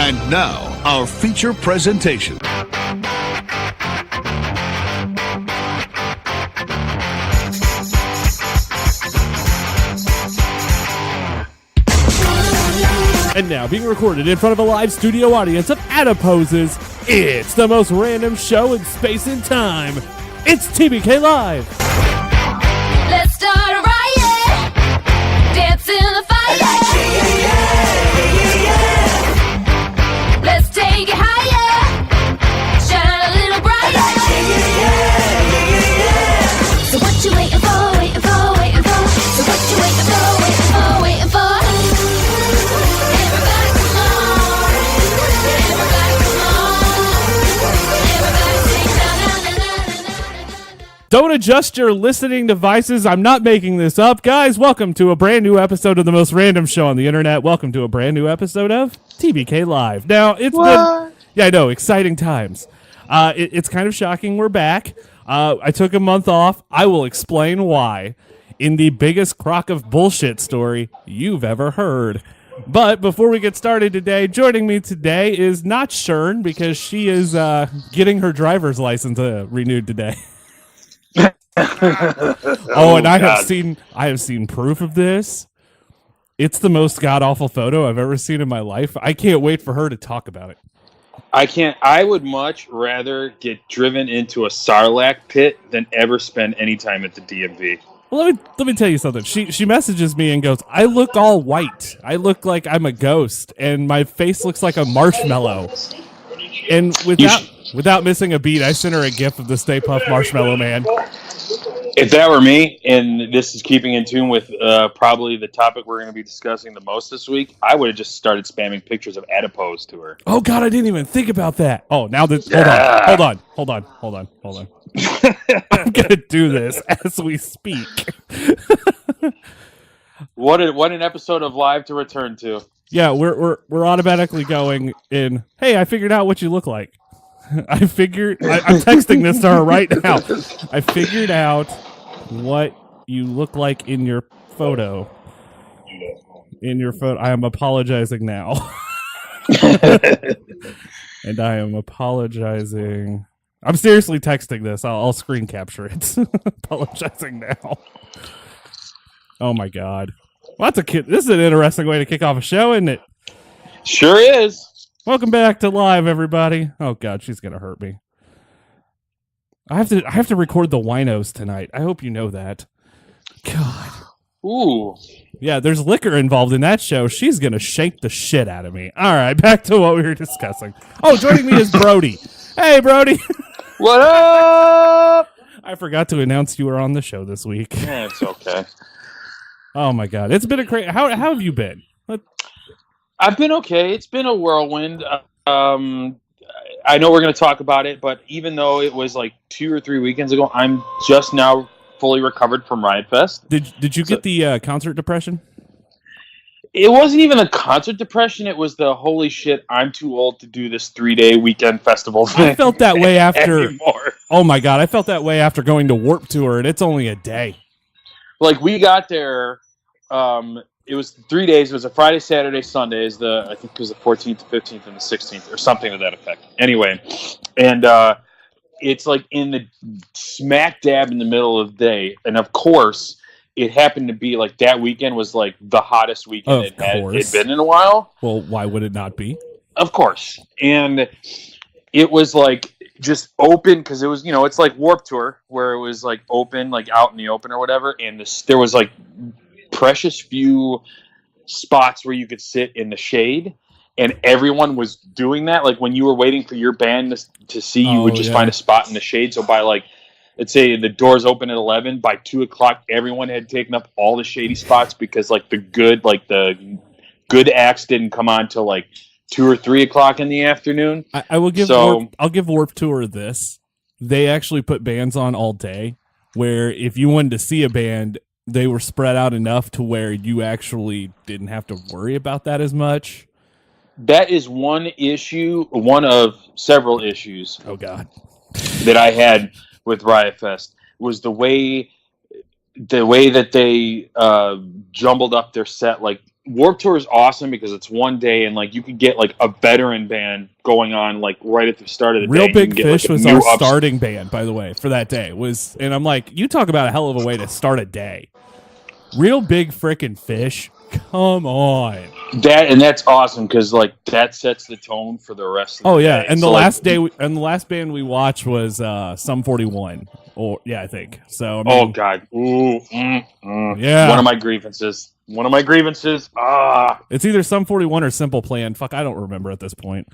And now, our feature presentation. And now, being recorded in front of a live studio audience of adiposes, it's the most random show in space and time. It's TBK Live. Let's start a riot. Dance in the fire. Let's take it higher. Shine a little brighter. So what you waiting for, waiting for, waiting for? So what you waiting for, waiting for, waiting for? Everybody come on. Everybody come on. Everybody sing. Don't adjust your listening devices. I'm not making this up. Guys, welcome to a brand new episode of the most random show on the internet. Welcome to a brand new episode of TBK Live. Now, it's been... Yeah, I know, exciting times. It's kind of shocking we're back. I took a month off. I will explain why in the biggest crock of bullshit story you've ever heard. But before we get started today, joining me today is not Shern, because she is getting her driver's license renewed today. And I have seen proof of this. It's the most god-awful photo I've ever seen in my life. I can't wait for her to talk about it. I would much rather get driven into a Sarlacc pit than ever spend any time at the DMV. Well, let me tell you something. She messages me and goes, I look all white. I look like I'm a ghost, and my face looks like a marshmallow. And without missing a beat, I sent her a gif of the Stay Puft Marshmallow Man. If that were me, and this is keeping in tune with probably the topic we're going to be discussing the most this week, I would have just started spamming pictures of adipose to her. Oh, God, I didn't even think about that. Oh, now that... Hold on. I'm going to do this as we speak. What an episode of Live to return to. Yeah, we're automatically going in, hey, I figured out what you look like. I'm texting this to her right now. I figured out what you look like in your photo. I am apologizing now. And I am apologizing. I'm seriously texting this. I'll screen capture it. Apologizing now. Oh my God. Well, this is an interesting way to kick off a show, isn't it? Sure is. Welcome back to Live, everybody. Oh God, she's gonna hurt me. I have to record the winos tonight. I hope you know that. God. Ooh. Yeah, there's liquor involved in that show. She's gonna shake the shit out of me. All right, back to what we were discussing. Oh, joining me is Brodie. Hey, Brodie. What up? I forgot to announce you were on the show this week. Yeah, it's okay. Oh my God, it's been a crazy. How have you been? I've been okay. It's been a whirlwind. I know we're going to talk about it, but even though it was like 2 or 3 weekends ago, I'm just now fully recovered from Riot Fest. Did you get the concert depression? It wasn't even a concert depression. It was the holy shit, I'm too old to do this 3-day weekend festival thing. I felt that way after. Anymore. Oh my God, I felt that way after going to Warped Tour, and it's only a day. Like, we got there. It was 3 days. It was a Friday, Saturday, Sunday. I think it was the 14th, the 15th, and the 16th, or something to that effect. Anyway, and it's like in the smack dab in the middle of the day. And of course, it happened to be like that weekend was like the hottest weekend it had been in a while. Well, why would it not be? Of course. And it was like just open because it was, it's like Warped Tour where it was like open, like out in the open or whatever. And there was like precious few spots where you could sit in the shade, and everyone was doing that. Like when you were waiting for your band to see, you would just find a spot in the shade. So by like, let's say the doors open at 11, by 2 o'clock, everyone had taken up all the shady spots because like the good acts didn't come on till like 2 or 3 o'clock in the afternoon. I'll give Warped Tour this. They actually put bands on all day, where if you wanted to see a band, they were spread out enough to where you actually didn't have to worry about that as much. That is one issue, one of several issues. Oh God, that I had with Riot Fest was the way that they jumbled up their set. Like Warped Tour is awesome because it's one day and like you could get like a veteran band going on like right at the start of the Real day. Big Fish was our starting. starting band, by the way, for that day. And I'm like, you talk about a hell of a way to start a day. Real Big frickin' Fish. Come on. That's awesome because like that sets the tone for the rest of the day. And so, the last band we watched was Sum 41. Or I think. So I mean, oh god. Ooh, yeah. One of my grievances. It's either Sum 41 or Simple Plan. Fuck, I don't remember at this point.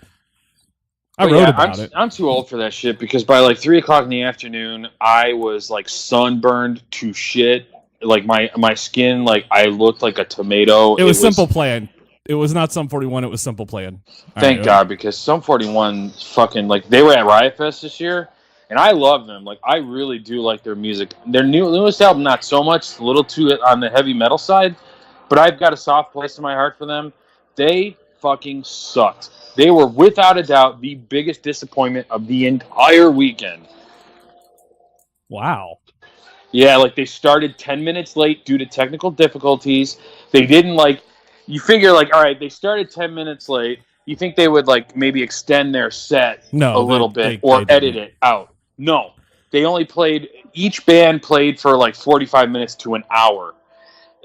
I wrote about it. I'm too old for that shit because by like 3:00 in the afternoon, I was like sunburned to shit. Like my skin, like I looked like a tomato. It was Simple Plan. It was not Sum 41. It was Simple Plan. Thank God, because Sum 41 fucking like they were at Riot Fest this year, and I love them. Like I really do like their music. Their newest album, not so much. It's a little too on the heavy metal side, but I've got a soft place in my heart for them. They fucking sucked. They were without a doubt the biggest disappointment of the entire weekend. Wow. Yeah, like they started 10 minutes late due to technical difficulties. They didn't like, you figure like, all right, they started 10 minutes late. You think they would like maybe extend their set a little bit or edit it out. No, they only played, each band played for like 45 minutes to an hour.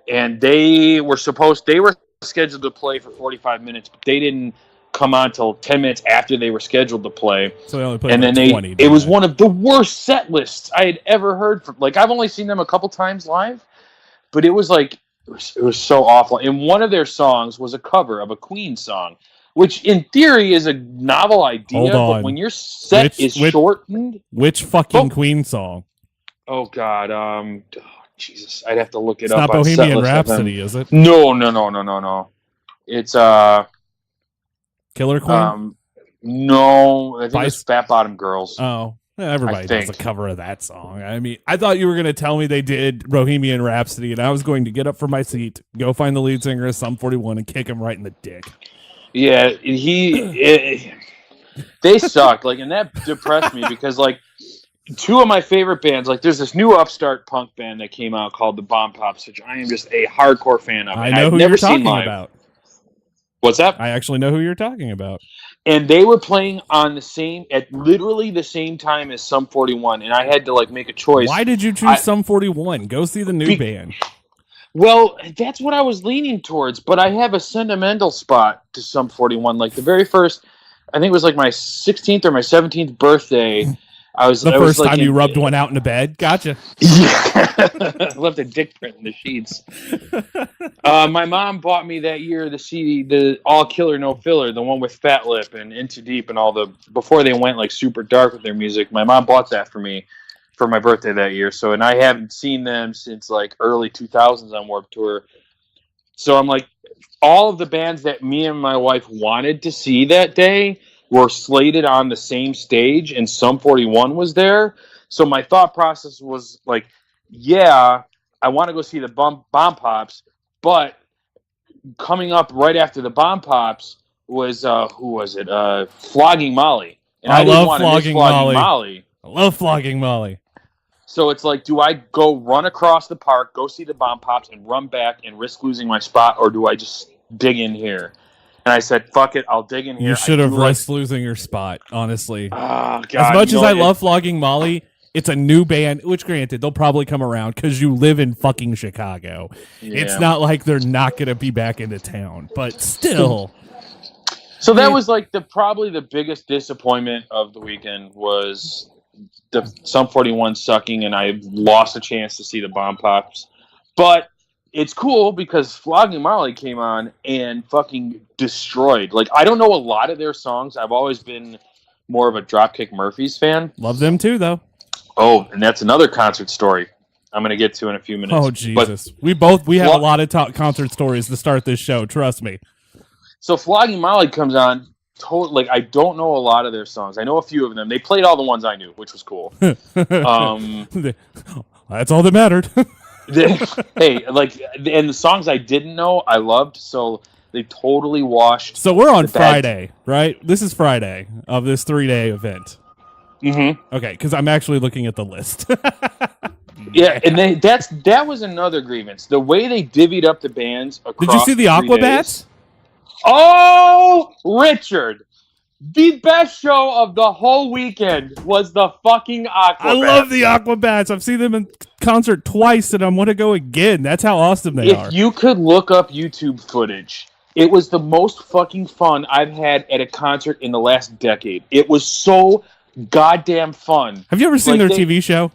And they were scheduled to play for 45 minutes, but they didn't come on till 10 minutes after they were scheduled to play. So they only played and then 20. It was one of the worst set lists I had ever heard from. Like I've only seen them a couple times live, but it was like it was so awful. And one of their songs was a cover of a Queen song, which in theory is a novel idea, but when your set is shortened, which fucking Queen song? Oh god, Jesus, I'd have to look it it's up. Not Bohemian Rhapsody, is it? No. It's Killer Queen? No, I think it's Fat Bottom Girls. Oh, everybody does a cover of that song. I mean, I thought you were going to tell me they did Bohemian Rhapsody, and I was going to get up from my seat, go find the lead singer of Sum 41, and kick him right in the dick. Yeah, they sucked. Like, and that depressed me because, like, two of my favorite bands, like, there's this new upstart punk band that came out called the Bomb Pops, which I am just a hardcore fan of. I know who you're talking about. What's that? I actually know who you're talking about. And they were playing on at literally the same time as Sum 41, and I had to like make a choice. Why did you choose Sum 41? Go see the new band. Well, that's what I was leaning towards, but I have a sentimental spot to Sum 41. Like the very first, I think it was like my 16th or my 17th birthday. The first time you rubbed one out in the bed? Gotcha. Yeah. Left a dick print in the sheets. My mom bought me that year the CD, the All Killer No Filler, the one with Fat Lip and Into Deep and all the, before they went like super dark with their music. My mom bought that for me for my birthday that year. So, and I haven't seen them since like early 2000s on Warped Tour. So I'm like, all of the bands that me and my wife wanted to see that day were slated on the same stage, and Sum 41 was there. So my thought process was like, yeah, I want to go see the Bomb Pops, but coming up right after the Bomb Pops was, who was it? Flogging Molly. And I didn't want to miss Flogging Molly. I love Flogging Molly. So it's like, do I go run across the park, go see the Bomb Pops, and run back and risk losing my spot, or do I just dig in here? And I said, fuck it, I'll dig in here. You should have risked losing your spot, honestly. Oh, God, as much as I love Flogging Molly, it's a new band, which granted, they'll probably come around because you live in fucking Chicago. Yeah. It's not like they're not going to be back into town, but still. So that was like probably the biggest disappointment of the weekend was the Sum 41 sucking, and I lost a chance to see the Bomb Pops. But it's cool because Flogging Molly came on and fucking destroyed. Like, I don't know a lot of their songs. I've always been more of a Dropkick Murphys fan. Love them too, though. Oh, and that's another concert story I'm going to get to in a few minutes. Oh, Jesus. But we have a lot of concert stories to start this show. Trust me. So Flogging Molly comes on. Like, I don't know a lot of their songs. I know a few of them. They played all the ones I knew, which was cool. That's all that mattered. Hey, like, and the songs I didn't know, I loved, so they totally washed. So we're on Friday, right? This is Friday of this 3-day event. Mm-hmm. Okay, because I'm actually looking at the list. Yeah, and that was another grievance. The way they divvied up the bands across. Did you see the 3 Aquabats? days. Oh, Richard. The best show of the whole weekend was the fucking Aquabats. I love the Aquabats. I've seen them in concert twice, and I want to go again. That's how awesome they are. If you could look up YouTube footage, it was the most fucking fun I've had at a concert in the last decade. It was so goddamn fun. Have you ever seen their TV show?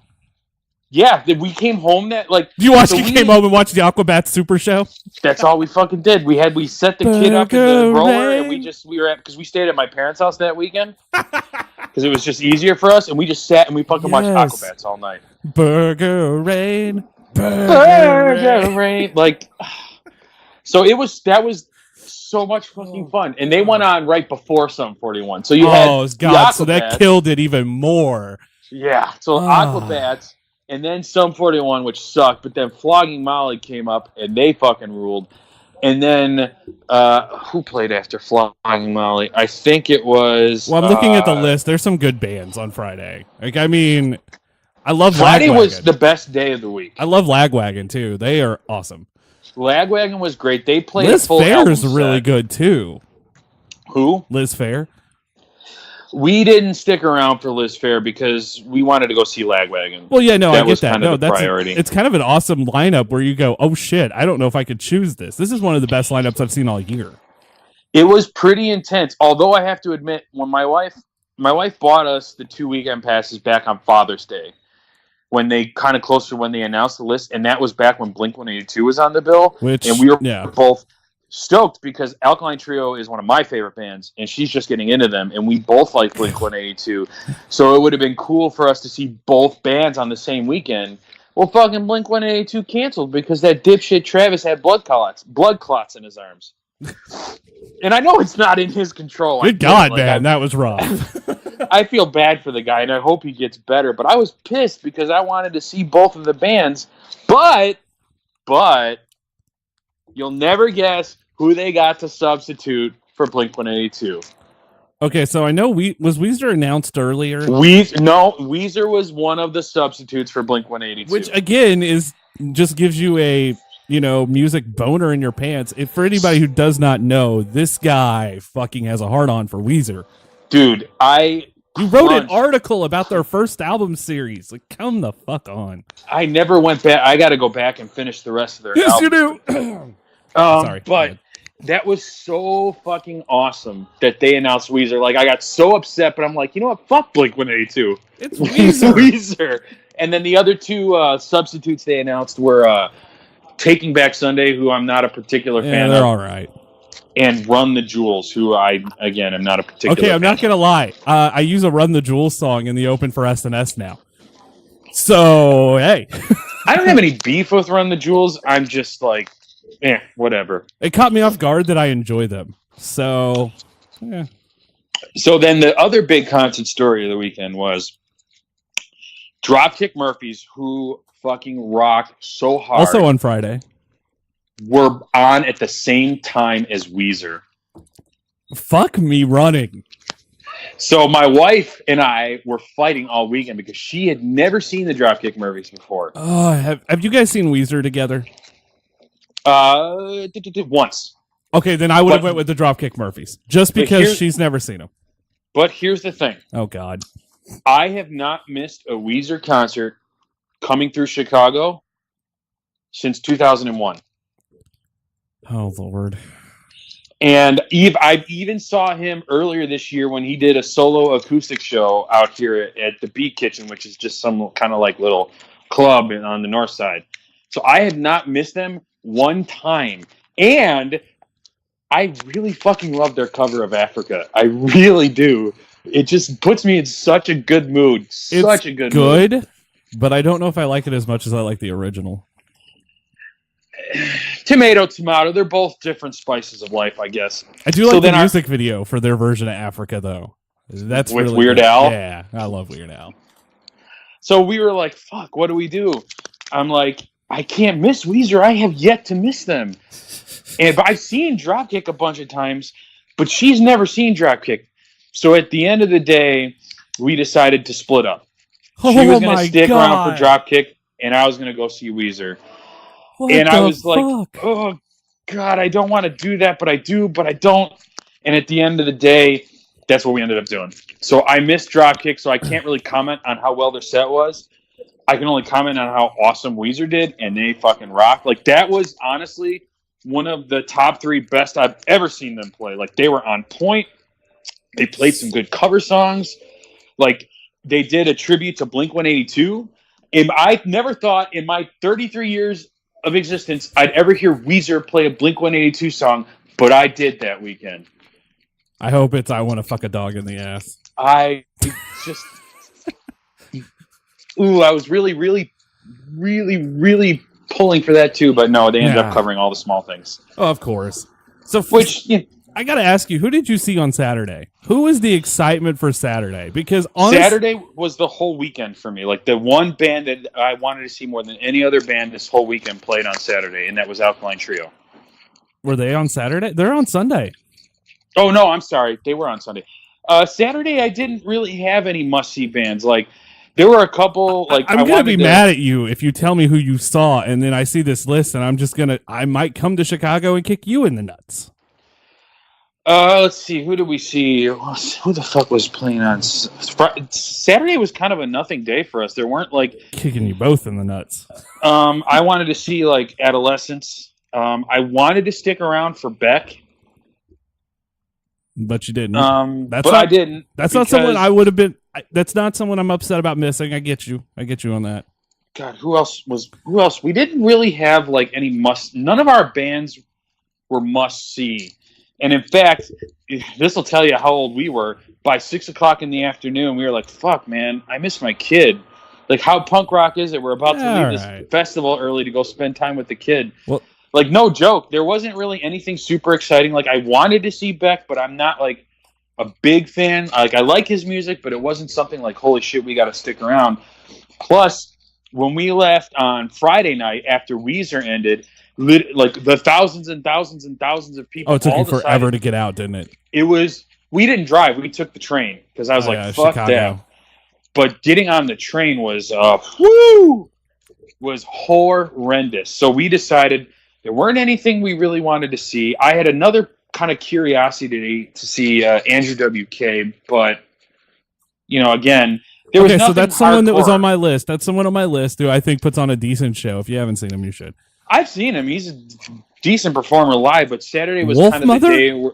Yeah, we came home You came home and watched the Aquabats Super Show? That's all we fucking did. We set the kid up in the roller, and we were because we stayed at my parents' house that weekend because it was just easier for us, and we just sat and we fucking watched Aquabats all night. Burger Rain, Burger Rain, so that was so much fucking fun, and they went on right before Sum 41. So you had God, so that killed it even more. Yeah, so Aquabats. And then Sum 41, which sucked, but then Flogging Molly came up, and they fucking ruled. And then, who played after Flogging Molly? I think it was... Well, I'm looking at the list. There's some good bands on Friday. I love Friday Lagwagon. was the best day of the week. I love Lagwagon, too. They are awesome. Lagwagon was great. They played Liz a full Phair album is really good, too. Who? Liz Phair. We didn't stick around for Liz Phair because we wanted to go see Lagwagon. Well, yeah, no, I get was that. Kind no, of the priority. It's kind of an awesome lineup where you go, oh shit, I don't know if I could choose this. This is one of the best lineups I've seen all year. It was pretty intense. Although I have to admit, when my wife bought us the 2 weekend passes back on Father's Day, when they kind of closer when they announced the list, and that was back when Blink-182 was on the bill, and we were both stoked because Alkaline Trio is one of my favorite bands, and she's just getting into them, and we both like Blink-182. So it would have been cool for us to see both bands on the same weekend. Well, fucking Blink-182 canceled because that dipshit Travis had blood clots in his arms. And I know it's not in his control. Good God, man, that was rough. I feel bad for the guy, and I hope he gets better, but I was pissed because I wanted to see both of the bands, but you'll never guess who they got to substitute for Blink-182. Okay, so I know was Weezer announced earlier? Weezer was one of the substitutes for Blink-182. Which, again, just gives you a, music boner in your pants. If for anybody who does not know, this guy fucking has a hard-on for Weezer. Dude, You wrote an article about their first album series. Come the fuck on. I never went back. I got to go back and finish the rest of their album. Yes, you do. Sorry. But that was so fucking awesome that they announced Weezer. I got so upset, but I'm like, you know what? Fuck Blink-182. It's Weezer. Weezer. And then the other two substitutes they announced were Taking Back Sunday, who I'm not a particular fan of. They're all right. And Run the Jewels, who I, again, am not a particular fan I'm not going to lie. I use a Run the Jewels song in the open for SNS now. So, hey. I don't have any beef with Run the Jewels. I'm just whatever. It caught me off guard that I enjoy them. So, yeah. So then the other big concert story of the weekend was Dropkick Murphys, who fucking rock so hard. Also on Friday. Were on at the same time as Weezer. Fuck me running. So my wife and I were fighting all weekend because she had never seen the Dropkick Murphys before. Oh, have you guys seen Weezer together? Once. Okay, then I would have went with the Dropkick Murphys just because she's never seen them. But here's the thing. Oh God, I have not missed a Weezer concert coming through Chicago since 2001. Oh Lord. And I even saw him earlier this year when he did a solo acoustic show out here at the Beat Kitchen, which is just some kind of little club on the north side. So I had not missed them one time. And I really fucking love their cover of Africa. I really do. It just puts me in such a good mood. Such a good mood. But I don't know if I like it as much as I like the original. Tomato, they're both different spices of life, I guess. I do like the music video for their version of Africa, though. That's with really Weird good. Al? Yeah, I love Weird Al. So we were like, fuck, what do we do? I'm like, I can't miss Weezer. I have yet to miss them. But I've seen Dropkick a bunch of times, but she's never seen Dropkick. So at the end of the day, we decided to split up. She was going to stick around for Dropkick. and I was going to go see Weezer. What And the I was fuck? like, oh, God, I don't want to do that, but I do, but I don't. And at the end of the day, that's what we ended up doing. So I missed Dropkick, so I can't really comment on how well their set was. I can only comment on how awesome Weezer did, and they fucking rocked. Like, that was honestly one of the top 3 best I've ever seen them play. Like, they were on point. They played some good cover songs. Like, they did a tribute to Blink-182. And I never thought in my 33 years of existence I'd ever hear Weezer play a Blink-182 song, but I did that weekend. I hope it's I Want to Fuck a Dog in the Ass. I just... Ooh, I was really, really, really, really pulling for that too, but no, they ended up covering all the small things. Oh, of course. So, Which... Yeah, I got to ask you, who did you see on Saturday? Who was the excitement for Saturday? Because Saturday was the whole weekend for me. Like, the one band that I wanted to see more than any other band this whole weekend played on Saturday, and that was Alkaline Trio. Were they on Saturday? They're on Sunday. Oh, no, I'm sorry. They were on Sunday. Saturday, I didn't really have any must-see bands. Like, there were a couple... Like, I'm going to be mad at you if you tell me who you saw, and then I see this list, and I'm just going to... I might come to Chicago and kick you in the nuts. Let's see. Who did we see? Who the fuck was playing on Saturday? Was kind of a nothing day for us. There weren't like kicking you both in the nuts. I wanted to see like Adolescence. I wanted to stick around for Beck, but you didn't. I didn't. That's not someone I would have been. That's not someone I'm upset about missing. I get you. I get you on that. God, who else? We didn't really have like any must. None of our bands were must see. And in fact, this will tell you how old we were. By 6 o'clock in the afternoon, we were like, fuck, man, I miss my kid. Like, how punk rock is it? We're about to leave this festival early to go spend time with the kid. Well, like, no joke. There wasn't really anything super exciting. Like, I wanted to see Beck, but I'm not, like, a big fan. Like, I like his music, but it wasn't something like, holy shit, we got to stick around. Plus, when we left on Friday night after Weezer ended... like the thousands and thousands and thousands of people. Oh, it took you forever to get out, didn't it? It was. We didn't drive. We took the train because I was like, "Fuck Chicago. that." But getting on the train was horrendous. So we decided there weren't anything we really wanted to see. I had another kind of curiosity to see Andrew WK, but again. There was so that's someone hardcore. That was on my list. That's someone on my list who I think puts on a decent show. If you haven't seen him, you should. I've seen him. He's a decent performer live, but Saturday was kind of Wolfmother? the day where...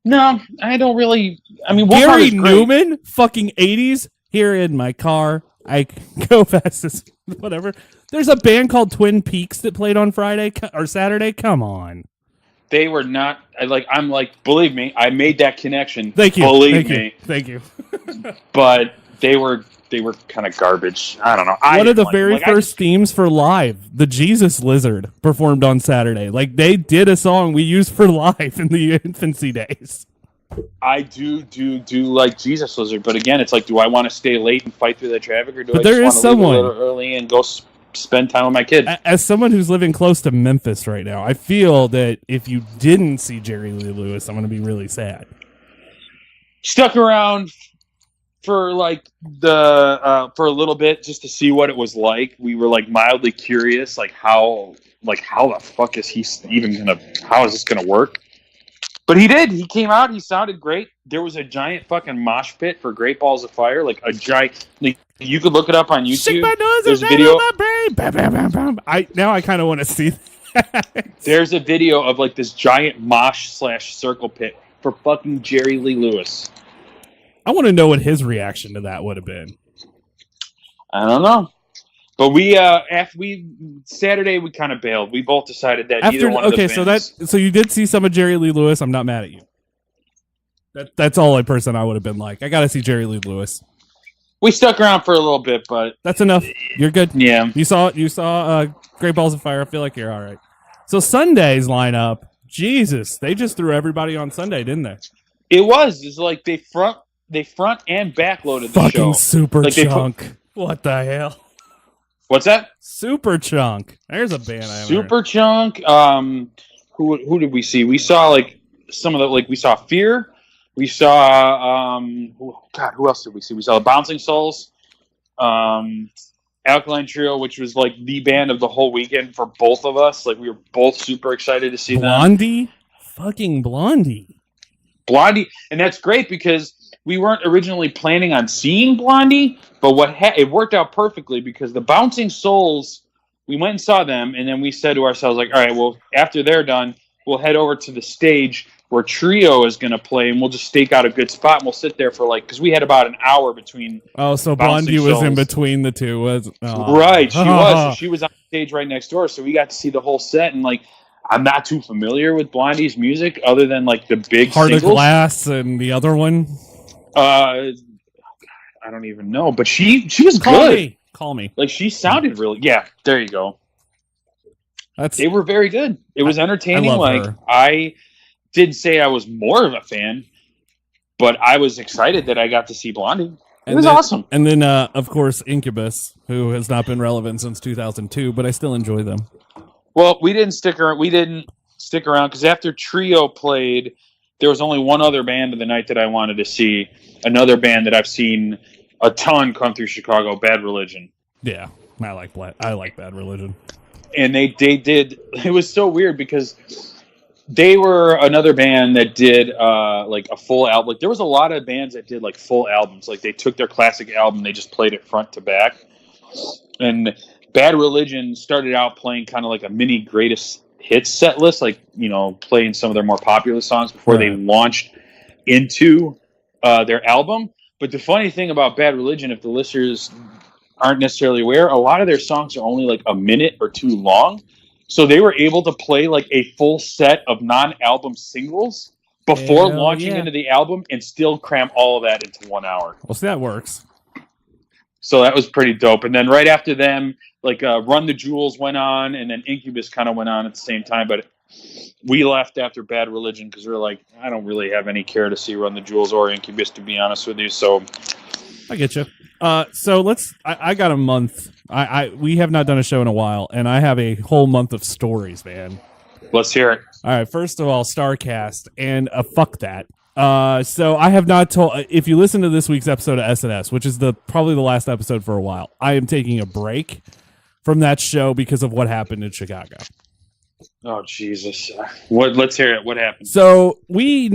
No, I don't really... I mean, Gary Newman? Fucking 80s? Here in my car. I go fast as... Whatever. There's a band called Twin Peaks that played on Friday or Saturday. Come on. They were not... I'm like, believe me, I made that connection. Thank you. Believe me. Thank you. But they were kind of garbage. I don't know. One of the very first themes for live, the Jesus Lizard, performed on Saturday. Like, they did a song we used for live in the infancy days. I do like Jesus Lizard, but again, it's like, do I want to stay late and fight through the traffic, or do I just want to leave a little early and go spend time with my kid? As someone who's living close to Memphis right now, I feel that if you didn't see Jerry Lee Lewis, I'm going to be really sad. Stuck around for like for a little bit just to see what it was like. We were like mildly curious, how the fuck is he even how is this gonna work? But he did. He came out. He sounded great. There was a giant fucking mosh pit for Great Balls of Fire, like a giant. Like, you could look it up on YouTube. Shake my nose. There's a video. My brain. Bam, bam, bam, bam. I kind of want to see that. There's a video of like this giant mosh/circle pit for fucking Jerry Lee Lewis. I want to know what his reaction to that would have been. I don't know. But Saturday we kind of bailed. We both decided that either one of the bands... so you did see some of Jerry Lee Lewis. I'm not mad at you. That's all a person I would have been like. I got to see Jerry Lee Lewis. We stuck around for a little bit, but that's enough. You're good. Yeah. You saw Great Balls of Fire. I feel like you're all right. So Sunday's lineup, Jesus, they just threw everybody on Sunday, didn't they? It's like they front and back loaded the show. Fucking Super Chunk. What the hell? What's that? Super Chunk. There's a band I haven't Super heard. Chunk. Who did we see? We saw like some of the we saw Fear. We saw who else did we see? We saw the Bouncing Souls. Alkaline Trio, which was like the band of the whole weekend for both of us. Like, we were both super excited to see Blondie? Fucking Blondie. Blondie. And that's great because we weren't originally planning on seeing Blondie, but it worked out perfectly because the Bouncing Souls, we went and saw them, and then we said to ourselves, like, all right, well, after they're done, we'll head over to the stage where Trio is going to play, and we'll just stake out a good spot, and we'll sit there for, like, because we had about an hour between. Oh, so Blondie was in between the two. Right, she was. So she was on stage right next door, so we got to see the whole set, and, like, I'm not too familiar with Blondie's music other than, like, the big Heart singles. of Glass and the other one. I don't even know, but she was good. Call me. Like, she sounded really. Yeah, there you go. They were very good. It was entertaining. I didn't say I was more of a fan, but I was excited that I got to see Blondie. It was awesome. And then, of course, Incubus, who has not been relevant since 2002, but I still enjoy them. Well, we didn't stick around because after Trio played, there was only one other band of the night that I wanted to see. Another band that I've seen a ton come through Chicago, Bad Religion. Yeah, I like Bad Religion. And they did. It was so weird because they were another band that did like a full album. Like, there was a lot of bands that did like full albums. Like, they took their classic album, they just played it front to back. And Bad Religion started out playing kind of like a mini greatest hits set list, like, you know, playing some of their more popular songs before they launched into their album. But the funny thing about Bad Religion, if the listeners aren't necessarily aware, a lot of their songs are only like a minute or two long. So they were able to play like a full set of non-album singles before launching into the album and still cram all of that into 1 hour. Well, see, that works. So that was pretty dope. And then right after them, like Run the Jewels went on, and then Incubus kind of went on at the same time. But we left after Bad Religion because we were like, I don't really have any care to see Run the Jewels or Incubus, to be honest with you. So I get you. So I got a month. We have not done a show in a while, and I have a whole month of stories, man. Let's hear it. All right. First of all, StarCast, and fuck that. So I have not told. If you listen to this week's episode of SNS, which is probably the last episode for a while, I am taking a break from that show because of what happened in Chicago. Oh, Jesus. Let's hear it. What happened? So we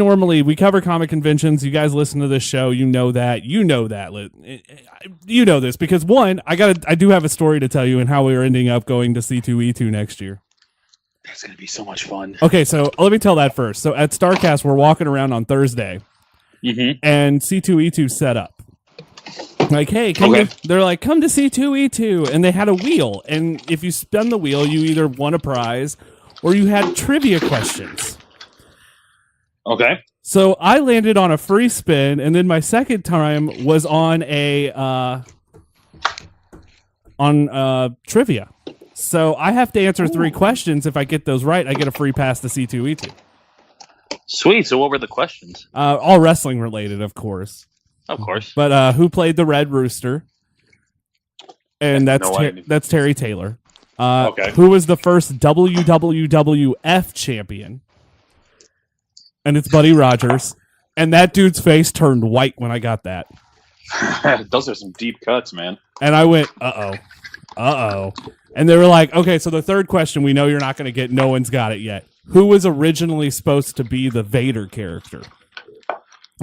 cover comic conventions. You guys listen to this show. You know that. You know this because, one, I do have a story to tell you and how we are ending up going to C2E2 next year. That's going to be so much fun. Okay, so let me tell that first. So at StarCast, we're walking around on Thursday, and C2E2 set up. Like, hey, they're like, come to C2E2, and they had a wheel, and if you spin the wheel, you either won a prize or you had trivia questions. Okay. So I landed on a free spin, and then my second time was on trivia. So I have to answer 3 questions. If I get those right, I get a free pass to C2E2. Sweet. So what were the questions? All wrestling related, of course. Of course. But who played the Red Rooster? And that's Terry Taylor. Okay. Who was the first WWWF champion? And it's Buddy Rogers. And that dude's face turned white when I got that. Those are some deep cuts, man. And I went, uh-oh. And they were like, okay, so the third question we know you're not going to get. No one's got it yet. Who was originally supposed to be the Vader character?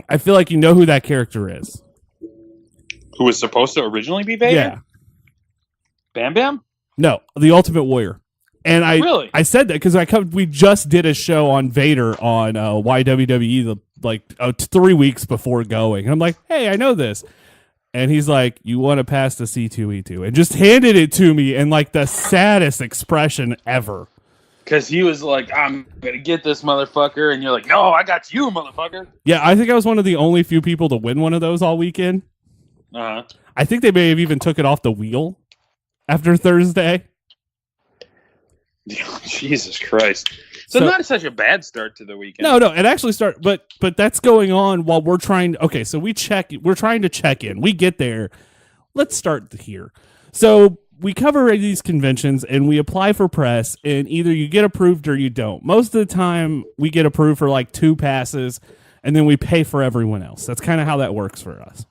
I feel like you know who that character is. Who was supposed to originally be Vader? Yeah. Bam Bam? No, the Ultimate Warrior. And I said that because we just did a show on Vader on YWWE 3 weeks before going. And I'm like, hey, I know this. And he's like, you want to pass the C2E2. And just handed it to me in like the saddest expression ever. Because he was like, I'm going to get this motherfucker. And you're like, no, I got you, motherfucker. Yeah, I think I was one of the only few people to win one of those all weekend. Uh-huh. I think they may have even took it off the wheel after Thursday. Jesus Christ. So not such a bad start to the weekend. No, it actually started, but that's going on while we're trying. Okay, so we're trying to check in. We get there. Let's start here. So we cover these conventions and we apply for press, and either you get approved or you don't. Most of the time, we get approved for like 2 passes, and then we pay for everyone else. That's kind of how that works for us.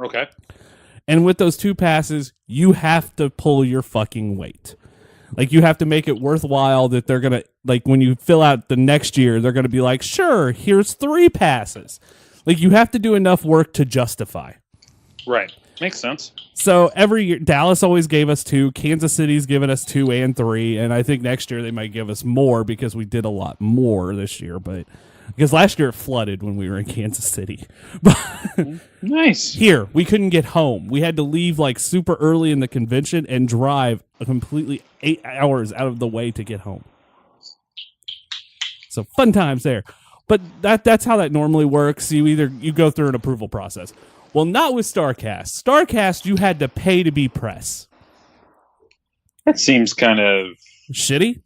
Okay. And with those 2 passes, you have to pull your fucking weight. Like, you have to make it worthwhile that they're going to, like, when you fill out the next year, they're going to be like, sure, here's 3 passes. Like, you have to do enough work to justify. Right. Makes sense. So every year, Dallas always gave us 2. Kansas City's given us 2 and 3. And I think next year they might give us more because we did a lot more this year. But because last year it flooded when we were in Kansas City. Nice. Here, we couldn't get home. We had to leave like super early in the convention and drive a completely 8 hours out of the way to get home. So fun times there. But that's how that normally works. You go through an approval process. Well, not with StarCast. StarCast, you had to pay to be press. That seems kind of shitty.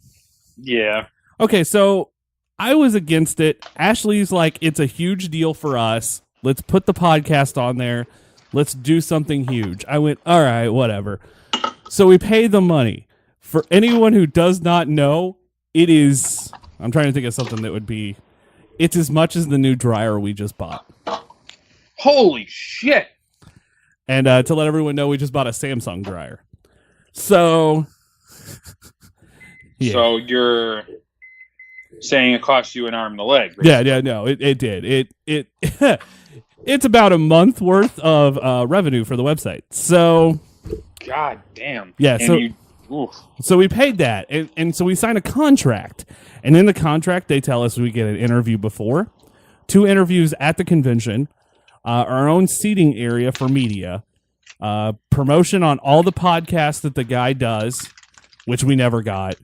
Yeah. Okay, so I was against it. Ashley's like, it's a huge deal for us. Let's put the podcast on there. Let's do something huge. I went, all right, whatever. So we pay the money. For anyone who does not know, it is, I'm trying to think of something that would be, it's as much as the new dryer we just bought. Holy shit. And to let everyone know, we just bought a Samsung dryer. So, yeah. So you're saying it cost you an arm and a leg? Basically. Yeah, no, it did. It it's about a month worth of revenue for the website. So, God damn. Yeah, and so we paid that, and so we signed a contract. And in the contract, they tell us we get an interview before, 2 interviews at the convention, our own seating area for media, promotion on all the podcasts that the guy does, which we never got,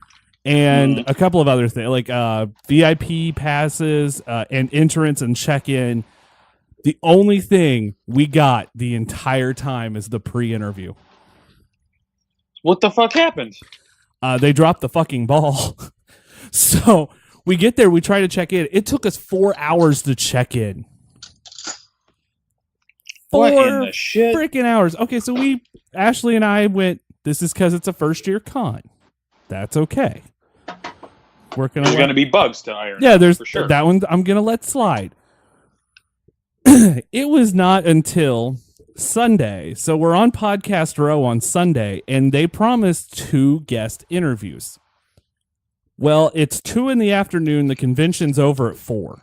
and a couple of other things like VIP passes and entrance and check-in. The only thing we got the entire time is the pre-interview. What the fuck happened? They dropped the fucking ball. So we get there, we try to check in. It took us 4 hours to check in. What in the shit? Freaking hours. Okay, so Ashley and I went, this is because it's a first-year con. That's okay. There's going to be bugs to iron. Yeah, there's for sure. That one I'm going to let slide. It was not until Sunday. So we're on Podcast Row on Sunday, and they promised 2 guest interviews. Well, it's 2 in the afternoon. The convention's over at 4.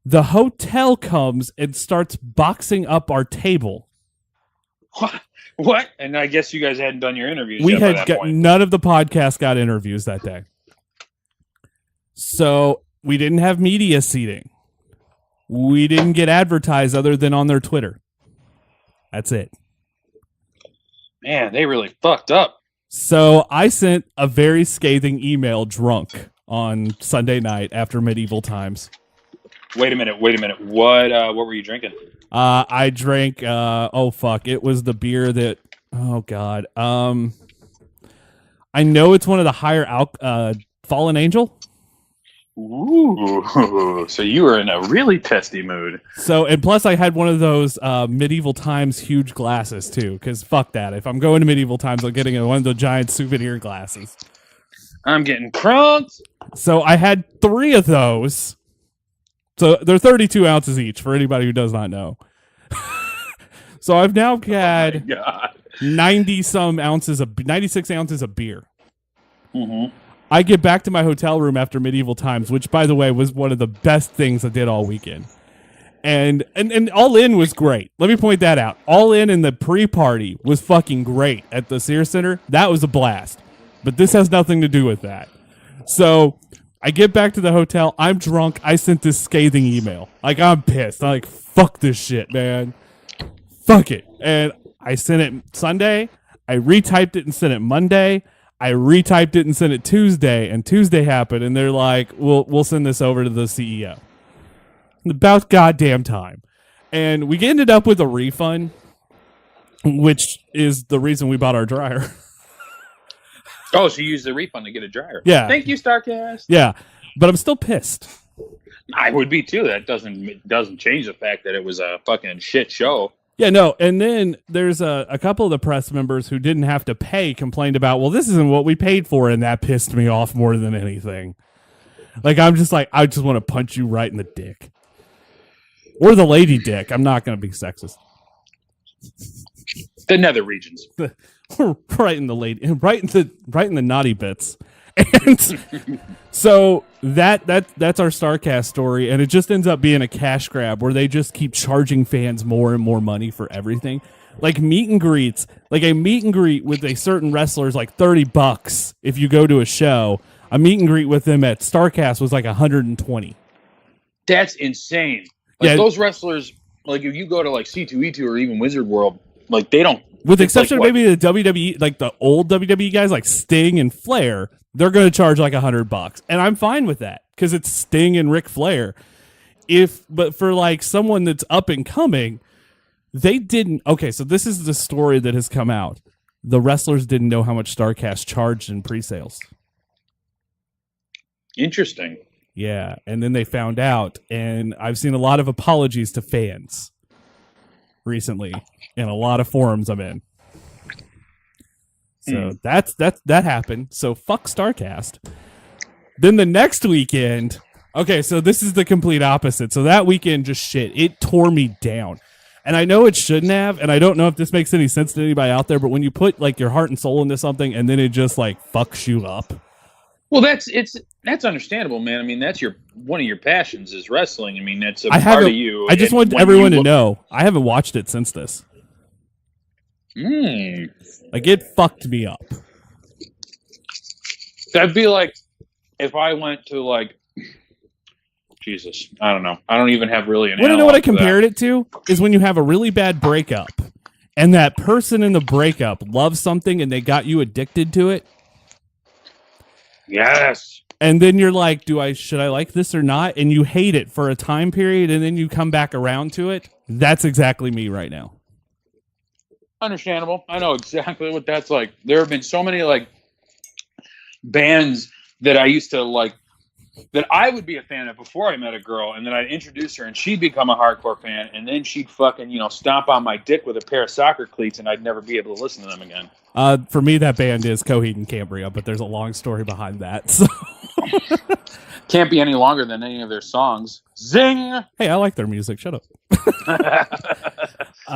The hotel comes and starts boxing up our table. What? And I guess you guys hadn't done your interviews yet by that point. None of the podcasts got interviews that day. So we didn't have media seating. We didn't get advertised other than on their Twitter. That's it. Man, they really fucked up. So I sent a very scathing email drunk on Sunday night after Medieval Times. Wait a minute. What were you drinking? I drank, it was the beer that, oh God. I know it's one of the higher, Fallen Angel. Ooh, so you were in a really testy mood. So, and plus I had one of those Medieval Times huge glasses too, because fuck that. If I'm going to Medieval Times, I'm getting one of the giant souvenir glasses. I'm getting crunked. So I had 3 of those. So they're 32 ounces each for anybody who does not know. So I've now had 96 ounces of beer. Mm-hmm. I get back to my hotel room after Medieval Times, which, by the way, was one of the best things I did all weekend. And All In was great. Let me point that out. All In the pre-party was fucking great at the Sears Center. That was a blast. But this has nothing to do with that. So I get back to the hotel. I'm drunk. I sent this scathing email. Like, I'm pissed. I'm like, fuck this shit, man. Fuck it. And I sent it Sunday. I retyped it and sent it Monday. I retyped it and sent it Tuesday, and Tuesday happened, and they're like, we'll send this over to the CEO. About goddamn time. And we ended up with a refund, which is the reason we bought our dryer. Oh, so you used the refund to get a dryer. Yeah. Thank you, StarCast. Yeah, but I'm still pissed. I would be too. That doesn't change the fact that it was a fucking shit show. Yeah, no, and then there's a couple of the press members who didn't have to pay complained about, well, this isn't what we paid for, and that pissed me off more than anything. Like, I'm just like, I just want to punch you right in the dick. Or the lady dick. I'm not going to be sexist. The nether regions. right in the naughty bits. And so that's our StarCast story, and it just ends up being a cash grab where they just keep charging fans more and more money for everything. Like meet and greets, like a meet and greet with a certain wrestler is like $30 if you go to a show. A meet and greet with them at StarCast was like $120. That's insane. Like those wrestlers, like if you go to like C2E2 or even Wizard World, like they don't. With the exception of maybe the WWE, like the old WWE guys like Sting and Flair, they're going to charge like $100, and I'm fine with that because it's Sting and Ric Flair. But for like someone that's up and coming, they didn't. Okay, so this is the story that has come out. The wrestlers didn't know how much StarCast charged in pre-sales. Interesting. Yeah, and then they found out, and I've seen a lot of apologies to fans recently in a lot of forums I'm in. So that happened. So fuck StarCast. Then the next weekend, okay, so this is the complete opposite. So that weekend just shit. It tore me down. And I know it shouldn't have, and I don't know if this makes any sense to anybody out there, but when you put like your heart and soul into something and then it just like fucks you up. Well, that's understandable, man. I mean, that's one of your passions is wrestling. I mean, that's a part of you. I just want everyone to know I haven't watched it since this. Like it fucked me up. That'd be like if I went to like Jesus. I don't know. I don't even have really an. Want to know what I compared it to? Is when you have a really bad breakup, and that person in the breakup loves something, and they got you addicted to it. Yes. And then you're like, should I like this or not? And you hate it for a time period, and then you come back around to it. That's exactly me right now. Understandable. I know exactly what that's like. There have been so many like bands that I used to like that I would be a fan of before I met a girl, and then I'd introduce her and she'd become a hardcore fan, and then she'd fucking, stomp on my dick with a pair of soccer cleats, and I'd never be able to listen to them again. For me, that band is Coheed and Cambria, but there's a long story behind that. So can't be any longer than any of their songs. Zing! Hey, I like their music. Shut up.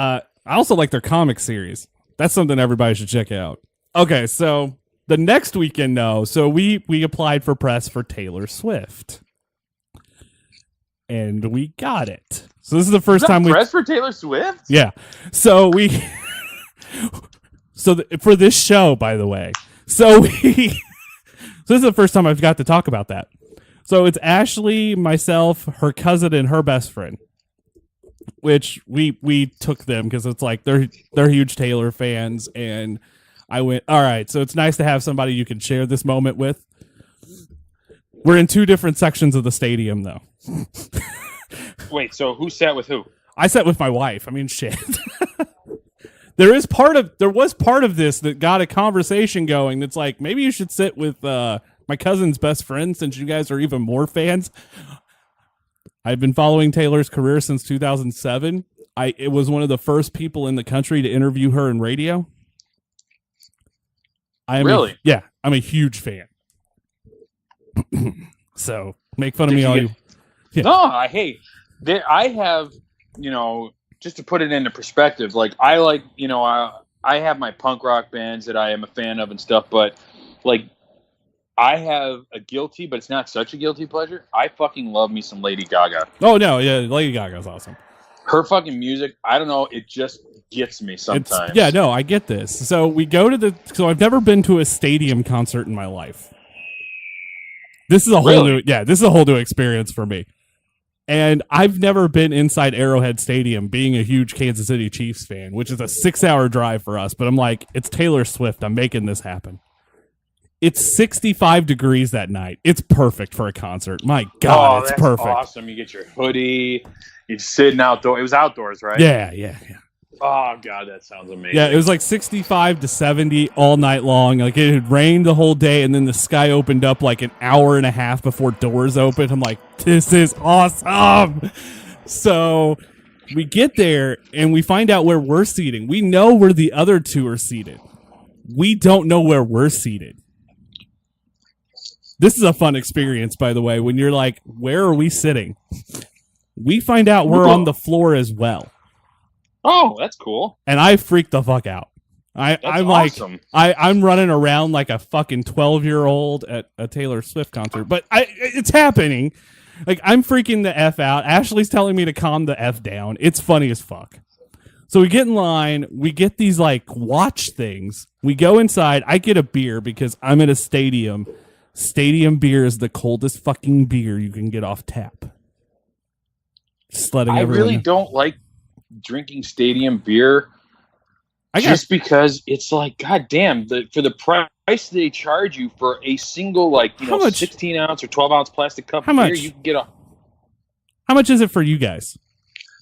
I also like their comic series. That's something everybody should check out. Okay, so the next weekend, so we applied for press for Taylor Swift, and we got it. So this is the first time we press for Taylor Swift. Yeah. So for this show, by the way, so this is the first time I've got to talk about that. So it's Ashley, myself, her cousin, and her best friend, which we took them because it's like they're huge Taylor fans, and I went, all right, so it's nice to have somebody you can share this moment with. We're in two different sections of the stadium, though. Wait, so who sat with who? I sat with my wife. I mean, shit. There was part of this that got a conversation going that's like, maybe you should sit with my cousin's best friend since you guys are even more fans. I've been following Taylor's career since 2007. It was one of the first people in the country to interview her in radio. Really? I'm a huge fan. So make fun of me all you. Yeah. No, I have, just to put it into perspective, like I like, I have my punk rock bands that I am a fan of and stuff, but like I have a guilty, but it's not such a guilty pleasure. I fucking love me some Lady Gaga. Oh no, yeah, Lady Gaga's awesome. Her fucking music, I don't know, it just gets me sometimes. I get this. So we go to so I've never been to a stadium concert in my life. This is a whole new experience for me. And I've never been inside Arrowhead Stadium, being a huge Kansas City Chiefs fan, which is a 6-hour drive for us. But I'm like, it's Taylor Swift. I'm making this happen. It's 65 degrees that night. It's perfect for a concert. My God, it's perfect. Awesome. You get your hoodie. You're sitting outdoors. It was outdoors, right? Yeah. Oh, God, that sounds amazing. Yeah, it was like 65 to 70 all night long. Like it had rained the whole day, and then the sky opened up like an hour and a half before doors opened. I'm like, this is awesome. So we get there, and we find out where we're seated. We know where the other two are seated. We don't know where we're seated. This is a fun experience, by the way, when you're like, where are we sitting? We find out we're on the floor as well. Oh, that's cool. And I freaked the fuck out. I'm awesome. I'm running around like a fucking 12-year-old at a Taylor Swift concert, but it's happening. Like, I'm freaking the F out. Ashley's telling me to calm the F down. It's funny as fuck. So we get in line. We get these, like, watch things. We go inside. I get a beer because I'm at a stadium. Stadium beer is the coldest fucking beer you can get off tap. Just letting everyone really know. don't like drinking stadium beer. Just because it's like, god damn, for the price they charge you for a single, like, 16 ounce or 12 ounce plastic cup of beer, you can get a. How much is it for you guys?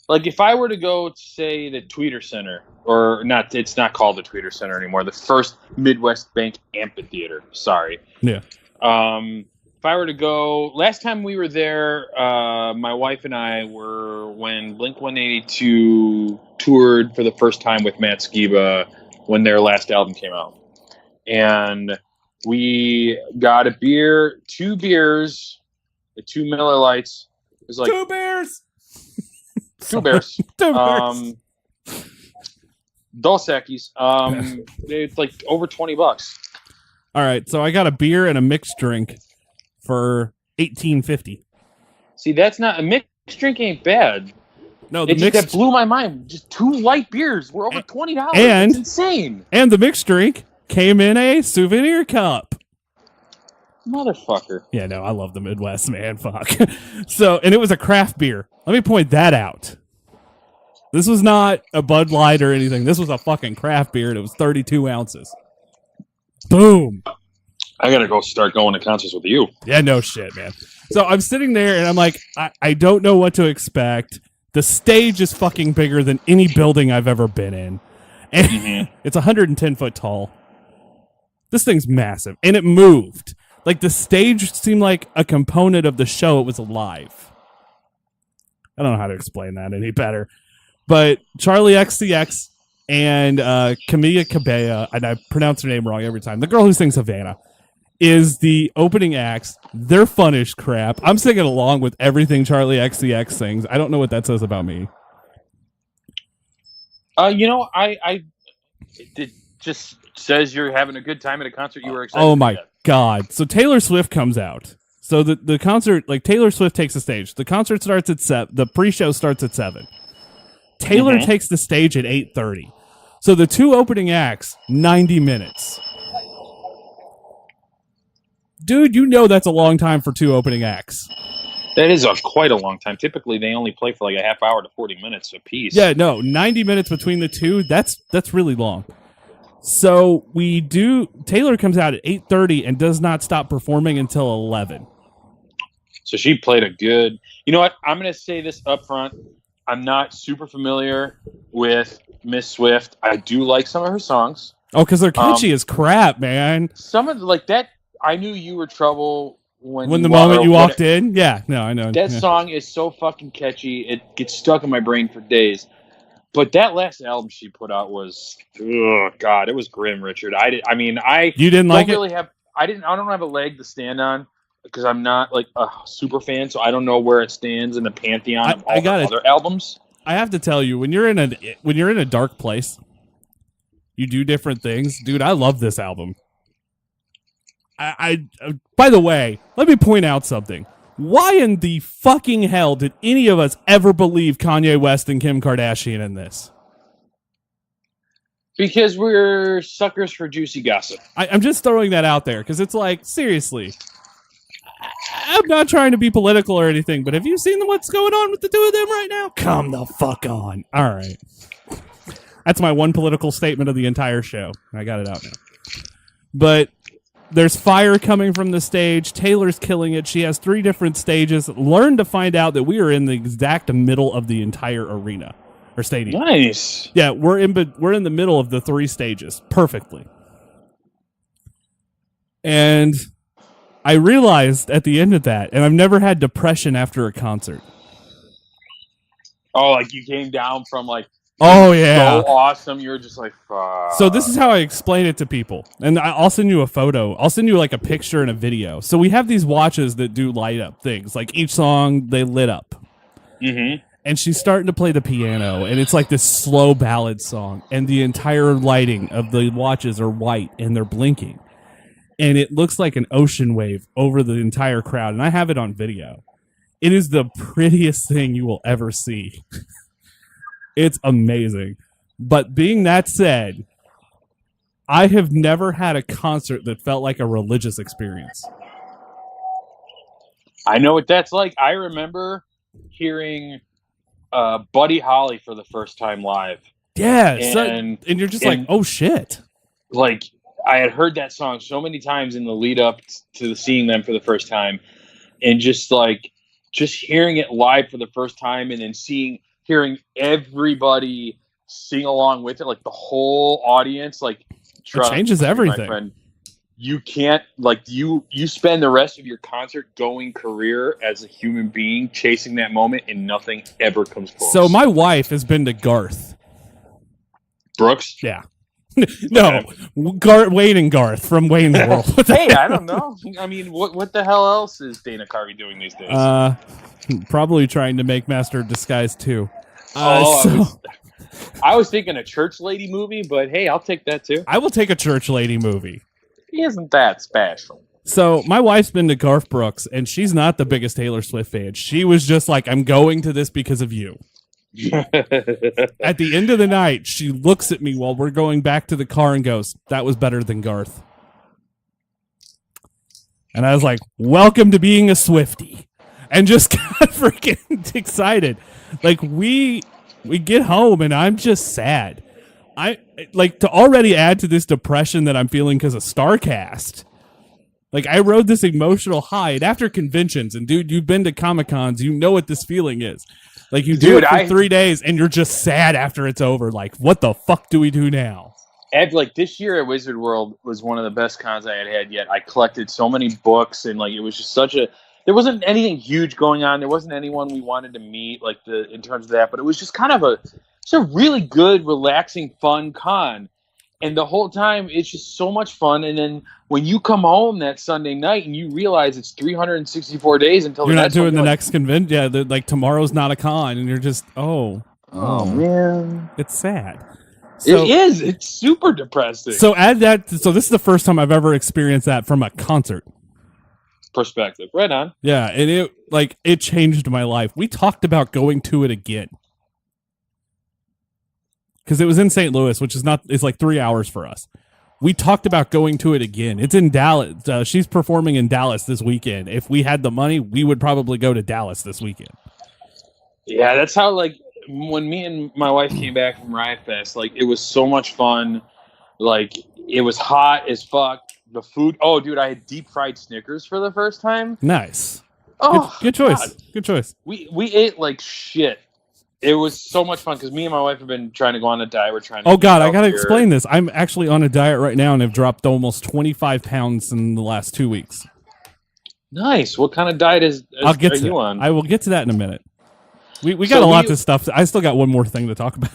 Like, if I were to go to, say, the Tweeter Center, or not, it's not called the Tweeter Center anymore, the First Midwest Bank Amphitheater. Sorry. Yeah. If I were to go, last time we were there, my wife and I were when Blink-182 toured for the first time with Matt Skiba when their last album came out. And we got a beer, 2 beers, the 2 Miller Lights. It was like 2 beers! 2 beers. 2 beers. Dos Equis. It's like over $20. All right, so I got a beer and a mixed drink for $18.50. See, that's not a mixed drink. Ain't bad. No, that blew my mind. Just 2 light beers were over $20. And it's insane. And the mixed drink came in a souvenir cup. Motherfucker. Yeah, no, I love the Midwest, man. Fuck. So, and it was a craft beer. Let me point that out. This was not a Bud Light or anything. This was a fucking craft beer, and it was 32 ounces. Boom. I gotta go start going to concerts with you. Yeah, no shit, man. So I'm sitting there, and I'm like, I don't know what to expect. The stage is fucking bigger than any building I've ever been in. And it's 110 foot tall. This thing's massive, and it moved. Like, the stage seemed like a component of the show. It was alive. I don't know how to explain that any better. But Charlie XCX and Camila Cabello, and I pronounce her name wrong every time, the girl who sings Havana, is the opening acts. They're fun as crap. I'm singing along with everything Charlie XCX sings. I don't know what that says about me. It just says you're having a good time at a concert you were excited Oh my at. God. So Taylor Swift comes out. So the concert, like, Taylor Swift takes the stage. The concert starts at 7. The pre-show starts at 7. Taylor takes the stage at 8:30. So the 2 opening acts, 90 minutes. Dude, you know that's a long time for 2 opening acts. That is quite a long time. Typically, they only play for like a half hour to 40 minutes a piece. Yeah, no, 90 minutes between the 2, that's really long. So Taylor comes out at 8:30 and does not stop performing until 11. So she played a good... You know what? I'm going to say this up front. I'm not super familiar with Miss Swift. I do like some of her songs. Oh, because they're catchy as crap, man. Some of like that... I knew you were trouble when the moment you walked in. Yeah, no, I know. That song is so fucking catchy. It gets stuck in my brain for days. But that last album she put out was, oh god, it was grim, Richard. You didn't like it? I don't have a leg to stand on because I'm not like a super fan, so I don't know where it stands in the pantheon of all the other albums. I have to tell you, when you're in a dark place, you do different things, dude. I love this album. By the way, let me point out something. Why in the fucking hell did any of us ever believe Kanye West and Kim Kardashian in this? Because we're suckers for juicy gossip. I'm just throwing that out there because it's like, seriously. I'm not trying to be political or anything, but have you seen what's going on with the 2 of them right now? Come the fuck on. All right. That's my one political statement of the entire show. I got it out now. But there's fire coming from the stage. Taylor's killing it. She has 3 different stages. Learn to find out that we are in the exact middle of the entire arena or stadium. Nice. Yeah, we're in the middle of the 3 stages perfectly. And I realized at the end of that, and I've never had depression after a concert. Oh, like you came down from like, oh yeah, so awesome. You're just like, fuck. So this is how I explain it to people, and I'll send you a photo. I'll send you like a picture and a video. So we have these watches that do light up things. Like each song, they lit up. Mm-hmm. and she's starting to play the piano, and it's like this slow ballad song, and the entire lighting of the watches are white and they're blinking, and it looks like an ocean wave over the entire crowd, and I have it on video. It is the prettiest thing you will ever see. It's amazing. But being that said, I have never had a concert that felt like a religious experience. I know what that's like. I remember hearing Buddy Holly for the first time live. Yeah, and you're just like, oh shit. Like, I had heard that song so many times in the lead up to seeing them for the first time, and just hearing it live for the first time, and then hearing everybody sing along with it, like the whole audience, like it changes everything. My friend, you can't, like, you spend the rest of your concert going career as a human being chasing that moment, and nothing ever comes close. So my wife has been to Garth Brooks. Yeah. No, Wayne and Garth from Wayne's World. Hey, I don't know. I mean, what the hell else is Dana Carvey doing these days? Probably trying to make Master of Disguise too. I was thinking a church lady movie, but hey, I'll take that too. I will take a church lady movie. Isn't that special? So my wife's been to Garth Brooks, and she's not the biggest Taylor Swift fan. She was just like, I'm going to this because of you. At the end of the night, she looks at me while we're going back to the car and goes, that was better than Garth. And I was like, welcome to being a Swiftie. And just got freaking excited. Like, we get home and I'm just sad. I like to already add to this depression that I'm feeling because of StarCast. Like, I rode this emotional high, and after conventions, and dude, you've been to Comic-Cons, you know what this feeling is. Like, you do it for 3 days, and you're just sad after it's over. Like, what the fuck do we do now? Ed, like, this year at Wizard World was one of the best cons I had yet. I collected so many books, and like, it was just there wasn't anything huge going on. There wasn't anyone we wanted to meet, like, in terms of that, but it was just kind of a really good, relaxing, fun con. And the whole time, it's just so much fun. And then when you come home that Sunday night and you realize it's 364 days until you're the not next doing the next convention. Yeah, like, tomorrow's not a con, and you're just, oh man, it's sad. So, it is. It's super depressing. So add that. So this is the first time I've ever experienced that from a concert perspective. Right on. Yeah, and it changed my life. We talked about going to it again. Because it was in St. Louis, which is it's like 3 hours for us. We talked about going to it again. It's in Dallas. She's performing in Dallas this weekend. If we had the money, we would probably go to Dallas this weekend. Yeah, that's how, like, when me and my wife came back from Riot Fest, like, it was so much fun. Like, it was hot as fuck. The food. Oh, dude, I had deep fried Snickers for the first time. Nice. Oh, good choice. God. Good choice. We ate like shit. It was so much fun because me and my wife have been trying to go on a diet. We're trying to. Oh God, I gotta explain this. I'm actually on a diet right now and have dropped almost 25 pounds in the last 2 weeks. Nice. What kind of diet are you on? I will get to that in a minute. We got a lot of stuff. I still got one more thing to talk about.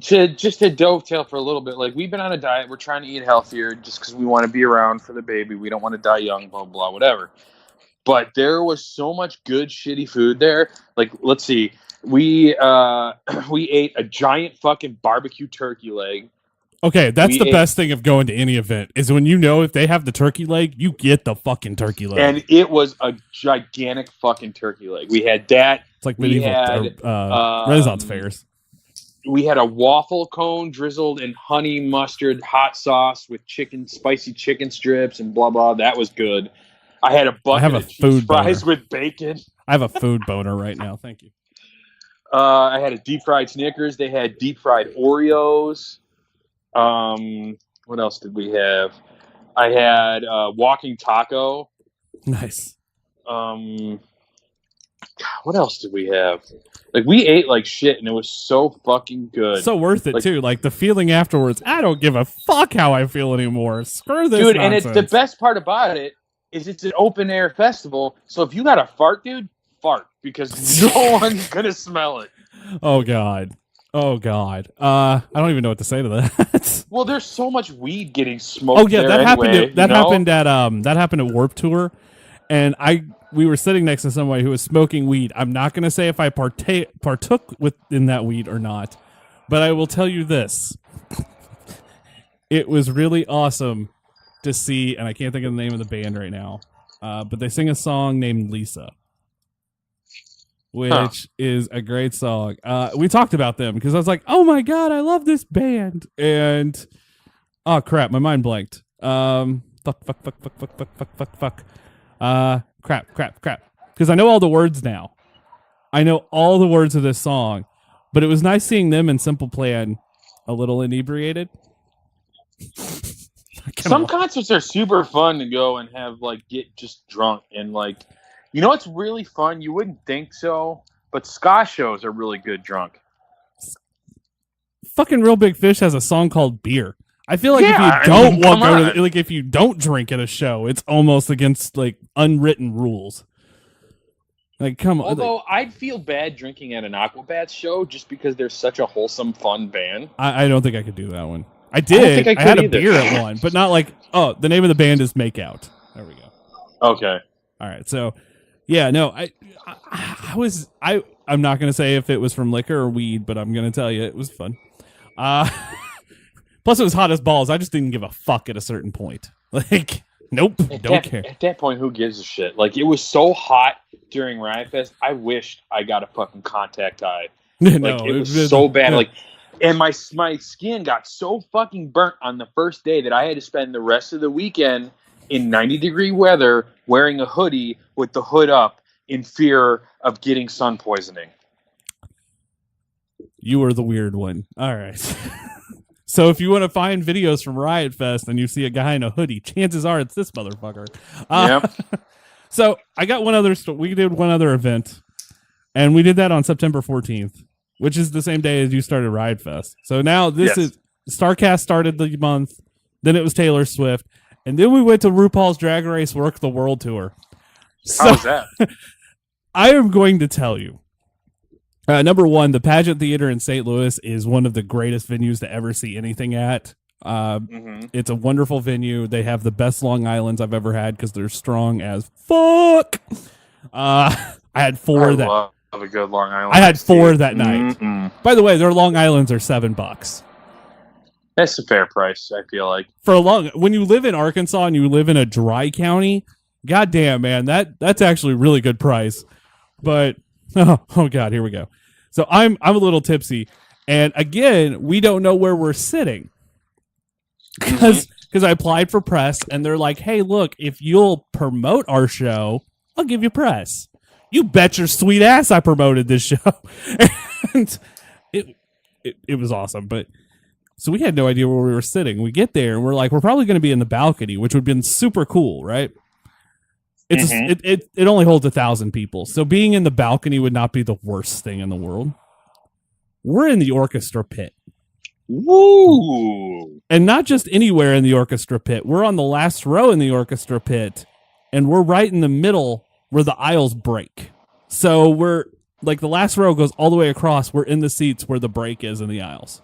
To dovetail for a little bit, like, we've been on a diet. We're trying to eat healthier just because we want to be around for the baby. We don't want to die young, blah, blah, whatever. But there was so much good, shitty food there. Like, let's see. We ate a giant fucking barbecue turkey leg. Okay, that's the best thing of going to any event is when you know if they have the turkey leg, you get the fucking turkey leg. And it was a gigantic fucking turkey leg. We had that. It's like medieval Renaissance fairs. We had a waffle cone drizzled in honey mustard hot sauce with spicy chicken strips and blah, blah. That was good. I had a bucket of cheese fries with bacon. I have a food boner right now. Thank you. I had a deep fried Snickers. They had deep fried Oreos. What else did we have? I had walking taco. Nice. What else did we have? Like, we ate like shit, and it was so fucking good. So worth it, too. Like, the feeling afterwards, I don't give a fuck how I feel anymore. Screw this dude, nonsense. And it's the best part about it is it's an open-air festival, so if you got a fart, dude, fart, because no one's going to smell it. Oh, God. Oh, God. I don't even know what to say to that. Well, there's so much weed getting smoked. Oh, yeah, there that anyway, happened at Warped Tour. And we were sitting next to somebody who was smoking weed. I'm not going to say if I partook in that weed or not, but I will tell you this. It was really awesome to see, and I can't think of the name of the band right now, but they sing a song named Lisa, which is a great song. We talked about them because I was like, oh my God, I love this band. And, oh crap, my mind blanked. Fuck. Crap. Because I know all the words now. I know all the words of this song, but it was nice seeing them in Simple Plan a little inebriated. Some concerts are super fun to go and have, like, get just drunk. And, like, you know what's really fun? You wouldn't think so, but ska shows are really good drunk. Fucking Real Big Fish has a song called Beer. I feel like if you don't drink at a show, it's almost against, like, unwritten rules. Like, come on. Although I'd feel bad drinking at an Aquabats show just because they're such a wholesome, fun band. I don't think I could do that one. I did. I had a beer at one, but not like, oh, the name of the band is Make Out. There we go. Okay. All right. So, yeah, no, I'm not going to say if it was from liquor or weed, but I'm going to tell you it was fun. Plus, it was hot as balls. I just didn't give a fuck at a certain point. Like, nope, don't care. At that point, who gives a shit? Like, it was so hot during Riot Fest, I wished I got a fucking contact eye. Like, it was so bad. Yeah. Like, and my skin got so fucking burnt on the first day that I had to spend the rest of the weekend in 90-degree weather wearing a hoodie with the hood up in fear of getting sun poisoning. You were the weird one. All right. So if you want to find videos from Riot Fest and you see a guy in a hoodie, chances are it's this motherfucker. Yep. So I got one other we did one other event, and we did that on September 14th, which is the same day as you started Riot Fest. So now this is StarCast started the month, then it was Taylor Swift, and then we went to RuPaul's Drag Race Work the World Tour. So, how was that? I am going to tell you. Number one, the Pageant Theater in St. Louis is one of the greatest venues to ever see anything at. It's a wonderful venue. They have the best Long Islands I've ever had because they're strong as fuck. I had four that. Love a good Long Island. I had four that night. By the way, their Long Islands are $7. That's a fair price, I feel like. When you live in Arkansas and you live in a dry county, goddamn man, that's actually a really good price. But oh god, here we go. So I'm a little tipsy, and again, we don't know where we're sitting because I applied for press, and they're like, "Hey, look, if you'll promote our show, I'll give you press." You bet your sweet ass I promoted this show, and it was awesome. But so we had no idea where we were sitting. We get there, and we're like, we're probably going to be in the balcony, which would have been super cool, right? It only holds 1,000 people, so being in the balcony would not be the worst thing in the world. We're in the orchestra pit. Woo! And not just anywhere in the orchestra pit. We're on the last row in the orchestra pit, and we're right in the middle where the aisles break. So we're like the last row goes all the way across. We're in the seats where the break is in the aisles.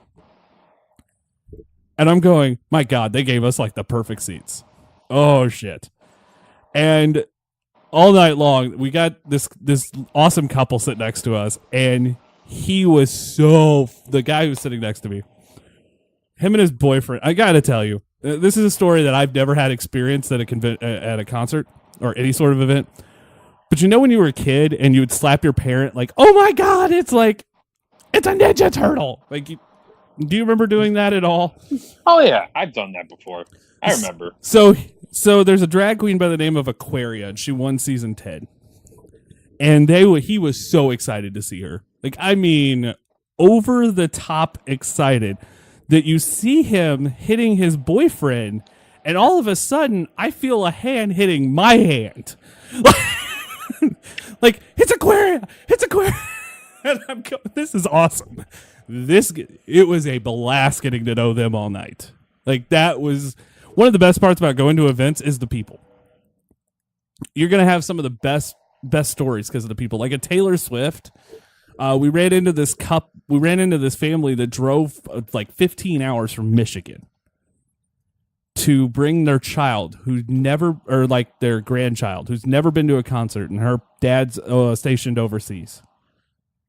And I'm going, my God, they gave us like the perfect seats. Oh shit. And all night long, we got this awesome couple sit next to us, and he was the guy who was sitting next to me, him and his boyfriend. I got to tell you, this is a story that I've never had experience at a concert or any sort of event. But you know when you were a kid and you would slap your parent like, "Oh my God, it's a Ninja Turtle." Like, do you remember doing that at all? Oh yeah, I've done that before. I remember. So there's a drag queen by the name of Aquaria, and she won season 10. And he was so excited to see her. Like, I mean, over the top excited that you see him hitting his boyfriend, and all of a sudden, I feel a hand hitting my hand. Like, it's Aquaria! It's Aquaria! And I'm going, this is awesome. It was a blast getting to know them all night. Like, that was one of the best parts about going to events is the people. You're going to have some of the best stories because of the people. Like at Taylor Swift, we ran into this family that drove like 15 hours from Michigan to bring their child who's never, or like their grandchild who's never been to a concert, and her dad's stationed overseas.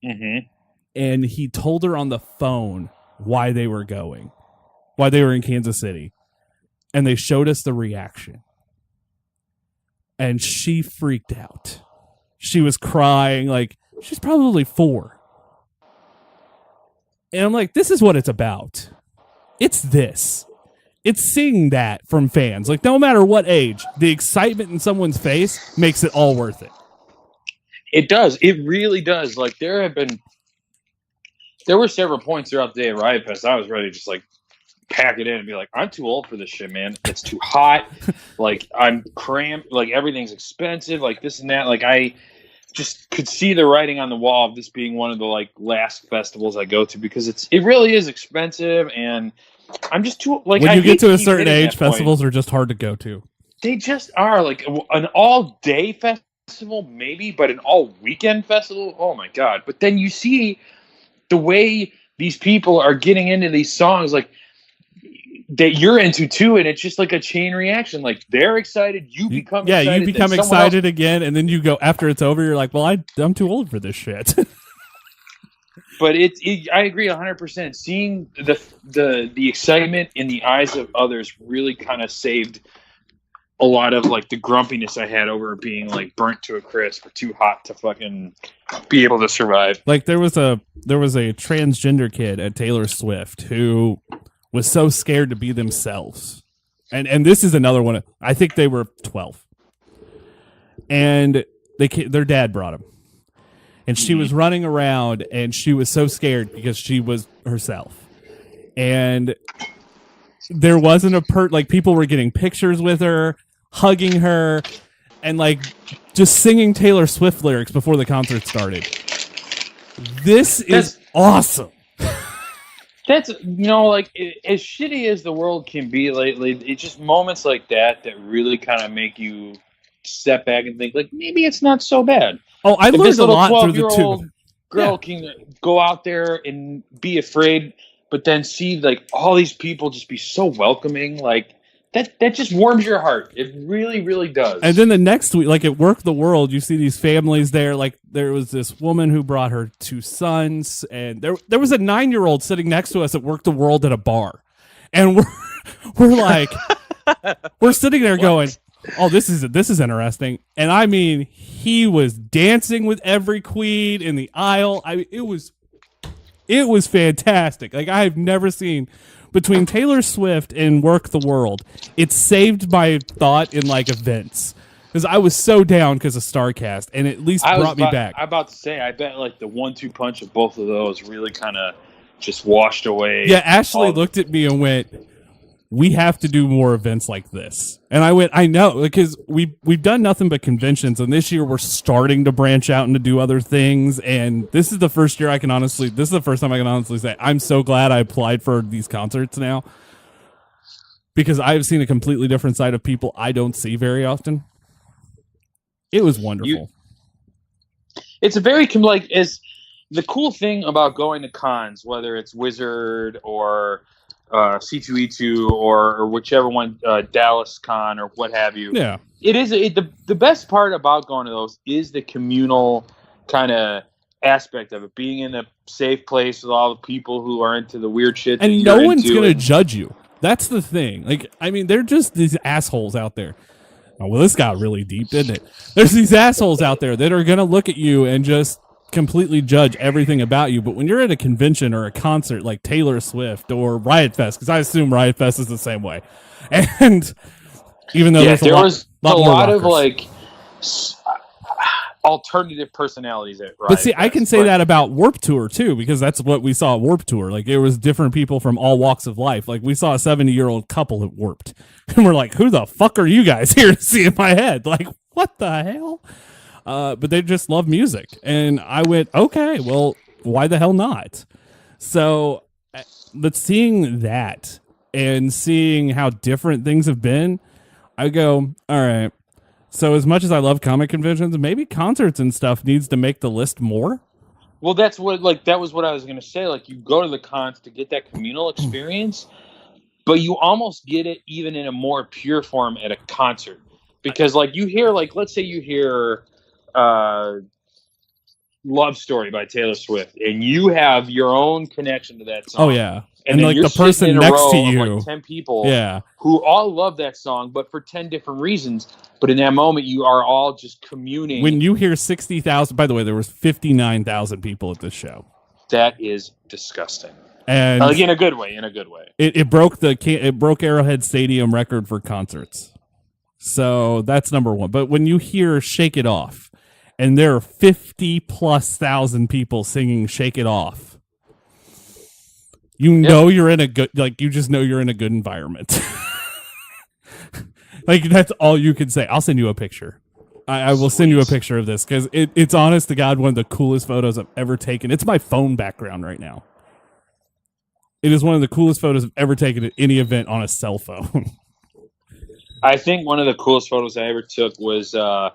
Mm-hmm. And he told her on the phone why they were going, why they were in Kansas City. And they showed us the reaction. And she freaked out. She was crying, like, she's probably 4. And I'm like, this is what it's about. It's this. It's seeing that from fans. Like, no matter what age, the excitement in someone's face makes it all worth it. It does. It really does. Like, there were several points throughout the day at Riot Fest I was ready to just, like, pack it in and be like, I'm too old for this shit, man. It's too hot. Like, I'm cramped. Like, everything's expensive. Like, this and that. Like, I just could see the writing on the wall of this being one of the, like, last festivals I go to, because it really is expensive, and I'm just too, like, when you get to a certain age, festivals are just hard to go to. They just are. Like, an all-day festival, maybe, but an all-weekend festival, oh my God. But then you see the way these people are getting into these songs, like, that you're into too, and it's just like a chain reaction. Like, they're excited, you become excited. You become excited again, and then you go, after it's over, you're like, well, I'm too old for this shit. But I agree 100%. Seeing the excitement in the eyes of others really kind of saved a lot of, like, the grumpiness I had over being, like, burnt to a crisp or too hot to fucking be able to survive. Like, there was a transgender kid at Taylor Swift who was so scared to be themselves. And this is another one. I think they were 12. And their dad brought him. And she was running around, and she was so scared because she was herself. And there wasn't like, people were getting pictures with her, hugging her, and, like, just singing Taylor Swift lyrics before the concert started. This is awesome. That's, like, as shitty as the world can be lately, it's just moments like that really kind of make you step back and think, like, maybe it's not so bad. Oh, I learned a lot through the 2. Girl can go out there and be afraid, but then see, like, all these people just be so welcoming. Like, that just warms your heart. It really, really does. And then the next week, like, at Work the World, you see these families there. Like, there was this woman who brought her 2 sons, and there was a 9-year-old sitting next to us at Work the World at a bar. And we're like, we're sitting there going, oh, this is interesting. And I mean, he was dancing with every queen in the aisle. I mean, it was fantastic. Like, I've never seen, between Taylor Swift and Work the World, it saved my thought in, like, events. Because I was so down because of StarCast, and it at least brought me back. I'm about to say, I bet, like, the 1-2 punch of both of those really kind of just washed away. Yeah, Ashley looked at me and went, we have to do more events like this. And I went, I know, because we've done nothing but conventions, and this year we're starting to branch out and to do other things. And this is the first time I can honestly say, I'm so glad I applied for these concerts now, because I've seen a completely different side of people I don't see very often. It was wonderful. It's a very, like, is the cool thing about going to cons, whether it's Wizard or C2E2 or whichever one, Dallas Con or what have you. Yeah. It is the best part about going to those is the communal kind of aspect of it, being in a safe place with all the people who are into the weird shit. And no one's going to judge you. That's the thing. Like, I mean, they're just these assholes out there. Oh, well, this got really deep, didn't it? There's these assholes out there that are going to look at you and just completely judge everything about you. But when you're at a convention or a concert like Taylor Swift or Riot Fest, because I assume Riot Fest is the same way, and even though there was a lot of, like, alternative personalities at Riot but see, Fest, I can say that about Warped Tour too, because that's what we saw at Warped Tour. Like, it was different people from all walks of life. Like, we saw a 70-year-old couple at Warped, and we're like, who the fuck are you guys here to see in my head? Like, what the hell? But they just love music. And I went, okay, well, why the hell not? So, but seeing that and seeing how different things have been, I go, all right. So as much as I love comic conventions, maybe concerts and stuff needs to make the list more. Well, that was what I was going to say. Like, you go to the cons to get that communal experience. but you almost get it even in a more pure form at a concert. Because, like, you hear, like, let's say you hear Love Story by Taylor Swift, and you have your own connection to that song. Oh, yeah. And then like you're the person sitting in a next row to of, you. like 10 people Yeah. who all love that song, but for 10 different reasons. But in that moment, you are all just communing. When you hear 60,000, by the way, there was 59,000 people at this show. That is disgusting. And like, in a good way, It broke Arrowhead Stadium record for concerts. So that's number one. But when you hear Shake It Off, and there are 50,000+ people singing Shake It Off, you know you're in a good, like, you just know you're in a good environment. Like, that's all you can say. I'll send you a picture. I will send you a picture of this, because it's honest to God one of the coolest photos I've ever taken. It's my phone background right now. It is one of the coolest photos I've ever taken at any event on a cell phone. I think one of the coolest photos I ever took was it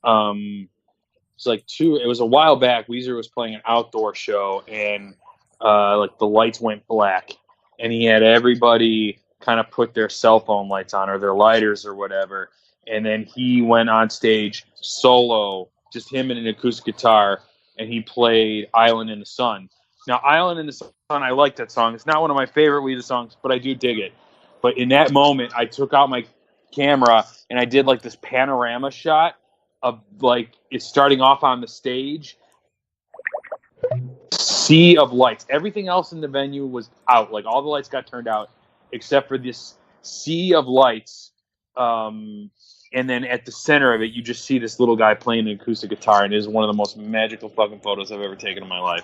was a while back. Weezer was playing an outdoor show, and like the lights went black, and he had everybody kind of put their cell phone lights on or their lighters or whatever, and then he went on stage solo, just him and an acoustic guitar, and he played Island in the Sun. Now, Island in the Sun, I like that song. It's not one of my favorite Weezer songs, but I do dig it. But in that moment, I took out my camera and I did like this panorama shot of like it's starting off on the stage. Sea of lights. Everything else in the venue was out. Like, all the lights got turned out except for this sea of lights. And then at the center of it, you just see this little guy playing an acoustic guitar, and it is one of the most magical fucking photos I've ever taken in my life.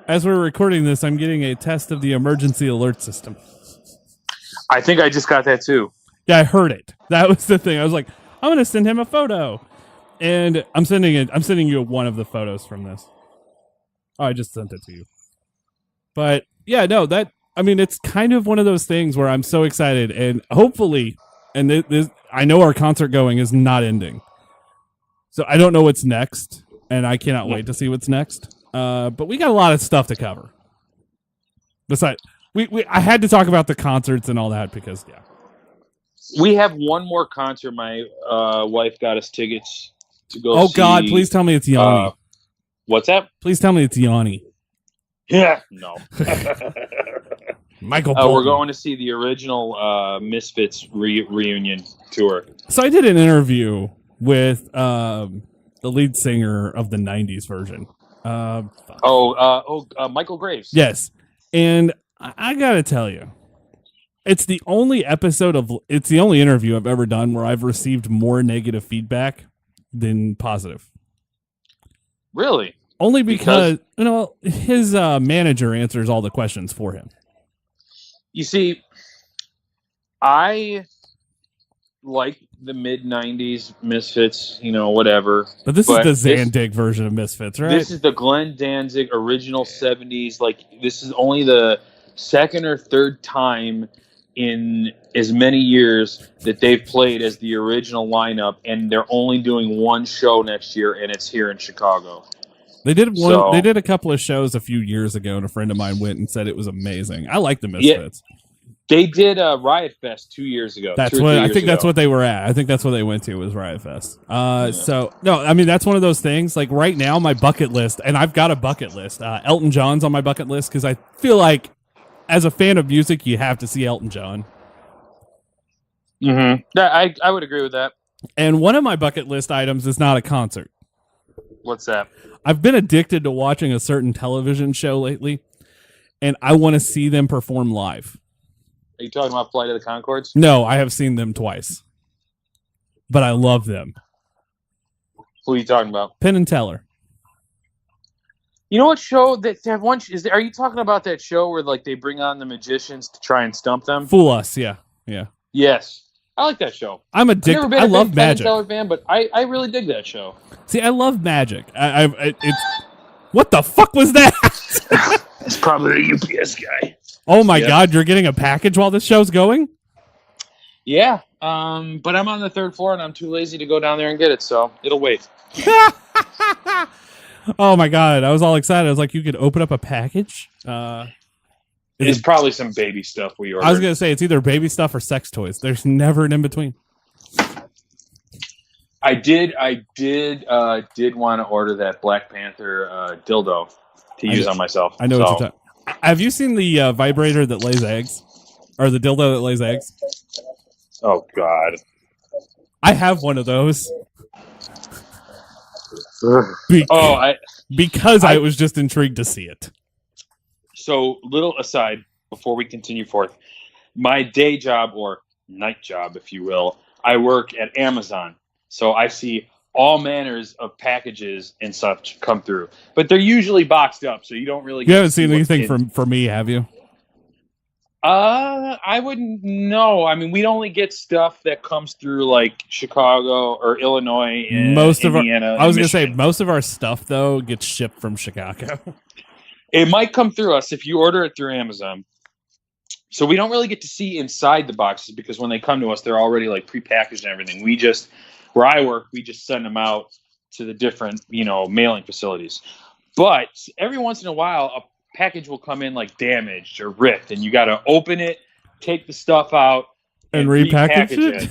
As we're recording this, I'm getting a test of the emergency alert system. I think I just got that too. Yeah, I heard it. That was the thing. I was like, I'm going to send him a photo. And I'm sending you one of the photos from this. Oh, I just sent it to you. But yeah, no, it's kind of one of those things where I'm so excited, and hopefully, and this, I know our concert going is not ending. So I don't know what's next, and I cannot wait to see what's next. But we got a lot of stuff to cover. Besides, I had to talk about the concerts and all that because, yeah. We have one more concert. My wife got us tickets to go Oh, see. God, please tell me it's Yanni. What's that? Please tell me it's Yanni. Yeah. No. Michael we're going to see the original Misfits reunion tour. So I did an interview with the lead singer of the 90s version. Michael Graves. Yes. And I got to tell you, it's the only interview I've ever done where I've received more negative feedback than positive. Really? Only because his manager answers all the questions for him. You see, I like the mid-90s Misfits, whatever. But this is the Zandig version of Misfits, right? This is the Glenn Danzig original 70s. Like, this is only the second or third time in as many years that they've played as the original lineup, and they're only doing one show next year, and it's here in Chicago. They did one. They did a couple of shows a few years ago, and a friend of mine went and said it was amazing. I like the Misfits. Yeah, they did Riot Fest 2 years ago. That's what I think. That's what they were at. I think that's what they went to was Riot Fest. So no, I mean that's one of those things. Like right now, my bucket list, and I've got a bucket list. Elton John's on my bucket list because I feel like, as a fan of music, you have to see Elton John. Mm-hmm. Yeah, I would agree with that. And one of my bucket list items is not a concert. What's that? I've been addicted to watching a certain television show lately, and I want to see them perform live. Are you talking about Flight of the Conchords? No, I have seen them twice, but I love them. Who are you talking about? Penn and Teller. You know what show that one is? Are you talking about that show where like they bring on the magicians to try and stump them? Fool Us, yeah. Yes, I like that show. I'm addicted. I've never been I love magic. Penn and Teller fan, but I really dig that show. See, I love magic. It's what the fuck was that? It's probably the UPS guy. Oh my God, you're getting a package while this show's going? Yeah, but I'm on the third floor and I'm too lazy to go down there and get it, so it'll wait. Oh my God, I was all excited. I was like, you could open up a package? Is It's probably some baby stuff we ordered. I was gonna say it's either baby stuff or sex toys. There's never an in between. I did want to order that Black Panther dildo to use on myself. I know what you're talking. Have you seen the vibrator that lays eggs, or the dildo that lays eggs? Oh God, I have one of those. Because I was just intrigued to see it. So, little aside before we continue forth, my day job or night job, if you will, I work at Amazon. So I see all manners of packages and such come through, but they're usually boxed up, so you don't really. You haven't seen anything from me, have you? I wouldn't know. I mean, we only get stuff that comes through like Chicago or Illinois and Indiana. I was going to say most of our stuff though gets shipped from Chicago. It might come through us if you order it through Amazon. So we don't really get to see inside the boxes because when they come to us, they're already like prepackaged and everything. Where I work, we just send them out to the different, mailing facilities. But every once in a while, a package will come in like damaged or ripped, and you got to open it, take the stuff out, and repackage it.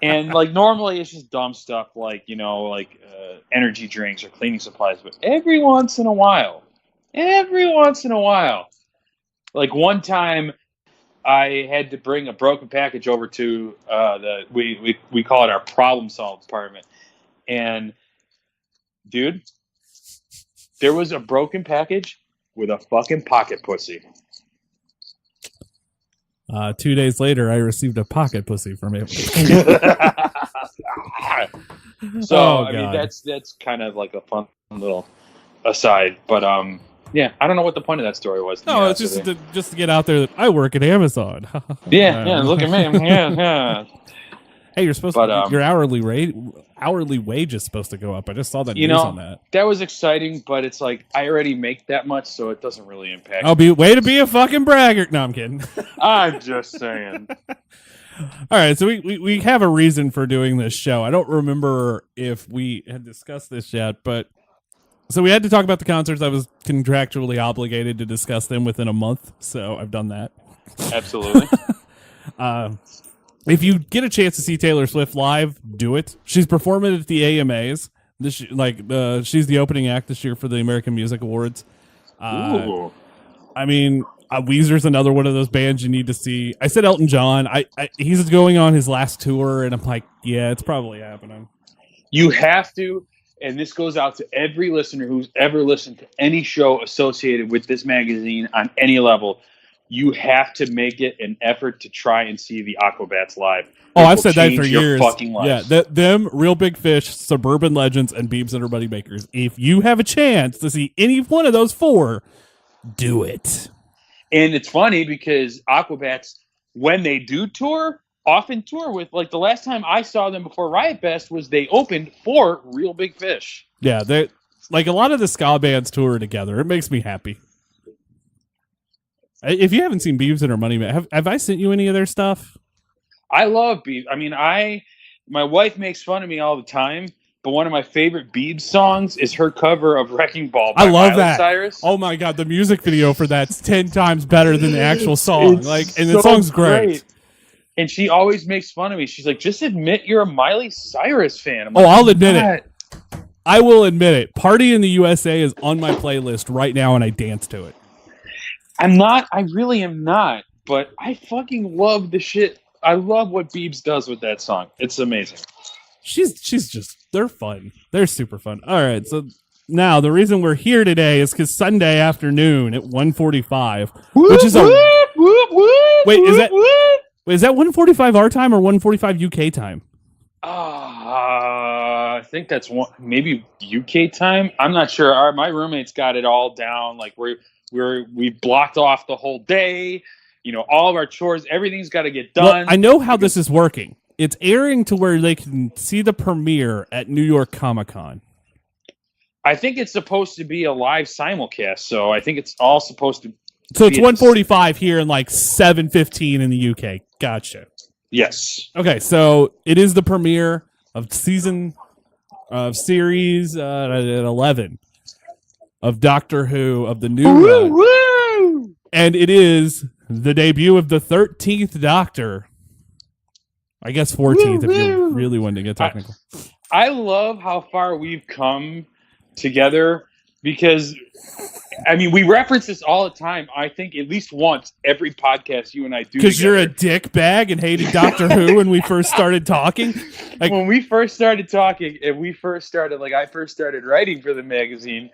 And like normally, it's just dumb stuff like energy drinks or cleaning supplies. But every once in a while, like one time, I had to bring a broken package over to we call it our problem solve department. And dude, there was a broken package with a fucking pocket pussy. 2 days later, I received a pocket pussy from him. So I mean that's kind of like a fun little aside, but yeah, I don't know what the point of that story was. No, it's just to get out there that I work at Amazon. yeah, look at me. Yeah. Hey, you're supposed to. Your hourly wage is supposed to go up. I just saw that news on that. That was exciting, but it's like I already make that much, so it doesn't really impact. Way to be a fucking braggart. No, I'm kidding. I'm just saying. All right, so we have a reason for doing this show. I don't remember if we had discussed this yet, but. So we had to talk about the concerts. I was contractually obligated to discuss them within a month, so I've done that. Absolutely. If you get a chance to see Taylor Swift live, do it. She's performing at the AMAs. She's the opening act this year for the American Music Awards. Ooh. I mean, Weezer's another one of those bands you need to see. I said Elton John. He's going on his last tour, and I'm like, yeah, it's probably happening. You have to. And this goes out to every listener who's ever listened to any show associated with this magazine on any level. You have to make it an effort to try and see the Aquabats live. I've said that for years. Fucking life. Yeah, them, Real Big Fish, Suburban Legends, and Beebs and her Buddy Bakers. If you have a chance to see any one of those four, do it. And it's funny because Aquabats, when they do tour, often tour with, like the last time I saw them before Riot Fest was they opened for Real Big Fish. Yeah, they like a lot of the ska bands tour together. It makes me happy. If you haven't seen Beebs and her Money Man, have I sent you any of their stuff? I love Beebs. I mean, my wife makes fun of me all the time, but one of my favorite Beebs songs is her cover of Wrecking Ball by I love Miley that. Cyrus. Oh my god, the music video for that's 10 times better than the actual song. The song's great. And she always makes fun of me. She's like, just admit you're a Miley Cyrus fan. I'm like, I'll admit it. I will admit it. Party in the USA is on my playlist right now, and I dance to it. I'm not. I really am not. But I fucking love the shit. I love what Beebs does with that song. It's amazing. They're fun. They're super fun. All right, so now the reason we're here today is because Sunday afternoon at 1:45, which is is that 1:45 our time or 1:45 UK time? I think that's maybe UK time. I'm not sure. My roommate's got it all down. Like we've blocked off the whole day. All of our chores, everything's got to get done. Well, I know how this is working. It's airing to where they can see the premiere at New York Comic Con. I think it's supposed to be a live simulcast, so I think it's all supposed to. So it's 1:45 here and like 7:15 in the UK. Gotcha. Yes. Okay, so it is the premiere of series 11 of Doctor Who of the new And it is the debut of the 13th Doctor. I guess 14th if you really wanted to get technical. I love how far we've come together because, I mean, we reference this all the time. I think at least once every podcast you and I do. Because you're a dick bag and hated Doctor Who when we first started talking. Like, when we first started talking and I first started writing for the magazine,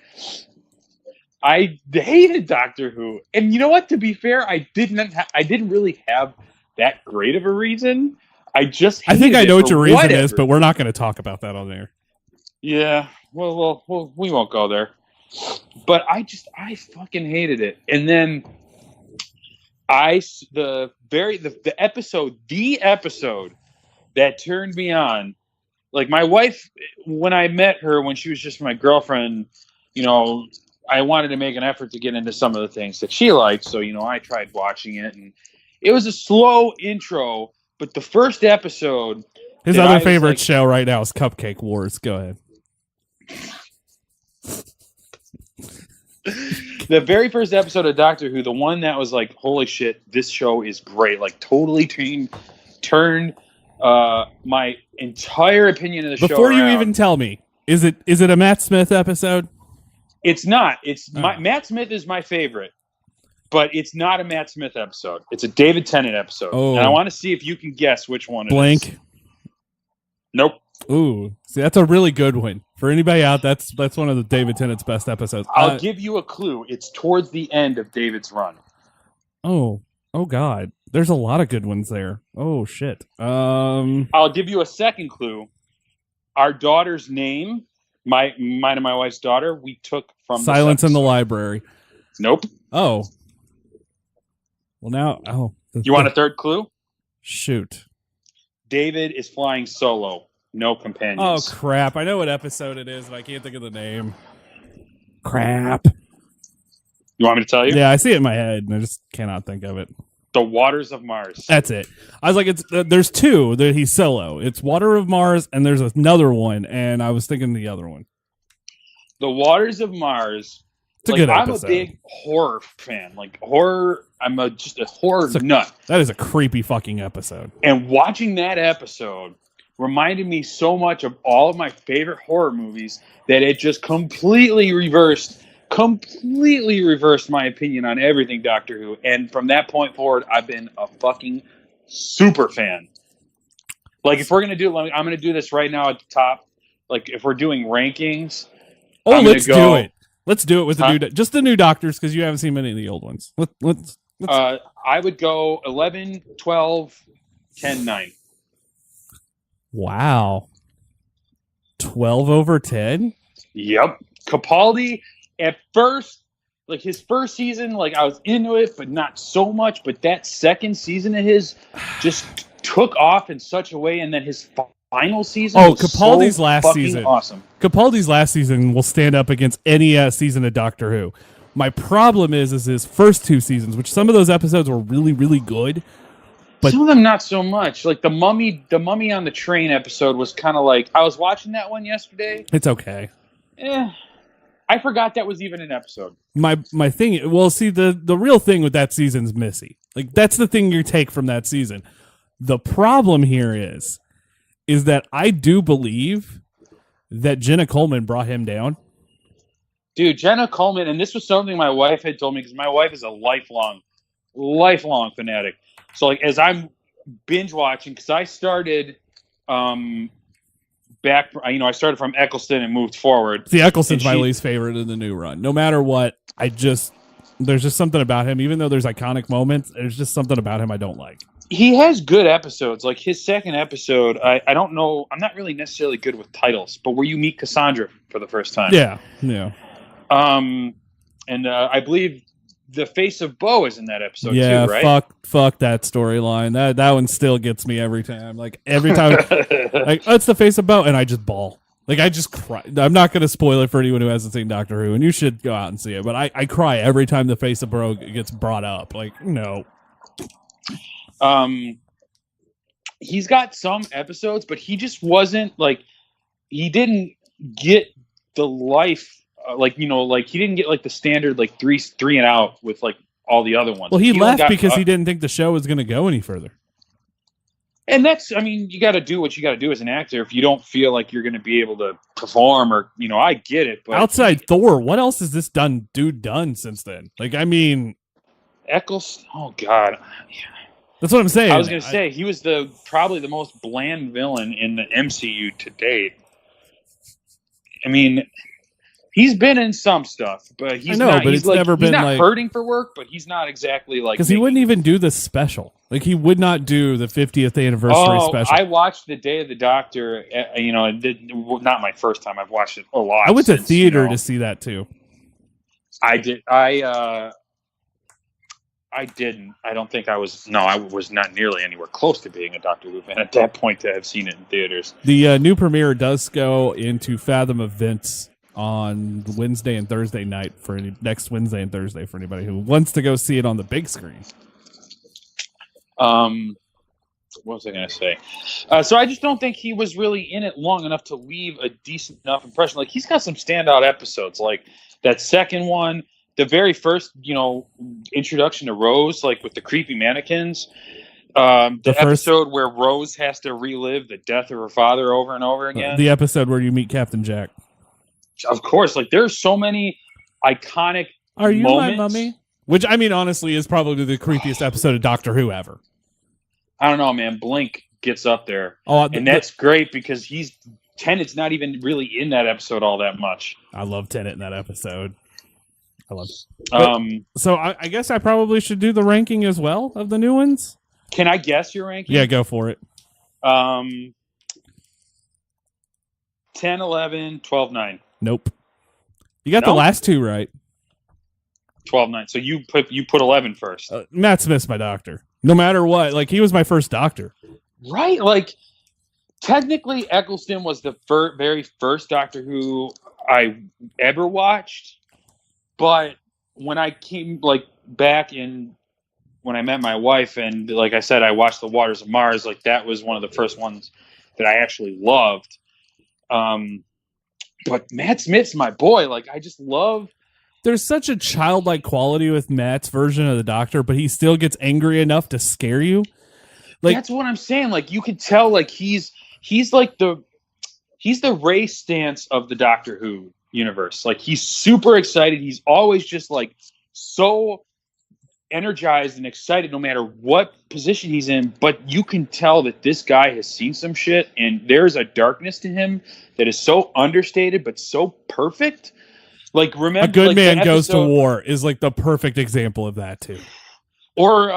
I hated Doctor Who. And you know what? To be fair, I didn't really have that great of a reason. I think I know what your reason is, but we're not going to talk about that on there. Yeah, well, we won't go there. But I fucking hated it. And then the episode that turned me on, like my wife, when I met her when she was just my girlfriend, you know, I wanted to make an effort to get into some of the things that she liked. So, you know, I tried watching it, and it was a slow intro. But the first episode... His other favorite show right now is Cupcake Wars. Go ahead. The very first episode of Doctor Who, the one that was like, holy shit, this show is great. Like, totally turned my entire opinion of the show Before you around. even tell me, is it a Matt Smith episode? It's not. Matt Smith is my favorite. But it's not a Matt Smith episode. It's a David Tennant episode. Oh. And I want to see if you can guess which one it is. Blank. Nope. Ooh. See, that's a really good one. For anybody out, that's one of the David Tennant's best episodes. I'll give you a clue. It's towards the end of David's run. Oh God. There's a lot of good ones there. Oh, shit. I'll give you a second clue. Our daughter's name, mine and my wife's daughter, we took from Silence in the Library. Nope. Oh. Well, now, you want a third clue? Shoot. David is flying solo. No companions. Oh, crap. I know what episode it is, but I can't think of the name. Crap. You want me to tell you? Yeah, I see it in my head, and I just cannot think of it. The Waters of Mars. That's it. I was like, there's two that he's solo. It's Water of Mars, and there's another one, and I was thinking the other one. The Waters of Mars. It's a good episode. I'm a big horror fan. Like, horror, just a horror nut. That is a creepy fucking episode. And watching that episode reminded me so much of all of my favorite horror movies that it just completely reversed my opinion on everything Doctor Who. And from that point forward, I've been a fucking super fan. Like, if we're going to do it, I'm going to do this right now at the top. Like, if we're doing rankings. Let's do it. Let's do it with just the new Doctors, because you haven't seen many of the old ones. Let's. I would go 11, 12, 10, 9. Wow. 12 over 10? Yep. Capaldi, at first, like his first season, like I was into it, but not so much. But that second season of his just took off in such a way, and then his final season was Capaldi's so last fucking season. Awesome. Capaldi's last season will stand up against any season of Doctor Who. My problem is his first two seasons, which some of those episodes were really, really good. But some of them not so much. Like the mummy on the train episode was kind of like, I was watching that one yesterday. It's okay. I forgot that was even an episode. My thing, well, see, the real thing with that season's Missy. Like, that's the thing you take from that season. The problem here is that I do believe that Jenna Coleman brought him down. Dude, Jenna Coleman, and this was something my wife had told me, because my wife is a lifelong fanatic. So, like, as I'm binge watching, because I started I started from Eccleston and moved forward. See, Eccleston's my least favorite in the new run. No matter what, there's just something about him. Even though there's iconic moments, there's just something about him I don't like. He has good episodes. Like his second episode, I don't know. I'm not really necessarily good with titles, but where you meet Cassandra for the first time. Yeah. And I believe the face of Bo is in that episode too, right? Fuck that storyline. That one still gets me every time. Like every time, like it's the face of Bo, and I just bawl. Like I just cry. I'm not going to spoil it for anyone who hasn't seen Doctor Who, and you should go out and see it. But I cry every time the face of Bo gets brought up. Like no. He's got some episodes, but he just wasn't like, he didn't get the life, he didn't get like the standard like three and out with like all the other ones. Well, he only left got, because he didn't think the show was going to go any further. And that's, I mean, you got to do what you got to do as an actor if you don't feel like you're going to be able to perform, or I get it. But outside Thor, what else has this dude done since then? Like, I mean, Eccles. Oh God, that's what I'm saying. I was going to say he was probably the most bland villain in the MCU to date. I mean, he's been in some stuff, but he's not hurting for work, but he's not exactly like, because he wouldn't even do the special. Like, he would not do the 50th anniversary special. I watched The Day of the Doctor. Not my first time. I've watched it a lot. I went to theater to see that too. I did. I didn't. I don't think I was. No, I was not nearly anywhere close to being a Doctor Who fan at that point to have seen it in theaters. The new premiere does go into Fathom Events on Wednesday and Thursday night next Wednesday and Thursday for anybody who wants to go see it on the big screen. What was I going to say? So I just don't think he was really in it long enough to leave a decent enough impression. Like, he's got some standout episodes, like that second one, the very first, introduction to Rose, like with the creepy mannequins. The episode where Rose has to relive the death of her father over and over again. The episode where you meet Captain Jack. Of course, like there's so many iconic Are you moments. my mummy? Which, I mean, honestly, is probably the creepiest episode of Doctor Who ever. I don't know, man. Blink gets up there. And that's great because Tennant's not even really in that episode all that much. I love Tennant in that episode. I love it. So I guess I probably should do the ranking as well of the new ones. Can I guess your ranking? Yeah, go for it. 10, 11, 12, 9. Nope. You got the last two right. 12, 9. So you put 11 first. Matt Smith's my doctor. No matter what. Like, he was my first doctor. Right. Like, technically, Eccleston was the very first Doctor Who I ever watched. But when I came, like, back in... when I met my wife, and like I said, I watched The Waters of Mars, like that was one of the first ones that I actually loved. But Matt Smith's my boy. Like, I just love... There's such a childlike quality with Matt's version of the Doctor, but he still gets angry enough to scare you. Like, that's what I'm saying. Like, you could tell, like, he's like the Ray Stantz of the Doctor Who universe. Like, he's super excited. He's always just like so energized and excited no matter what position he's in, but you can tell that this guy has seen some shit, and there's a darkness to him that is so understated but so perfect. Like, remember, A Good like, Man Goes to War is like the perfect example of that too. Or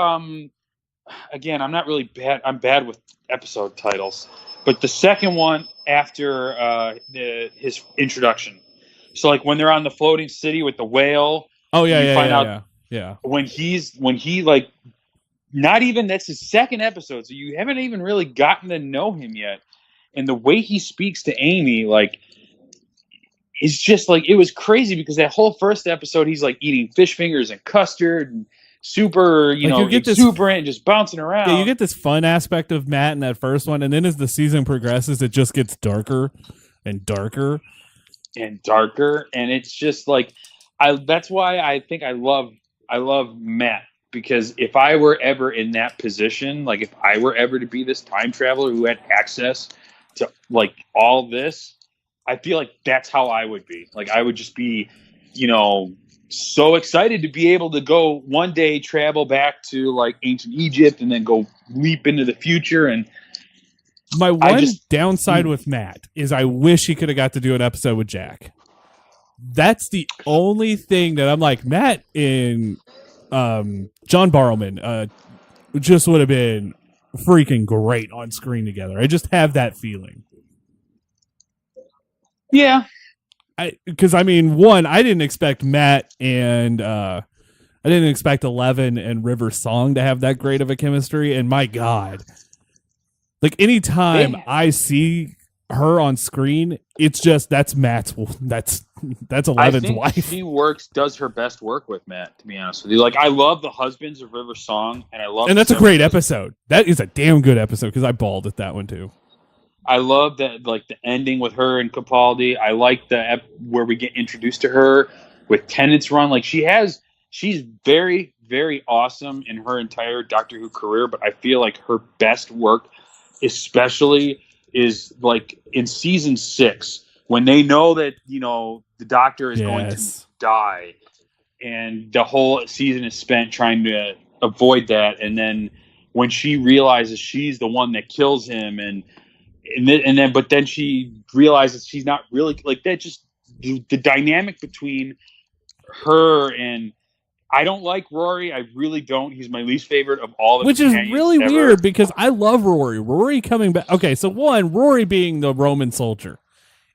again, I'm not really bad. I'm bad with episode titles, but the second one after his introduction. So like when they're on the floating city with the whale. Oh yeah, yeah. When he like, not even, that's his second episode, so you haven't even really gotten to know him yet. And the way he speaks to Amy, like, it's just like, it was crazy because that whole first episode, he's like eating fish fingers and custard and super, exuberant and just bouncing around. Yeah, you get this fun aspect of Matt in that first one, and then as the season progresses, it just gets darker and darker and darker, and it's just like, that's why I think I love Matt, because if I were ever in that position, like if I were ever to be this time traveler who had access to like all this, I feel like that's how I would be. Like, I would just be, so excited to be able to go one day travel back to like ancient Egypt and then go leap into the future. And my one downside with Matt is I wish he could have got to do an episode with Jack. That's the only thing that I'm like, Matt and John Barrowman just would have been freaking great on screen together. I just have that feeling. Yeah. Because I didn't expect Matt and I didn't expect Eleven and River Song to have that great of a chemistry. And my God, like anytime I see her on screen, it's just that's Eleven's wife. She does her best work with Matt, to be honest with you. Like, I love The Husbands of River Song, and that's a great episode. That is a damn good episode because I bawled at that one too. I love that, like the ending with her and Capaldi. I like where we get introduced to her with Tennant's run. Like, she's very, very awesome in her entire Doctor Who career, but I feel like her best work, especially, is like in season 6 when they know that the Doctor is going to die, and the whole season is spent trying to avoid that, and then when she realizes she's the one that kills him, but then she realizes she's not really like that. Just the dynamic between her and I don't like Rory. I really don't. He's my least favorite of all the Which is really ever. weird because I love Rory. Rory coming back. Okay, so one, Rory being the Roman soldier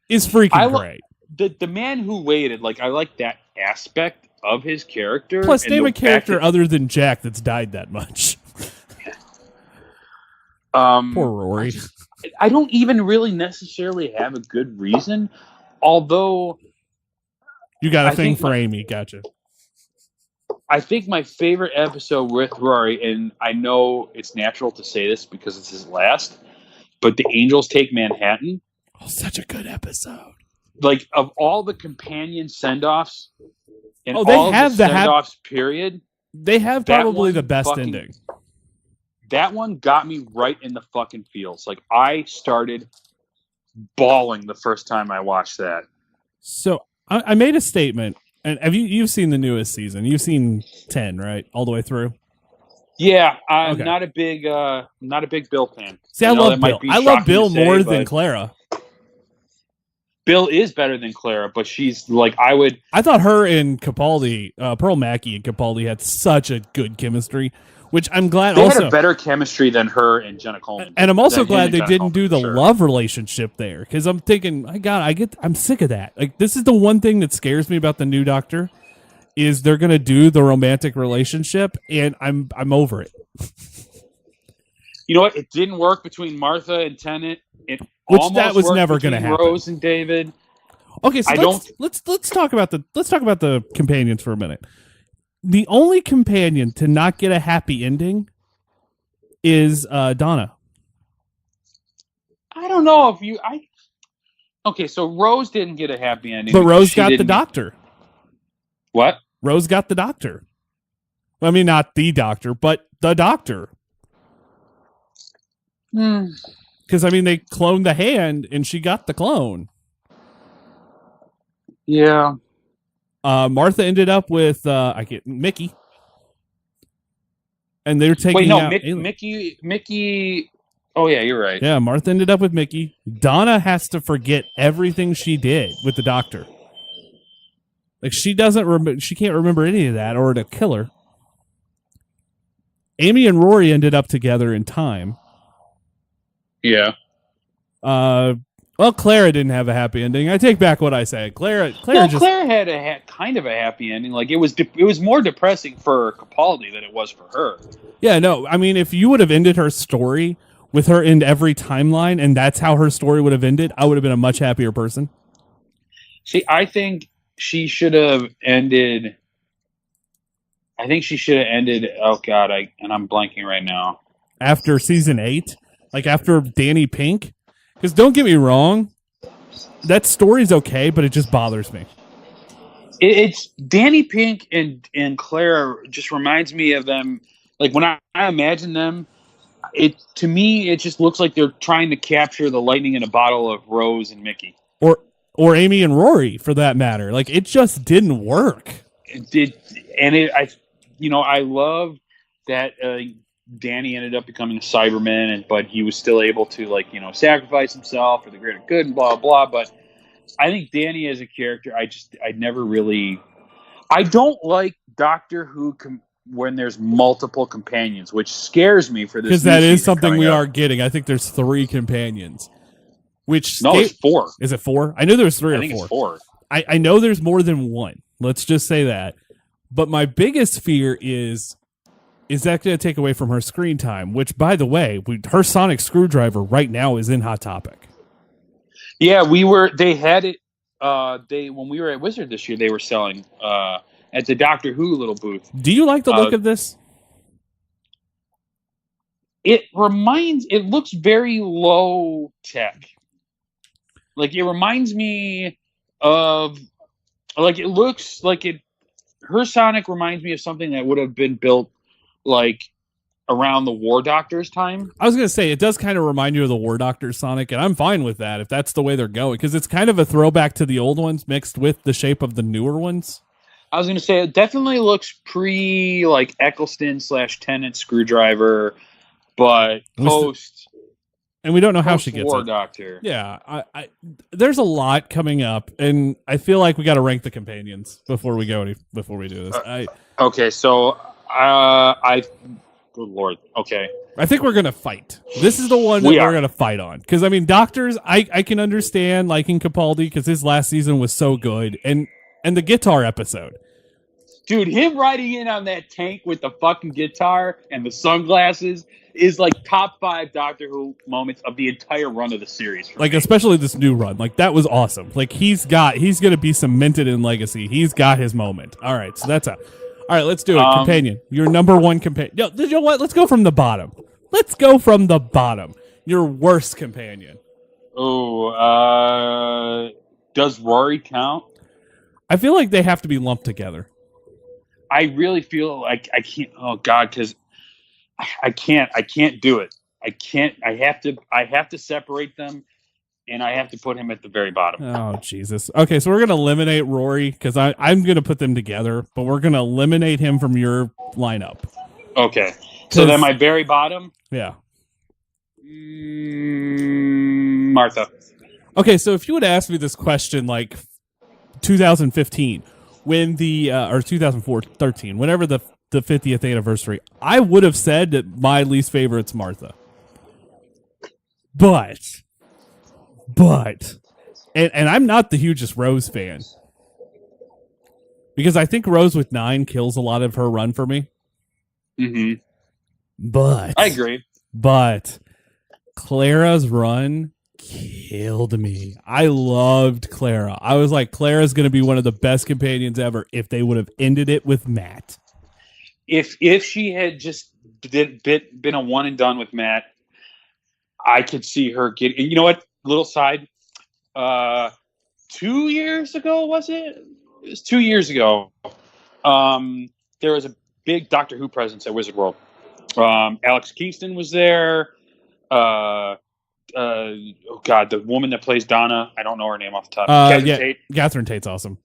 is freaking great. The man who waited, like I like that aspect of his character. Plus, name a character other than Jack that's died that much. Poor Rory. I don't even really necessarily have a good reason, although you got a thing for Amy. Gotcha. I think my favorite episode with Rory, and I know it's natural to say this because it's his last, but the Angels Take Manhattan. Oh, such a good episode. Like, of all the companion send-offs and they all have the send-offs, period. They have probably the best ending. That one got me right in the fucking feels. Like, I started bawling the first time I watched that. So, I made a statement. And you've seen the newest season? You've seen 10, right, all the way through? Yeah, I'm not a big Bill fan. See, I love Bill. I love Bill more than Clara. Bill is better than Clara, but she's like I thought her and Capaldi, Pearl Mackie and Capaldi had such a good chemistry, which I'm glad. They also had a better chemistry than her and Jenna Coleman. And I'm also glad they didn't do the love relationship there, because I'm thinking, I'm sick of that. Like, this is the one thing that scares me about the new Doctor, is they're gonna do the romantic relationship, and I'm over it. You know what? It didn't work between Martha and Tennant. That was never going to happen. Rose and David. Okay, so let's talk about the companions for a minute. The only companion to not get a happy ending is Donna. I don't know if you. Okay, so Rose didn't get a happy ending, but Rose got the Doctor. What? Rose got the Doctor. I mean, not the Doctor, but the Doctor. Because, I mean, they cloned the hand, and she got the clone. Yeah. Martha ended up with Mickey. And they're taking out Mickey. Oh, yeah, you're right. Yeah, Martha ended up with Mickey. Donna has to forget everything she did with the Doctor. Like, she can't remember any of that, or to kill her. Amy and Rory ended up together in time. Yeah. Well, Clara didn't have a happy ending. I take back what I said. Clara had kind of a happy ending. Like, it was more depressing for Capaldi than it was for her. Yeah, no. I mean, if you would have ended her story with her in every timeline, and that's how her story would have ended, I would have been a much happier person. See, I think she should have ended. Oh God, I'm blanking right now. After season 8. Like, after Danny Pink? Because don't get me wrong, that story's okay, but it just bothers me. It's Danny Pink and Clara just reminds me of them. Like, when I imagine them, to me, it just looks like they're trying to capture the lightning in a bottle of Rose and Mickey. Or Amy and Rory, for that matter. Like, it just didn't work. I love that Danny ended up becoming a Cyberman, but he was still able to, sacrifice himself for the greater good and blah, blah. But I think Danny as a character, I don't like Doctor Who when there's multiple companions, which scares me for this. Because that is something we are getting. I think there's 3 companions. It's 4. Is it 4? I knew there was 3 or 4. I think it's 4. I know there's more than one. Let's just say that. But my biggest fear is that going to take away from her screen time? Which, by the way, her sonic screwdriver right now is in Hot Topic. Yeah, they had it. When we were at Wizard this year, they were selling at the Doctor Who little booth. Do you like the look of this? It looks very low tech. Like, it reminds me of, like, it looks like her Sonic reminds me of something that would have been built like around the War Doctor's time. I was going to say, it does kind of remind you of the War Doctor Sonic, and I'm fine with that if that's the way they're going, because it's kind of a throwback to the old ones mixed with the shape of the newer ones. I was going to say, it definitely looks pre, like, Eccleston / Tennant Screwdriver, but post... And we don't know how she gets War it. Doctor. Yeah, there's a lot coming up, and I feel like we got to rank the companions before we do this. Okay, so good Lord. Okay. I think we're gonna fight. This is the one that we're gonna fight on, because I mean, Doctors, I can understand liking Capaldi because his last season was so good, and the guitar episode. Dude, him riding in on that tank with the fucking guitar and the sunglasses is like top 5 Doctor Who moments of the entire run of the series. Like, especially this new run. Like, that was awesome. Like, he's going to be cemented in legacy. He's got his moment. All right, so that's out. All right, let's do it. Companion. Your number one companion. Yo, you know what? Let's go from the bottom. Your worst companion. Oh, does Rory count? I feel like they have to be lumped together. I really feel like I can't. Oh God, because I can't do it. I have to separate them, and I have to put him at the very bottom. Oh Jesus. Okay, so we're gonna eliminate Rory because I'm gonna put them together, but we're gonna eliminate him from your lineup. Okay. So then my very bottom. Yeah. Martha. Okay, so if you would ask me this question like 2015, when the or 2013, whenever the 50th anniversary, I would have said that my least favorite's Martha. But and I'm not the hugest Rose fan, because I think Rose with 9 kills a lot of her run for me. Mm-hmm. But I agree. But Clara's run killed me. I loved Clara. I was like, Clara's going to be one of the best companions ever if they would have ended it with Matt. If she had just been a one and done with Matt, I could see her getting. You know what? Little side. 2 years ago, was it? It was 2 years ago. There was a big Doctor Who presence at Wizard World. Alex Kingston was there. Oh God, the woman that plays Donna. I don't know her name off the top. Catherine Tate. Catherine Tate's awesome.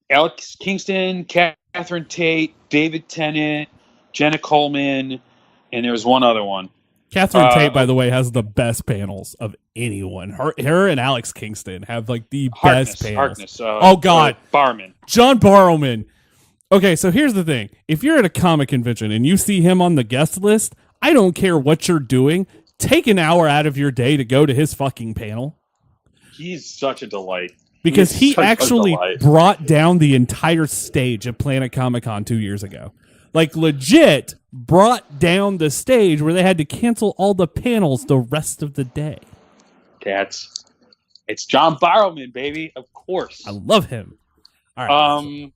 Alex Kingston, Catherine Tate, David Tennant, Jenna Coleman, and there was one other one. Catherine Tate, by the way, has the best panels of anyone. Her and Alex Kingston have like the best panels. Harkness, oh God, Barman. John Barrowman. Okay, so here's the thing. If you're at a comic convention and you see him on the guest list, I don't care what you're doing. Take an hour out of your day to go to his fucking panel. He's such a delight. Because he actually brought down the entire stage at Planet Comic-Con 2 years ago. Like, legit brought down the stage where they had to cancel all the panels the rest of the day. It's John Barrowman, baby. Of course. I love him. All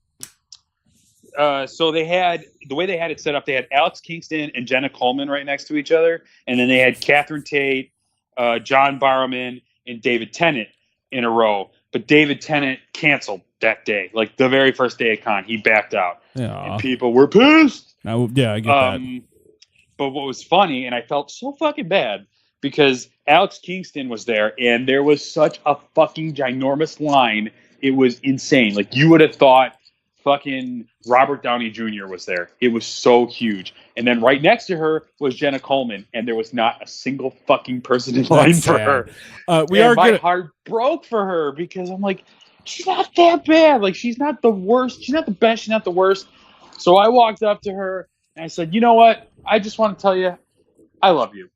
right. So they had, the way they had it set up, they had Alex Kingston and Jenna Coleman right next to each other. And then they had Catherine Tate, John Barrowman, and David Tennant in a row. But David Tennant canceled that day. Like the very first day of con, he backed out. Yeah. And people were pissed. Yeah, I get that. But what was funny, and I felt so fucking bad, because Alex Kingston was there, and there was such a fucking ginormous line. It was insane. Like, you would have thought fucking Robert Downey Jr. was there. It was so huge. And then right next to her was Jenna Coleman, and there was not a single fucking person in line for her. My heart broke for her, because I'm like, she's not that bad. Like, she's not the worst. She's not the best. She's not the worst. So I walked up to her, and I said, you know what? I just want to tell you, I love you.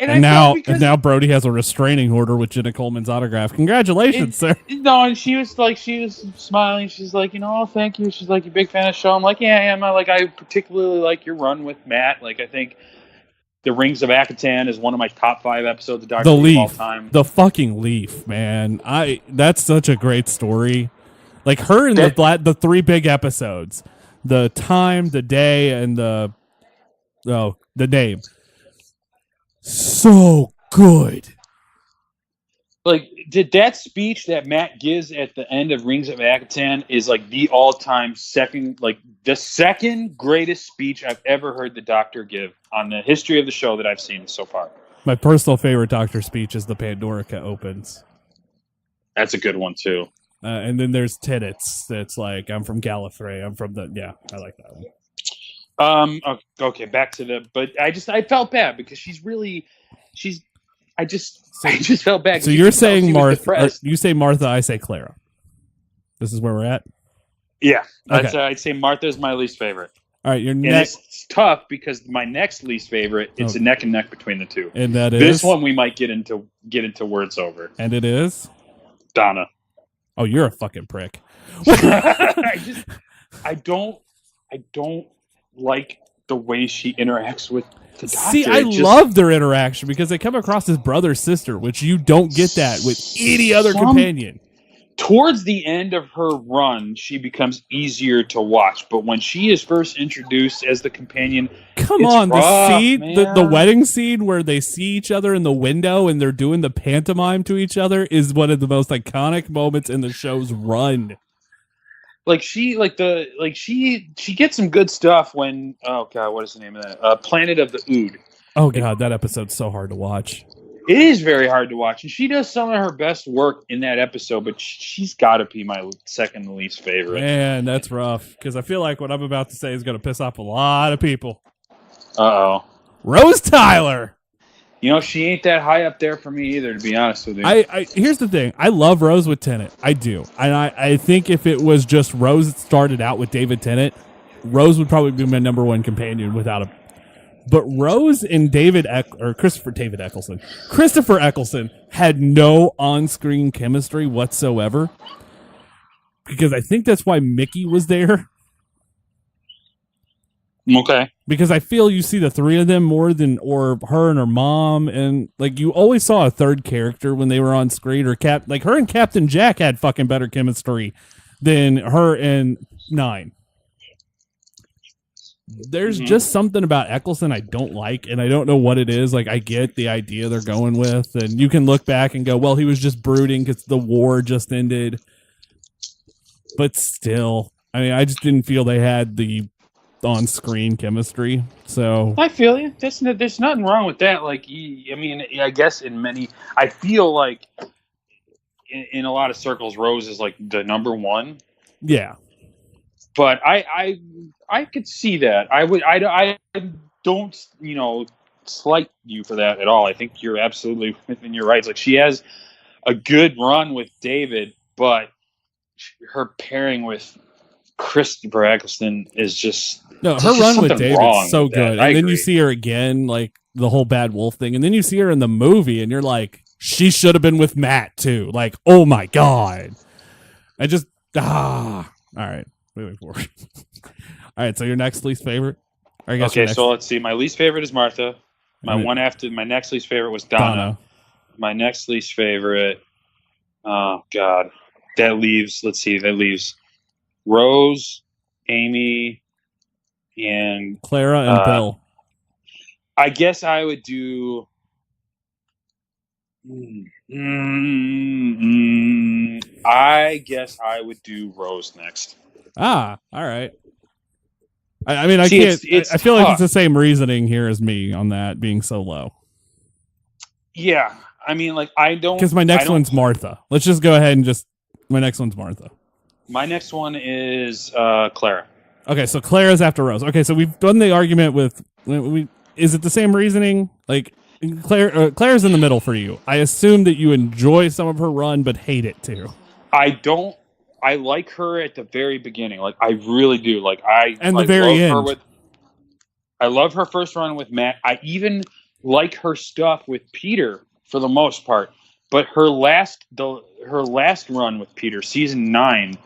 And now Brodie has a restraining order with Jenna Coleman's autograph. Congratulations, sir. No, and she was smiling. She's like, oh, thank you. She's like, you a big fan of the show? I'm like, yeah, I am. I particularly like your run with Matt. Like, I think The Rings of Akatan is one of my top 5 episodes of Doctor Who of all time. The fucking Leaf, man. That's such a great story. Like, her in the 3 big episodes. The time, the day, and the name. So good. Like, did that speech that Matt gives at the end of Rings of Akatan is like the all-time second greatest speech I've ever heard the Doctor give on the history of the show that I've seen so far. My personal favorite Doctor speech is the Pandorica opens. That's a good one too. And then there's Tenets. That's like, I'm from Gallifrey. I'm from I like that one. Okay, back to but I felt bad because I just felt bad. So you're saying Martha, you say Martha, I say Clara. This is where we're at? Yeah. Okay. I'd say Martha's my least favorite. All right, your and next. It's tough because my next least favorite, it's a neck and neck between the two. And that is? This one we might get into words over. And it is? Donna. Oh, you're a fucking prick. I don't like the way she interacts with the Doctor. See, I love their interaction because they come across as brother sister, which you don't get that with any other companion. Towards the end of her run, she becomes easier to watch, but when she is first introduced as the companion, the wedding scene where they see each other in the window and they're doing the pantomime to each other is one of the most iconic moments in the show's run. She gets some good stuff when what is the name of that? Planet of the Ood. Oh god, that episode's so hard to watch. It is very hard to watch, and she does some of her best work in that episode, but she's got to be my second least favorite. Man, that's rough, because I feel like what I'm about to say is going to piss off a lot of people. Uh-oh. Rose Tyler! You know, she ain't that high up there for me either, to be honest with you. Here's the thing. I love Rose with Tennant. I do. And I think if it was just Rose that started out with David Tennant, Rose would probably be my number one companion without a... But Rose and Christopher Eccleston had no on-screen chemistry whatsoever. Because I think that's why Mickey was there. Okay. Because I feel you see the three of them more than, or her and her mom, and like you always saw a third character when they were on screen, or her and Captain Jack had fucking better chemistry than her and Nine. There's just something about Eccleston I don't like, and I don't know what it is. Like, I get the idea they're going with, and you can look back and go, well, he was just brooding because the war just ended. But still, I mean, I just didn't feel they had the on-screen chemistry. So I feel you. There's nothing wrong with that. Like, I guess I feel like in a lot of circles, Rose is like the number one. Yeah. But I could see that. I don't, slight you for that at all. I think you're absolutely within your rights. Like, she has a good run with David, but her pairing with Christopher Eccleston is just her run with David's so good. And then you see her again, like the whole Bad Wolf thing, and then you see her in the movie, and you're like, she should have been with Matt too. Like, oh my god. All right. Moving forward. All right, so your next least favorite? So let's see. My least favorite is Martha. My next least favorite was Donna. My next least favorite, oh god, that leaves Rose, Amy, and Clara and Bill. I guess I would do. I guess I would do Rose next. All right. I mean, I can't. I feel like it's the same reasoning here as me on that being so low. Yeah, I mean, like I don't. Because my next one's Martha. Let's just go ahead and my next one's Martha. My next one is Clara. Okay, so Clara's after Rose. Okay, so we've done the argument with. Is it the same reasoning? Like Clara's in the middle for you. I assume that you enjoy some of her run, but hate it too. I don't. I like her at the very beginning. Like, I really do. Like, the very end. I love her first run with Matt. I even like her stuff with Peter for the most part. But her last run with Peter, series 9,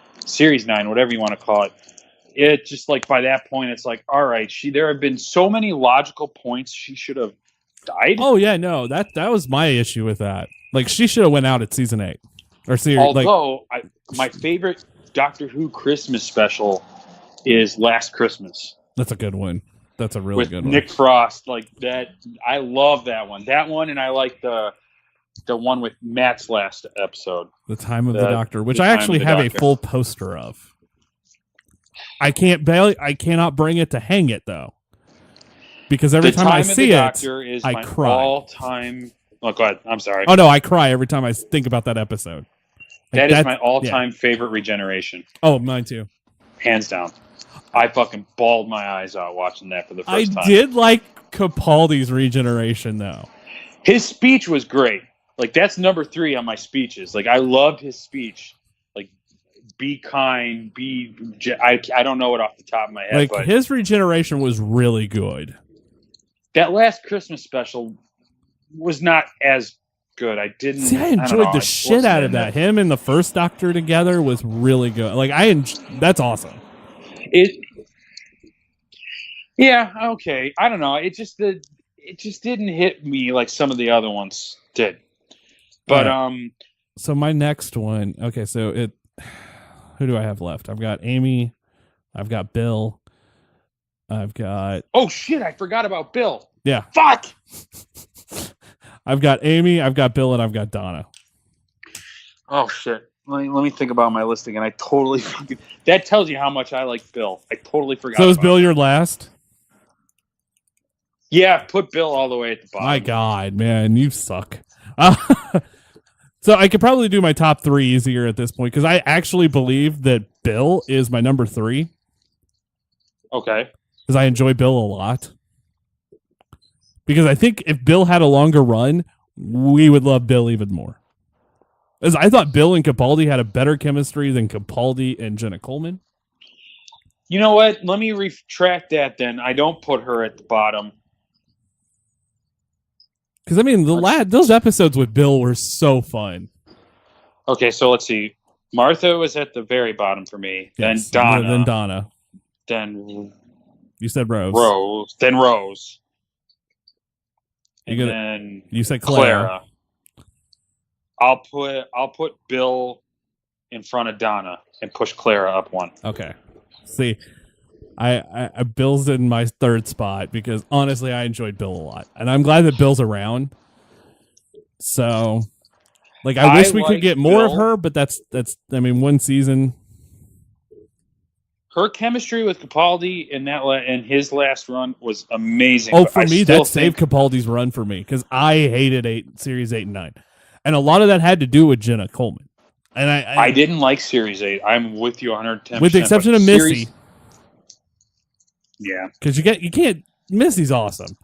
whatever you want to call it, it just like by that point, it's like, all right, there have been so many logical points she should have died. Oh yeah, no, that was my issue with that. Like, she should have went out at season 8. Although my favorite Doctor Who Christmas special is Last Christmas. That's a good one. That's a really good one. Nick Frost, like that. I love that one. That one, and I like the The one with Matt's last episode. The Time of the Doctor, which the I Time actually of the have a Doctor. full poster of. I cannot bring it to hang it though, because every time I see it, is I my cry. all-time. Oh, go ahead. I'm sorry. Oh no, I cry every time I think about that episode. That is my all-time favorite regeneration, Oh, mine too. hands down. I fucking bawled my eyes out watching that for the I first time. did like Capaldi's regeneration though. His speech was great. Like, that's number 3 on my speeches. Like, I loved his speech. Like, be kind, I don't know it off the top of my head, Like but his regeneration was really good. that last Christmas special was not as good. I didn't. See, I don't enjoyed know, the I shit wasn't out of in that. it. Him and the first Doctor together was really good. Like that's awesome. Yeah, okay. I don't know. It just didn't hit me like some of the other ones did. But So my next one. Okay, so who do I have left? I've got Amy. I've got Bill. I've got. Oh shit! I forgot about Bill. Yeah. Fuck. I've got Amy. I've got Bill, and I've got Donna. Oh shit. Let me think about my list again. I totally fucking. That tells you how much I like Bill. I totally forgot. So is about Bill him. your last? Yeah, put Bill all the way at the bottom. My God, man, you suck. So I could probably do my top 3 easier at this point because I actually believe that Bill is my number 3 Okay. because I enjoy Bill a lot. Because I think if Bill had a longer run, we would love Bill even more. As I thought Bill and Capaldi had a better chemistry than Capaldi and Jenna Coleman. You know what? Let me retract that then. I don't put her at the bottom. Because I mean, those episodes with Bill were so fun. Okay, so let's see. Martha was at the very bottom for me. Yes, Then Donna. Then Donna. Then You said Rose. Rose. Then Rose. You And got- then You said Clara. I'll put Bill in front of Donna and push Clara up one. Okay. See, I Bill's in my 3rd spot because honestly, I enjoyed Bill a lot, and I'm glad that Bill's around. So, like, I wish we could like get more of Bill. her, but that's. I mean, one season. Her chemistry with Capaldi in his last run was amazing. Oh, but for I me, still that saved Capaldi's run for me because I hated series 8 and 9, and a lot of that had to do with Jenna Coleman. And I didn't like Series 8. I'm with you 110%. with the exception of Missy, Yeah. because you can't. Missy's awesome.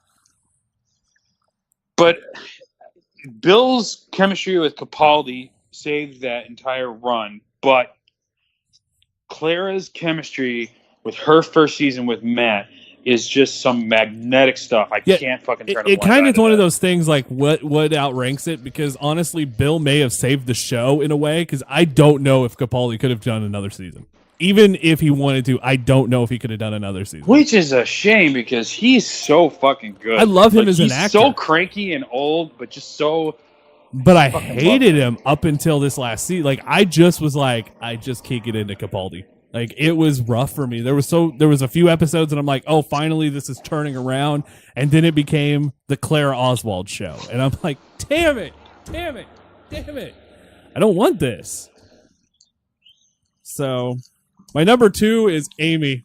But Bill's chemistry with Capaldi saved that entire run. But Clara's chemistry with her first season with Matt is just some magnetic stuff. I can't fucking turn it kind of is one of those things like what outranks it because honestly Bill may have saved the show in a way because I don't know if Capaldi could have done another season. Even if he wanted to, I don't know if he could have done another season. Which is a shame because he's so fucking good. I love him as an actor. He's so cranky and old, but just so... But I fucking hated love him up until this last season. Like I just was like, I just can't get into Capaldi. Like it was rough for me. There was a few episodes and I'm like, oh, finally this is turning around. And then it became the Clara Oswald show. And I'm like, damn it. I don't want this. So my number 2 is Amy.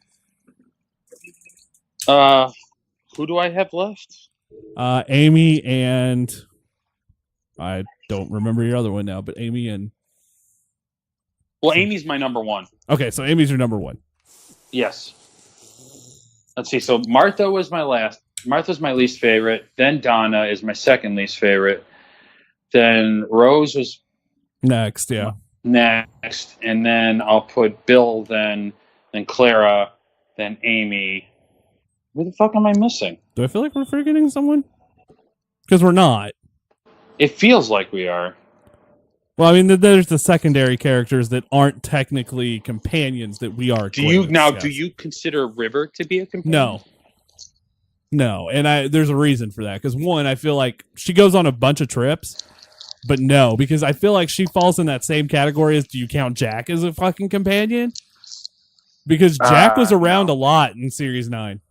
Who do I have left? Amy and I don't remember your other one now, but Amy and Well, Amy's my number 1. okay, so Amy's your number 1. Yes. Let's see. So Martha was my last. Martha's my least favorite. Then Donna is my second least favorite. Then Rose was Next, yeah. next, and then I'll put Bill. Then Clara. Then Amy. Who the fuck am I missing? Do I feel like we're forgetting someone? Because we're not. It feels like we are. Well, I mean, there's the secondary characters that aren't technically companions that we are. Do you consider River to be a companion? No, and there's a reason for that. Because one, I feel like she goes on a bunch of trips, but no, because I feel like she falls in that same category as do you count Jack as a fucking companion? Because Jack was around a lot in Series 9.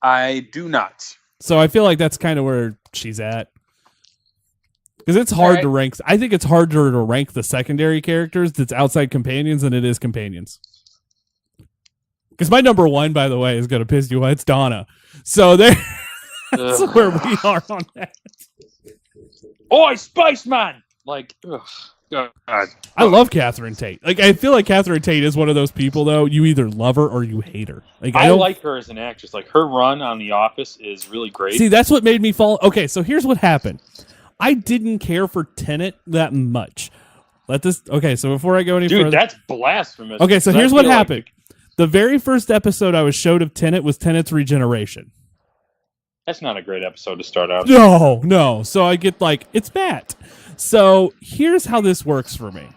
I do not. So I feel like that's kind of where she's at. Because it's hard to rank. I think it's harder to rank the secondary characters that's outside companions than it is companions. Because my number one, by the way, is going to piss you off. It's Donna. So that's where we are on that. Oi, Spaceman! Like, ugh. God. I love Catherine Tate. Like, I feel like Catherine Tate is one of those people, though. You either love her or you hate her. Like, I like her as an actress. Like, her run on The Office is really great. See, that's what made me fall. Okay, so here's what happened. I didn't care for Tenet that much. Okay, so before I go any further. Dude, that's blasphemous. Okay, so here's what happened. The very first episode I was showed of Tenet was Tenet's regeneration. That's not a great episode to start out. No. So I get like, it's Matt. So here's how this works for me.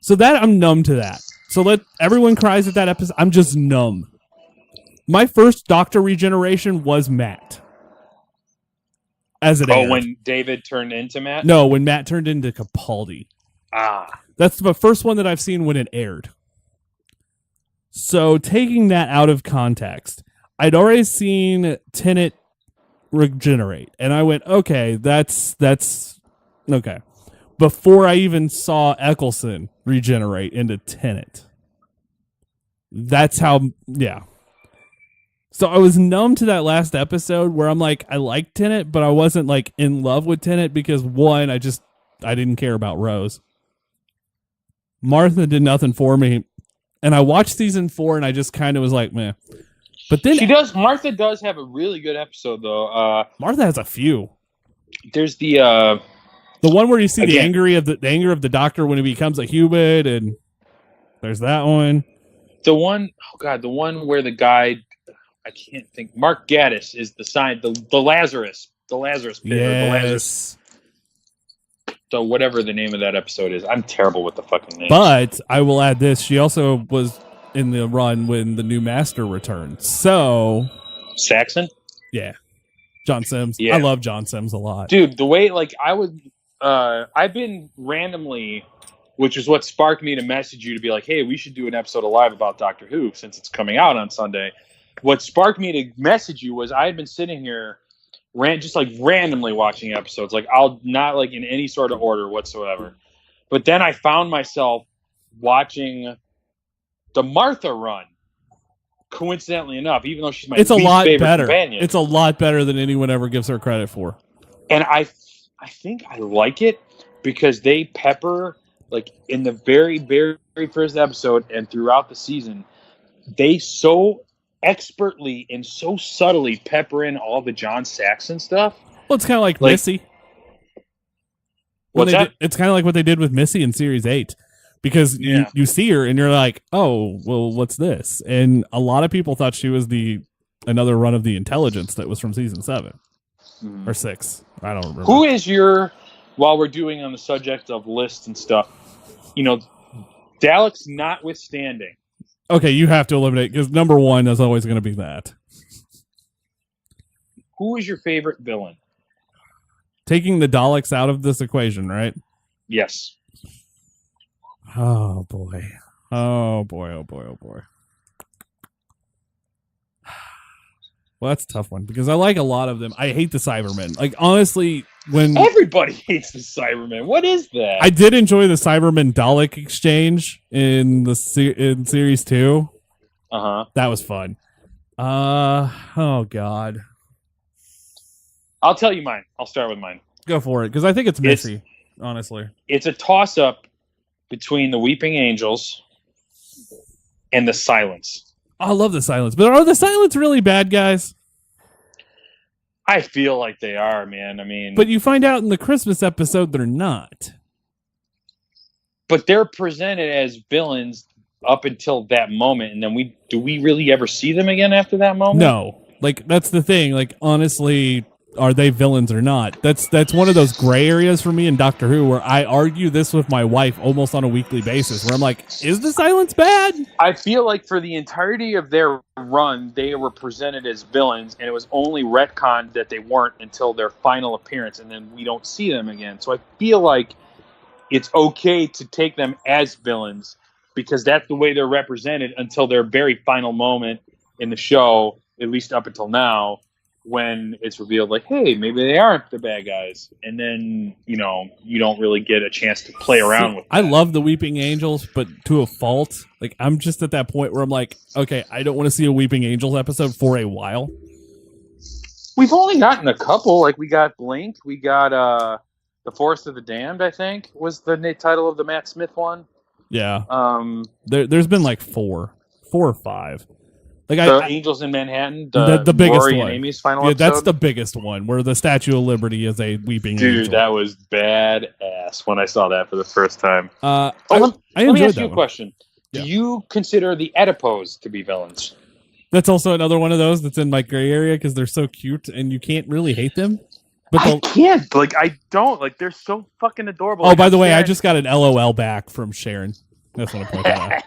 So that I'm numb to that. So everyone cries at that episode. I'm just numb. My first Doctor regeneration was Matt. As it aired. When David turned into Matt? No, when Matt turned into Capaldi. That's the first one that I've seen when it aired. So taking that out of context, I'd already seen Tenet regenerate, and I went, okay, that's okay. Before I even saw Eccleston regenerate into Tenet. That's how, yeah. So I was numb to that last episode where I'm like, I like Tenet, but I wasn't like in love with Tenet because one, I didn't care about Rose. Martha did nothing for me. And I watched season 4 and I just kind of was like, meh. But then Martha does have a really good episode though. Martha has a few. There's the one where you see the anger of the Doctor when he becomes a human, and there's that one. The one where the guy, I can't think. Mark Gatiss is the sign, the Lazarus pit, yes. So whatever the name of that episode is, I'm terrible with the fucking name. But I will add this: she also was in the run when the new Master returned. So Saxon, yeah, John Sims. Yeah. I love John Sims a lot, dude. The way I've been randomly, which is what sparked me to message you to be like, hey, we should do an episode of Live about Doctor Who since it's coming out on Sunday. What sparked me to message you was I had been sitting here just like randomly watching episodes. Like I'll not like in any sort of order whatsoever. But then I found myself watching the Martha run. Coincidentally enough, even though she's my it's a least lot favorite better. companion. It's a lot better than anyone ever gives her credit for. And I think I like it because they pepper, like in the very, very first episode and throughout the season, they so expertly and so subtly pepper in all the John Saxon stuff. Well, it's kind of like Missy. What's that? It's kind of like what they did with Missy in Series 8. Because you see her and you're like, oh, well, what's this? And a lot of people thought she was another run of the Intelligence that was from Season 7. Or 6. I don't remember. Who is while we're doing on the subject of lists and stuff, Daleks notwithstanding. Okay, you have to eliminate, because number one is always going to be that. Who is your favorite villain? Taking the Daleks out of this equation, right? Yes. Oh, boy. Oh, boy, oh, boy, oh, boy. Well, that's a tough one, because I like a lot of them. I hate the Cybermen. Like, honestly, when... Everybody hates the Cybermen. What is that? I did enjoy the Cybermen Dalek exchange in Series 2. Uh-huh. That was fun. Oh, God. I'll tell you mine. I'll start with mine. Go for it, because I think it's Missy, honestly. It's a toss-up between the Weeping Angels and the Silence. I love the Silence. But are the Silence really bad guys? I feel like they are, man. I mean... But you find out in the Christmas episode they're not. But they're presented as villains up until that moment, and then do we really ever see them again after that moment? No. Like, that's the thing. Like, honestly, are they villains or not? That's one of those gray areas for me in Doctor Who where I argue this with my wife almost on a weekly basis, where I'm like, is the Silence bad? I feel like for the entirety of their run, they were presented as villains, and it was only retconned that they weren't until their final appearance, and then we don't see them again. So I feel like it's okay to take them as villains because that's the way they're represented until their very final moment in the show, at least up until now. when it's revealed, like, hey, maybe they aren't the bad guys, and then you don't really get a chance to play around with that. I love the Weeping Angels, but to a fault. Like, I'm just at that point where I'm like, okay, I don't want to see a Weeping Angels episode for a while. We've only gotten a couple. Like, we got Blink, we got The Forest of the Damned, I think was the title of the Matt Smith one. Yeah. There's been like four or five. Like the Angels in Manhattan, the biggest Rory one. and Amy's final yeah, episode. That's the biggest one, where the Statue of Liberty is a weeping angel. Dude, that was badass when I saw that for the first time. I let me enjoyed ask that you a one. question. Yeah. Do you consider the Oedipus to be villains? That's also another one of those that's in my gray area because they're so cute and you can't really hate them. But I can't. Like, I don't. Like, they're so fucking adorable. Oh, Like, by the way, I staring- just got an LOL back from Sharon. That's what I pointed out.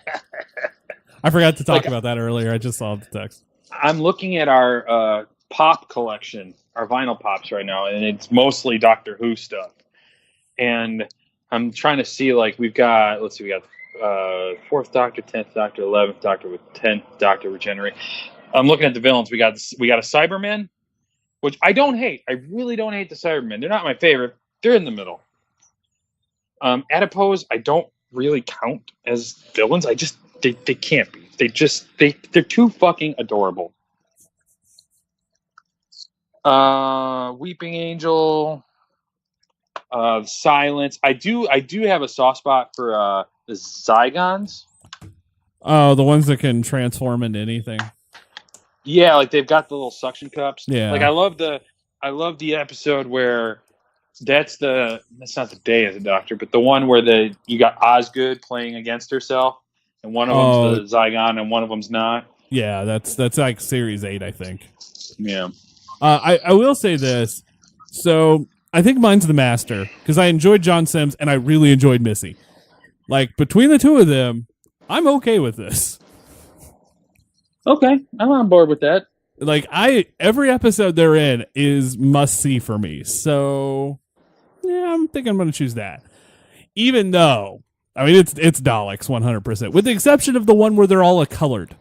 I forgot to talk about that earlier. I just saw the text. I'm looking at our pop collection, our vinyl pops right now, and it's mostly Doctor Who stuff. And I'm trying to see, like, we got 4th Doctor, 10th Doctor, 11th Doctor with 10th Doctor regenerate. I'm looking at the villains. We got a Cyberman, which I don't hate. I really don't hate the Cybermen. They're not my favorite. They're in the middle. Adipose, I don't really count as villains. They can't be. They're too fucking adorable. Weeping Angel, Silence. I do have a soft spot for the Zygons. Oh, the ones that can transform into anything. Yeah, like they've got the little suction cups. Yeah. Like I love the episode where that's not the day as a doctor, but the one where you got Osgood playing against herself, and one of them's the Zygon and one of them's not. Yeah, that's like series 8, I think. Yeah. I will say this. So I think mine's the Master because I enjoyed John Sims and I really enjoyed Missy. Like, between the two of them, I'm okay with this. Okay, I'm on board with that. Like, every episode they're in is must see for me. So yeah, I'm thinking I'm going to choose that. Even though, I mean, it's Daleks 100%, with the exception of the one where they're all colored,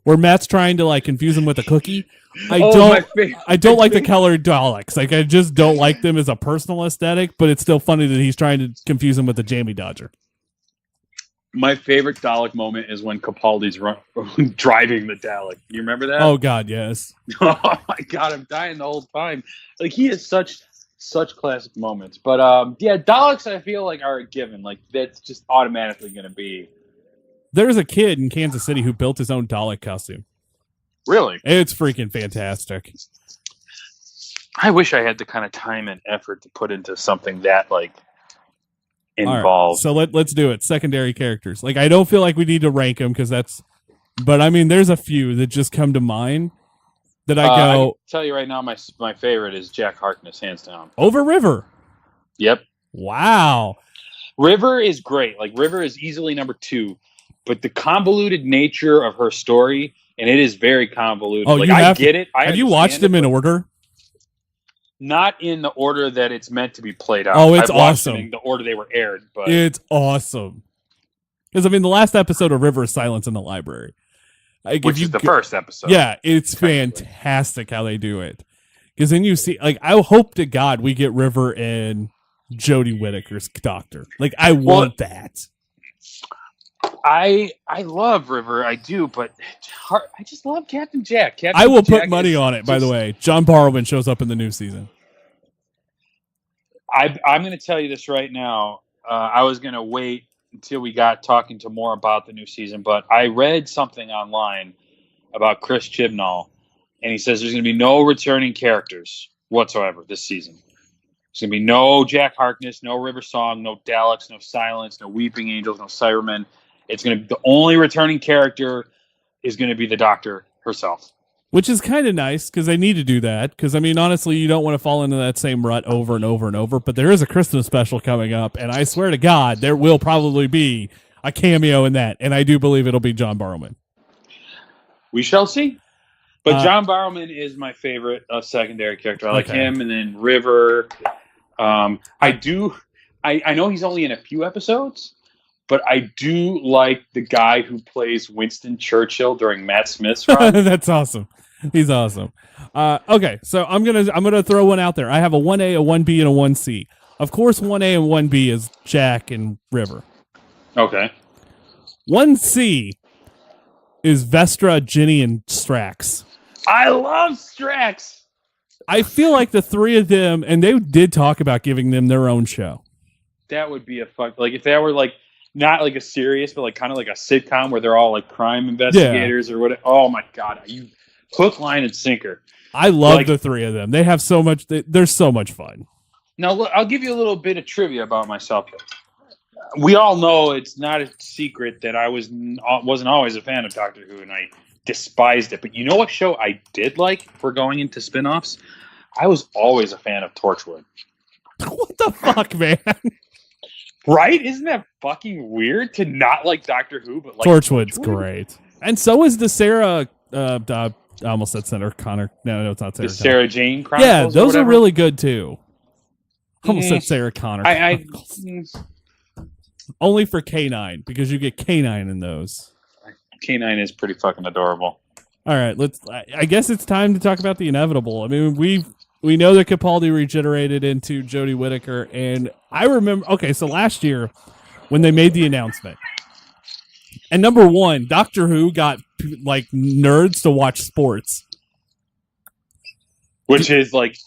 where Matt's trying to like confuse them with a cookie. I don't like the colored Daleks. Like, I just don't like them as a personal aesthetic. But it's still funny that he's trying to confuse them with the Jamie Dodger. My favorite Dalek moment is when Capaldi's driving the Dalek. You remember that? Oh God, yes. Oh my God, I'm dying the whole time. Like, he has such classic moments. But yeah, Daleks I feel like are a given. Like, that's just automatically going to be. There's a kid in Kansas City who built his own Dalek costume. Really? It's freaking fantastic. I wish I had the kind of time and effort to put into something that like involved. All right, so let's do it. Secondary characters. Like, I don't feel like we need to rank them because that's. But I mean, there's a few that just come to mind that I I can go tell you right now, my favorite is Jack Harkness, hands down. over River. Yep. Wow. River is great. Like, River is easily number 2, but the convoluted nature of her story, and it is very convoluted. Oh, like, you I have get it. Have you watched them in order? Not in the order that it's meant to be played out. Oh, it's I've watched them awesome. in the order they were aired, but It's awesome. Because I mean, the last episode of River is Silence in the Library. Like, which if is the go- first episode. Yeah, it's fantastic how they do it. Because then you see, like, I hope to God we get River and Jodie Whittaker's Doctor. Like, I want that. I love River, I do, but I just love Captain Jack. I will put Jack money is on it, by the just- way. John Barrowman shows up in the new season. I'm going to tell you this right now. I was going to wait until we got talking to more about the new season, but I read something online about Chris Chibnall, and he says there's going to be no returning characters whatsoever this season. There's going to be no Jack Harkness, no River Song, no Daleks, no Silence, no Weeping Angels, no Cybermen. It's going to be the only returning character is going to be the Doctor herself. Which is kind of nice, because they need to do that. Because, I mean, honestly, you don't want to fall into that same rut over and over and over. But there is a Christmas special coming up, and I swear to God, there will probably be a cameo in that. And I do believe it'll be John Barrowman. We shall see. But John Barrowman is my favorite secondary character. I like him, and then River. I know he's only in a few episodes, but I do like the guy who plays Winston Churchill during Matt Smith's run. That's awesome. He's awesome. Okay, so I'm gonna throw one out there. I have a 1A, a 1B, and a 1C. Of course, 1A and 1B is Jack and River. Okay. 1C is Vestra, Ginny, and Strax. I love Strax. I feel like the three of them, and they did talk about giving them their own show. That would be a fuck. Like if that were like not like a serious, but like kind of like a sitcom where they're all like crime investigators or what. Oh my god, you hook, line, and sinker. I love the three of them. They have so much. They're so much fun. Now look, I'll give you a little bit of trivia about myself. We all know it's not a secret that I wasn't always a fan of Doctor Who, and I despised it. But you know what show I did like? If we're going into spinoffs, I was always a fan of Torchwood. What the fuck, man? Right? Isn't that fucking weird to not like Doctor Who, but like Torchwood's great, and so is the Sarah. I almost said Sarah Connor. No, it's not Sarah. The Sarah Jane Chronicles. Yeah, those are really good too. Almost said Sarah Connor. Only for K9 because you get K9 in those. K9 is pretty fucking adorable. All right, I guess it's time to talk about the inevitable. I mean, we know that Capaldi regenerated into Jodie Whittaker, and I remember. Okay, so last year when they made the announcement, and number one, Doctor Who got like nerds to watch sports, which is like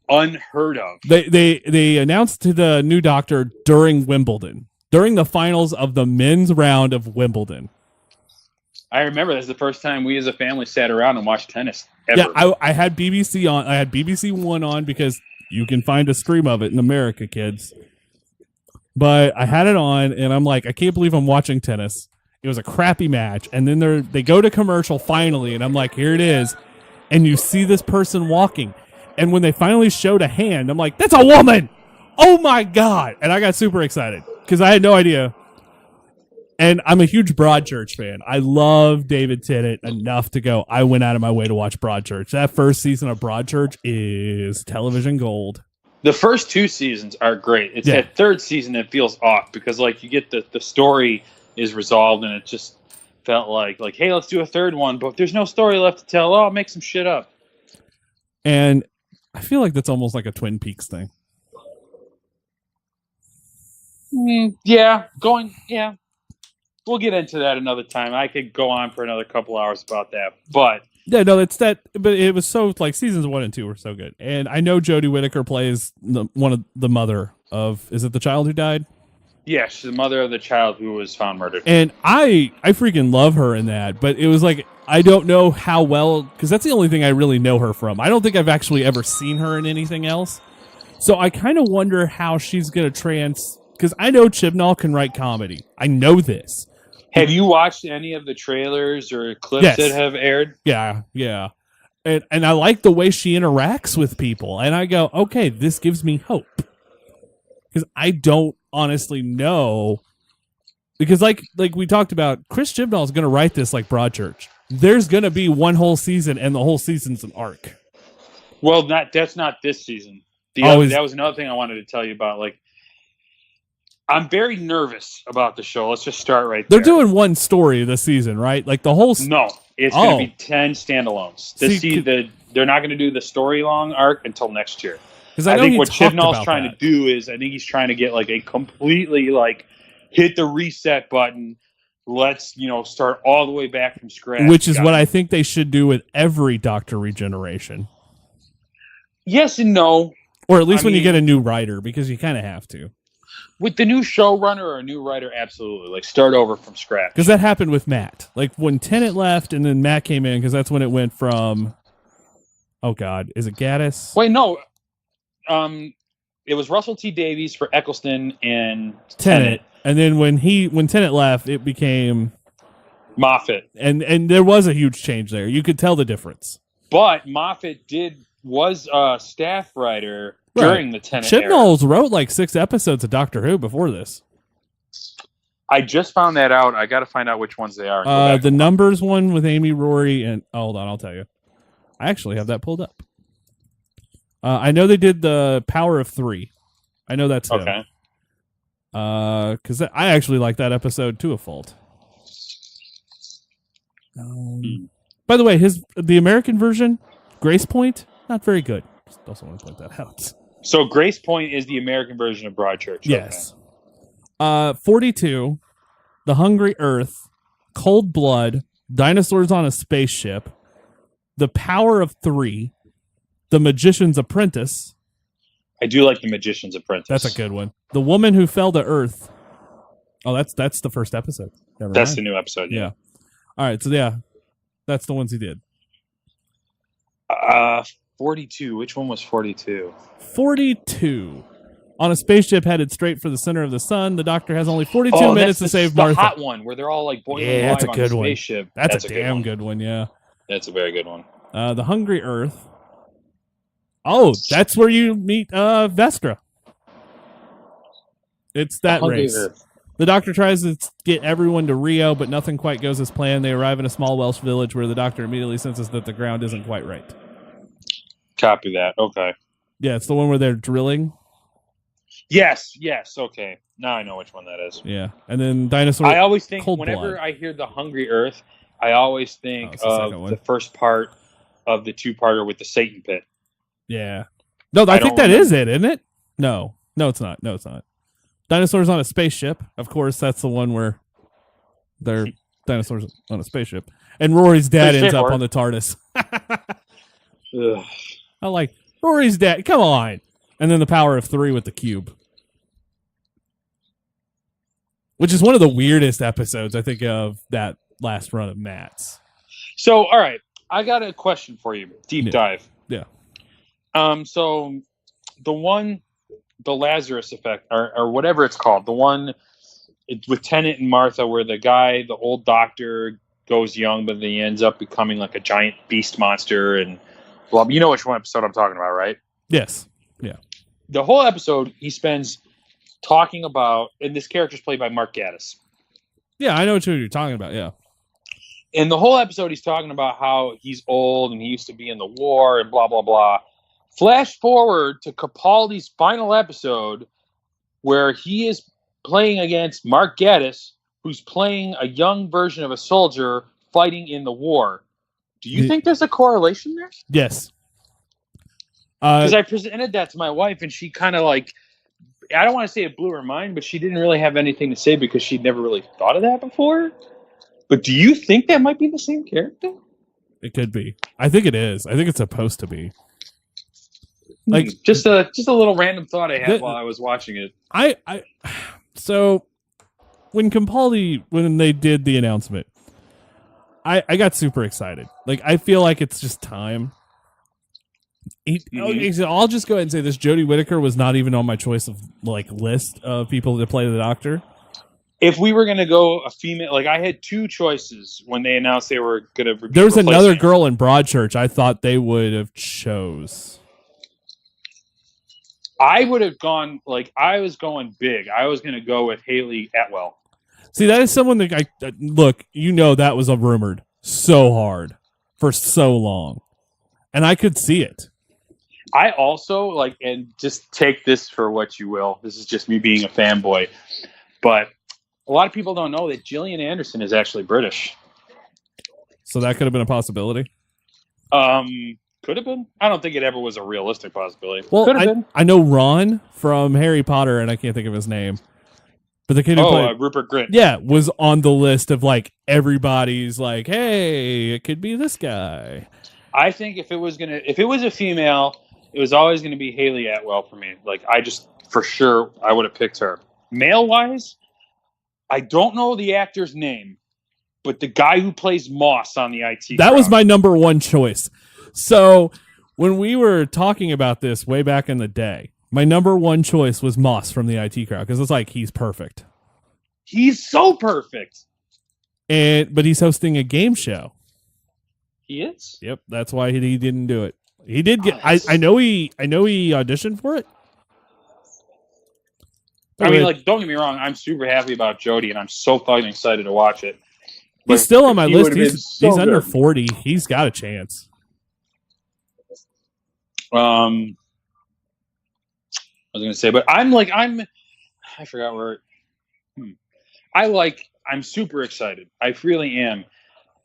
unheard of. They announced to the new Doctor during Wimbledon, during the finals of the men's round of Wimbledon. I remember that's the first time we as a family sat around and watched tennis ever. Yeah, I had BBC on. I had BBC One on because you can find a stream of it in America, kids. But I had it on, and I'm like, I can't believe I'm watching tennis. It was a crappy match, and then they go to commercial finally, and I'm like, here it is, and you see this person walking, and when they finally showed a hand, I'm like, that's a woman! Oh my god! And I got super excited because I had no idea. And I'm a huge Broadchurch fan. I love David Tennant enough to go, I went out of my way to watch Broadchurch. That first season of Broadchurch is television gold. The first two seasons are great. It's that third season that feels off because like you get the story is resolved and it just felt like, hey, let's do a third one, but there's no story left to tell. Oh, I'll make some shit up. And I feel like that's almost like a Twin Peaks thing. Yeah. We'll get into that another time. I could go on for another couple hours about that, but yeah, no, it's that. But it was so like seasons 1 and 2 were so good, and I know Jodie Whittaker plays one of the mother of. Is it the child who died? Yeah, she's the mother of the child who was found murdered. And I freaking love her in that. But it was like I don't know how well because that's the only thing I really know her from. I don't think I've actually ever seen her in anything else. So I kind of wonder how she's gonna because I know Chibnall can write comedy. I know this. Have you watched any of the trailers or clips that have aired? Yeah. And I like the way she interacts with people. And I go, okay, this gives me hope. Because I don't honestly know. Because like we talked about, Chris Chibnall is going to write this like Broadchurch. There's going to be one whole season, and the whole season's an arc. Well, that's not this season. That was another thing I wanted to tell you about. Like, I'm very nervous about the show. Let's just start right there. They're doing one story this season, right? Like the whole... No, it's going to be 10 standalones. They're not going to do the story-long arc until next year. I think what Chibnall's trying to do is, I think he's trying to get like a completely like hit the reset button. Let's, start all the way back from scratch. Which is what I think they should do with every Doctor regeneration. Yes and no. Or at least when you get a new writer, because you kind of have to. With the new showrunner or a new writer, absolutely. Like, start over from scratch. Because that happened with Matt. Like, when Tennant left and then Matt came in, because that's when it went from... Oh, God. Is it Gaddis? Wait, no. It was Russell T. Davies for Eccleston and Tennant. And then when Tennant left, it became... Moffat. And there was a huge change there. You could tell the difference. But Moffat was a staff writer... during the Tennant Chibnall wrote like 6 episodes of Doctor Who before this. I just found that out. I got to find out which ones they are. The Numbers one with Amy, Rory, and... Oh, hold on, I'll tell you. I actually have that pulled up. I know they did the Power of 3. I know that's okay. Because I actually like that episode to a fault. By the way, the American version... Grace Point, not very good. Just also want to point that out. So Grace Point is the American version of Broadchurch. Yes. 42, The Hungry Earth, Cold Blood, Dinosaurs on a Spaceship, The Power of Three, The Magician's Apprentice. I do like The Magician's Apprentice. That's a good one. The Woman Who Fell to Earth. Oh, that's the first episode. That's the new episode. Yeah. All right. So yeah, that's the ones he did. 42. Which one was 42? 42. On a spaceship headed straight for the center of the sun, the Doctor has only 42 minutes to save Martha. The hot one where they're all like boiling Yeah, that's a alive good on one. the spaceship. That's a damn good one. Yeah. That's a very good one. The Hungry Earth. Oh, that's where you meet Vestra. It's that Hungry race. Earth. The Doctor tries to get everyone to Rio, but nothing quite goes as planned. They arrive in a small Welsh village where the Doctor immediately senses that the ground isn't quite right. Copy that. Okay. Yeah, it's the one where they're drilling. Yes. Okay. Now I know which one that is. Yeah, and then Dinosaur. I always think Cold whenever Blood. I hear the Hungry Earth, I always think it's the second one. the first part of the two-parter with the Satan Pit. Yeah. No, I think that is it, isn't it? No, it's not. No, it's not. Dinosaurs on a Spaceship. Of course, that's the one where they're dinosaurs on a spaceship. And Rory's dad ends up on the TARDIS. Ugh. I like Rory's dad. Come on. And then The Power of Three with the cube. Which is one of the weirdest episodes, I think, of that last run of Matt's. So, all right. I got a question for you. Deep dive. Yeah. So the Lazarus effect, or whatever it's called, the one with Tennant and Martha, where the old doctor, goes young, but then he ends up becoming like a giant beast monster, and well, you know which one episode I'm talking about, right? Yes. Yeah. The whole episode he spends talking about, and this character's played by Mark Gatiss. Yeah, I know what you're talking about. Yeah. In the whole episode, he's talking about how he's old and he used to be in the war and blah, blah, blah. Flash forward to Capaldi's final episode where he is playing against Mark Gatiss, who's playing a young version of a soldier fighting in the war. Do you think there's a correlation there? Yes. Because I presented that to my wife, and she kind of like, I don't want to say it blew her mind, but she didn't really have anything to say because she'd never really thought of that before. But do you think that might be the same character? It could be. I think it is. I think it's supposed to be. Like just a little random thought I had while I was watching it. So when they did the announcement, I got super excited. Like I feel like it's just time. I'll just go ahead and say this: Jodie Whittaker was not even on my choice of list of people to play the Doctor. If we were going to go a female, I had two choices when they announced they were going to. There was another girl in Broadchurch I thought they would have chose. I would have gone I was going big. I was going to go with Haley Atwell. See, that is someone that look. That was a rumored so hard for so long, and I could see it. I also and just take this for what you will. This is just me being a fanboy, but a lot of people don't know that Gillian Anderson is actually British. So that could have been a possibility. Could have been. I don't think it ever was a realistic possibility. Well, could have been. I know Ron from Harry Potter, and I can't think of his name. But the kid who played Rupert Grint. Yeah, was on the list of everybody's hey, it could be this guy. I think if it was a female, it was always gonna be Haley Atwell for me. I just for sure I would have picked her. Male wise, I don't know the actor's name, but the guy who plays Moss on the IT. That was my number one choice. So when we were talking about this way back in the day, my number one choice was Moss from the IT crowd because it's he's perfect. He's so perfect. But he's hosting a game show. He is? Yep, that's why he didn't do it. He did get. I know he auditioned for it. I mean, don't get me wrong. I'm super happy about Jodie, and I'm so fucking excited to watch it. He's still on my list. He's under 40. He's got a chance. I was gonna say, but I forgot where. I'm super excited. I really am,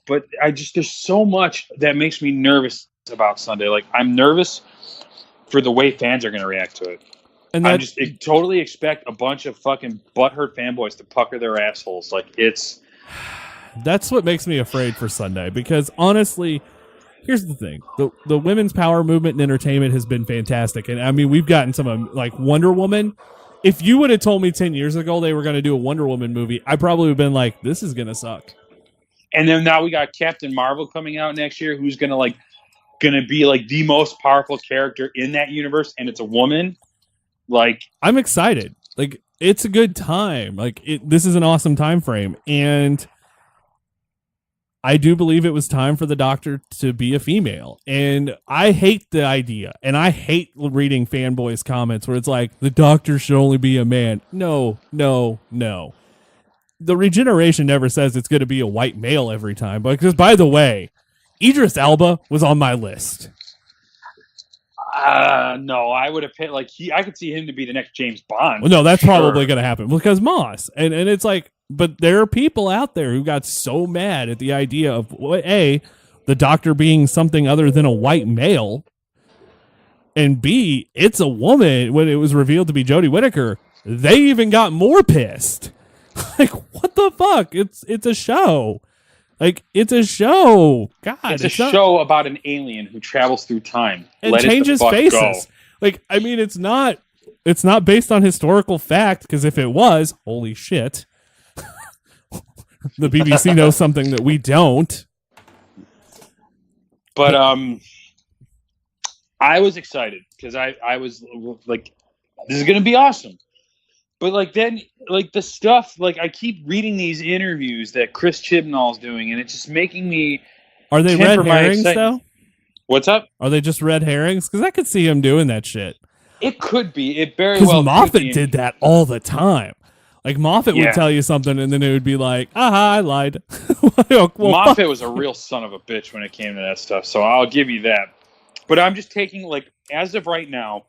but there's so much that makes me nervous about Sunday. Like, I'm nervous for the way fans are going to react to it. And I just totally expect a bunch of fucking butthurt fanboys to pucker their assholes. Like, that's what makes me afraid for Sunday, because honestly, here's the thing. The women's power movement in entertainment has been fantastic. And I mean, we've gotten some like Wonder Woman. If you would have told me 10 years ago they were going to do a Wonder Woman movie, I probably would have been like, this is going to suck. And then now we got Captain Marvel coming out next year, who's going to be like the most powerful character in that universe, and it's a woman. Like, I'm excited. Like, it's a good time. Like, this is an awesome time frame, and I do believe it was time for the Doctor to be a female. And I hate the idea, and I hate reading fanboys' comments where it's like, the Doctor should only be a man. No. The regeneration never says it's going to be a white male every time. Because, by the way, Idris Elba was on my list. No, I would have picked, like, I could see him to be the next James Bond. Well, no, that's probably going to happen because Moss. And it's like, but there are people out there who got so mad at the idea of, A, the Doctor being something other than a white male, and B, it's a woman. When it was revealed to be Jodie Whittaker, they even got more pissed. Like, what the fuck? It's a show. Like, it's a show. God, it's a show about an alien who travels through time and changes faces. Go. Like, I mean, it's not based on historical fact, because if it was, holy shit, the BBC knows something that we don't. But I was excited because I was like, this is going to be awesome. But like then, like the stuff, like I keep reading these interviews that Chris Chibnall's doing, and it's just making me. Are they red herrings though? What's up? Are they just red herrings? Because I could see him doing that shit. It could be. It very well. Because Moffat did that all the time. Like Moffat would tell you something, and then it would be like, "Aha, I lied." Well, Moffat was a real son of a bitch when it came to that stuff. So I'll give you that. But I'm just taking, like, as of right now,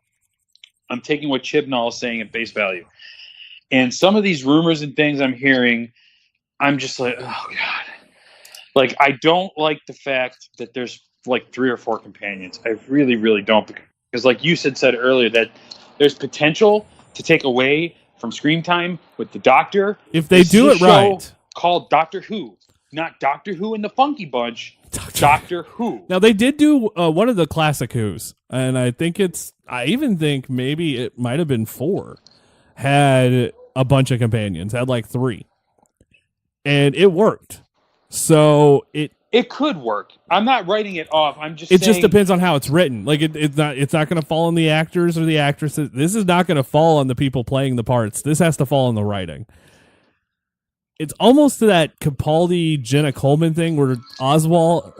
I'm taking what Chibnall is saying at face value. And some of these rumors and things I'm hearing, I'm just like, oh, God. Like, I don't like the fact that there's, like, 3 or 4 companions. I really, really don't. Because, like you said earlier, that there's potential to take away from screen time with the Doctor. If they do it right. Called Doctor Who. Not Doctor Who and the Funky Bunch. Doctor Who. Now, they did do one of the classic Who's. And I even think maybe it might have been 4. Had a bunch of companions, had like 3, and it worked. So it could work. I'm not writing it off. I'm just saying, just depends on how it's written. Like it's not going to fall on the actors or the actresses. This is not going to fall on the people playing the parts. This has to fall on the writing. It's almost to that Capaldi Jenna Coleman thing where Oswald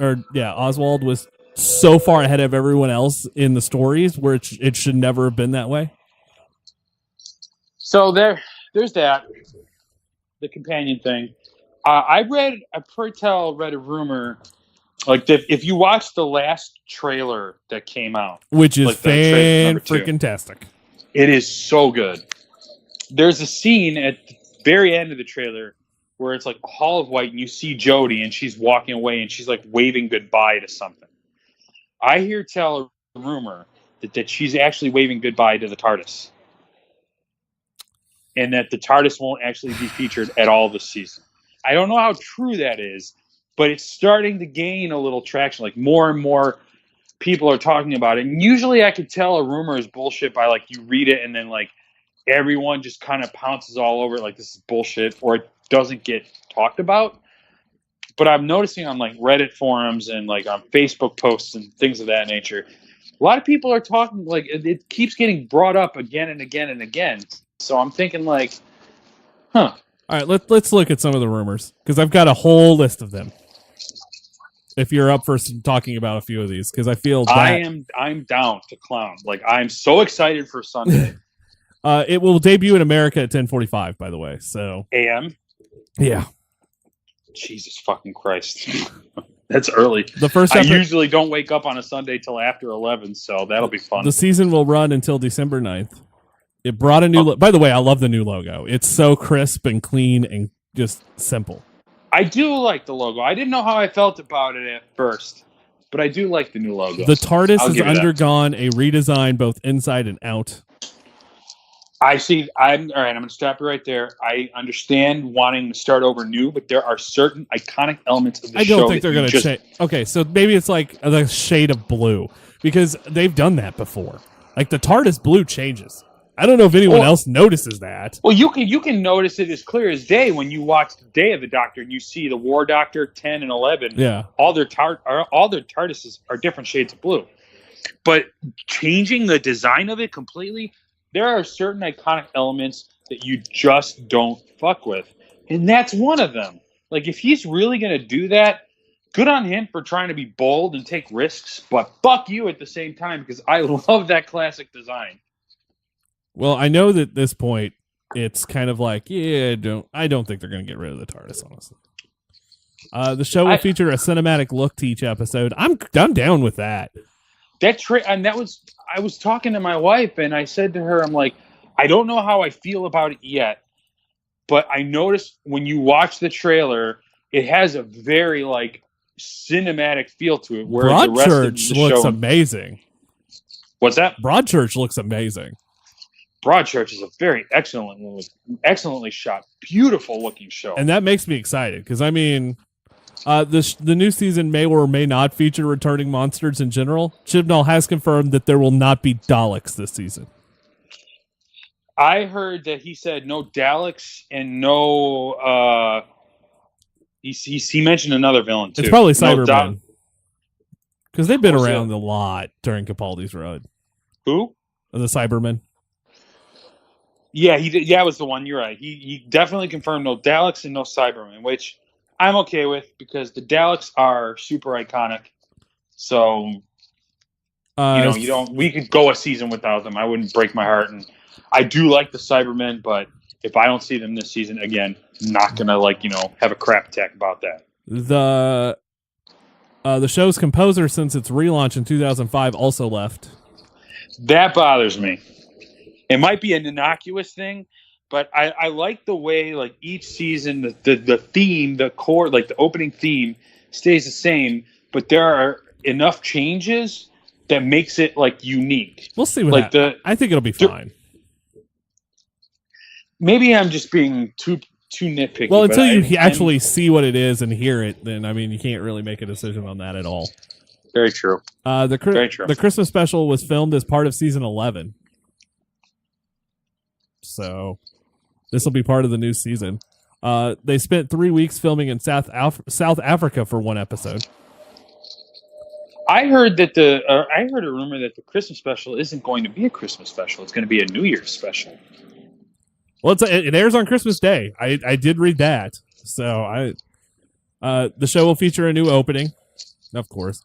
was so far ahead of everyone else in the stories where it should never have been that way. So there's that, the companion thing. I read a rumor, like that if you watch the last trailer that came out, which is like fan-freaking-tastic. It is so good. There's a scene at the very end of the trailer where it's like a hall of white, and you see Jodie, and she's walking away, and she's like waving goodbye to something. I hear tell a rumor that she's actually waving goodbye to the TARDIS. And that the TARDIS won't actually be featured at all this season. I don't know how true that is, but it's starting to gain a little traction. Like, more and more people are talking about it. And usually I could tell a rumor is bullshit by, like, you read it and then, like, everyone just kind of pounces all over it like this is bullshit, or it doesn't get talked about. But I'm noticing on, like, Reddit forums and, like, on Facebook posts and things of that nature, a lot of people are talking, like, it keeps getting brought up again and again and again. So I'm thinking, like, huh. All right, let's look at some of the rumors, because I've got a whole list of them. If you're up for talking about a few of these, because I feel that I'm down to clown. Like, I'm so excited for Sunday. It will debut in America at 10:45, by the way. So AM. Yeah. Jesus fucking Christ. That's early. The first I usually don't wake up on a Sunday till after 11, so that'll be fun. The season will run until December 9th. It brought a new by the way, I love the new logo. It's so crisp and clean and just simple. I do like the logo. I didn't know how I felt about it at first. but I do like the new logo. The TARDIS I'll has give it that. undergone a redesign both inside and out. I see. All right, I'm going to stop you right there. I understand wanting to start over new, but there are certain iconic elements of the show. I don't think they're going to change. Okay, so maybe it's like the shade of blue because they've done that before. Like the TARDIS blue changes. I don't know if anyone else notices that. Well, you can notice it as clear as day when you watch Day of the Doctor and you see the War Doctor 10 and 11. Yeah, all their TARDISes are different shades of blue. But changing the design of it completely, there are certain iconic elements that you just don't fuck with. And that's one of them. Like, if he's really going to do that, good on him for trying to be bold and take risks, but fuck you at the same time because I love that classic design. Well, I know that at this point, it's kind of like, I don't think they're going to get rid of the TARDIS, honestly. The show will feature a cinematic look to each episode. I'm down with that. I was talking to my wife and I said to her, I'm like, I don't know how I feel about it yet, but I noticed when you watch the trailer, it has a very like cinematic feel to it. Where the rest of the looks show, amazing. What's that? Broadchurch looks amazing. Broadchurch is a very excellently shot, beautiful looking show. And that makes me excited because, I mean, the new season may or may not feature returning monsters in general. Chibnall has confirmed that there will not be Daleks this season. I heard that he said no Daleks and no... he mentioned another villain, too. It's probably Cybermen. Because they've been around a lot during Capaldi's run. Who? The Cybermen. Yeah, he did. Yeah, it was the one. You're right. He definitely confirmed no Daleks and no Cybermen, which I'm okay with because the Daleks are super iconic. So, we could go a season without them. I wouldn't break my heart. And I do like the Cybermen, but if I don't see them this season, again, not gonna have a crap attack about that. The show's composer, since its relaunch in 2005, also left. That bothers me. It might be an innocuous thing, but I like the way like each season the theme, the core, like the opening theme stays the same, but there are enough changes that makes it like unique. We'll see what I think it'll be fine. Maybe I'm just being too nitpicky. Well, until you actually see what it is and hear it, then I mean you can't really make a decision on that at all. Very true. Very true. The Christmas special was filmed as part of season 11. So this will be part of the new season. They spent 3 weeks filming in South Africa for one episode. I heard a rumor that the Christmas special isn't going to be a Christmas special. It's going to be a New Year's special. Well, it airs on Christmas Day. I did read that. So the show will feature a new opening, of course.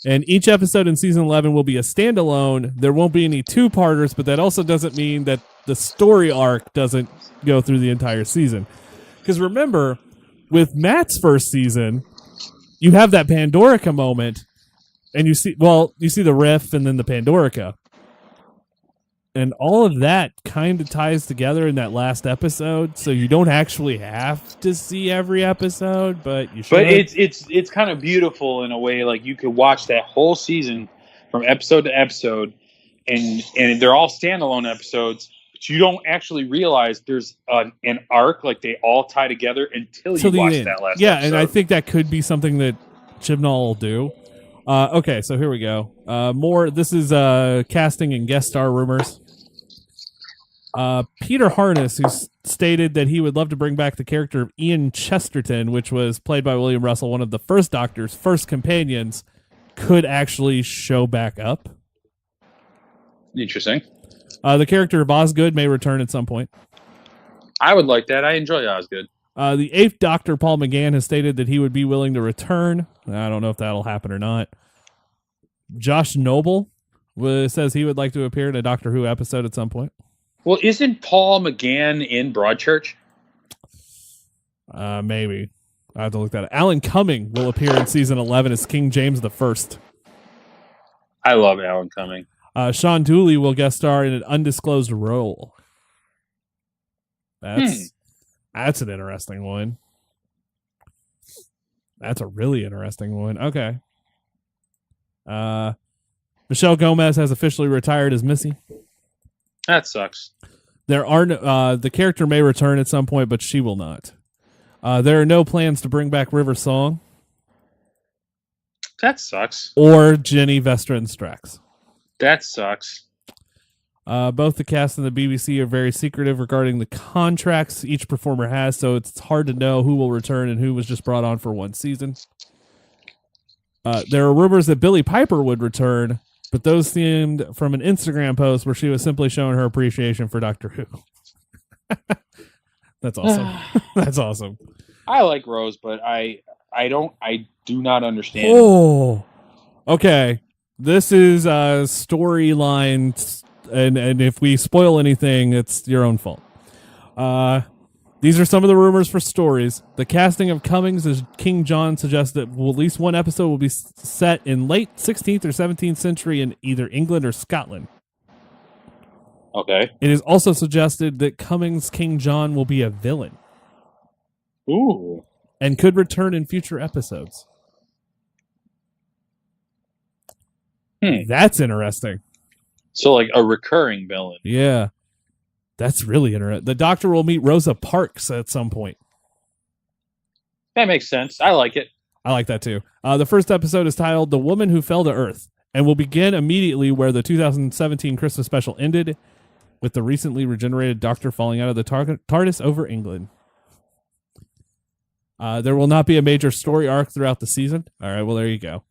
And each episode in season 11 will be a standalone. There won't be any two-parters, but that also doesn't mean that the story arc doesn't go through the entire season. Because remember, with Matt's first season, you have that Pandorica moment, and you see the riff and then the Pandorica. And all of that kind of ties together in that last episode, so you don't actually have to see every episode, but you should. But it's kind of beautiful in a way, like you could watch that whole season from episode to episode, and they're all standalone episodes, but you don't actually realize there's an arc, like they all tie together until you watch that last episode. Yeah, and I think that could be something that Chibnall will do. Okay, so here we go. This is casting and guest star rumors. Peter Harness, who stated that he would love to bring back the character of Ian Chesterton, which was played by William Russell, one of the first Doctor's first companions, could actually show back up. Interesting. The character of Osgood may return at some point. I would like that. I enjoy Osgood. The 8th Doctor, Paul McGann, has stated that he would be willing to return. I don't know if that'll happen or not. Josh Noble says he would like to appear in a Doctor Who episode at some point. Well, isn't Paul McGann in Broadchurch? Maybe. I have to look that up. Alan Cumming will appear in season 11 as King James I. I love Alan Cumming. Sean Dooley will guest star in an undisclosed role. That's an interesting one. That's a really interesting one. Okay. Michelle Gomez has officially retired as Missy. That sucks. There are the character may return at some point, but she will not. There are no plans to bring back River Song That sucks. or Jenny Vestron Strax. That sucks. Both the cast and the BBC are very secretive regarding the contracts each performer has, so it's hard to know who will return and who was just brought on for one season. There are rumors that Billie Piper would return, but those stemmed from an Instagram post where she was simply showing her appreciation for Doctor Who. That's awesome. That's awesome. I like Rose, but I do not understand. Oh, okay. This is a storyline, and if we spoil anything, it's your own fault. These are some of the rumors for stories. The casting of Cummings as King John suggests that at least one episode will be set in late 16th or 17th century in either England or Scotland. Okay. It is also suggested that Cummings' King John will be a villain. Ooh. And could return in future episodes. That's interesting. So, like a recurring villain. Yeah. That's really interesting. The Doctor will meet Rosa Parks at some point. That makes sense. I like it. I like that too. The first episode is titled The Woman Who Fell to Earth and will begin immediately where the 2017 Christmas special ended, with the recently regenerated Doctor falling out of the TARDIS over England. There will not be a major story arc throughout the season. All right, well, there you go.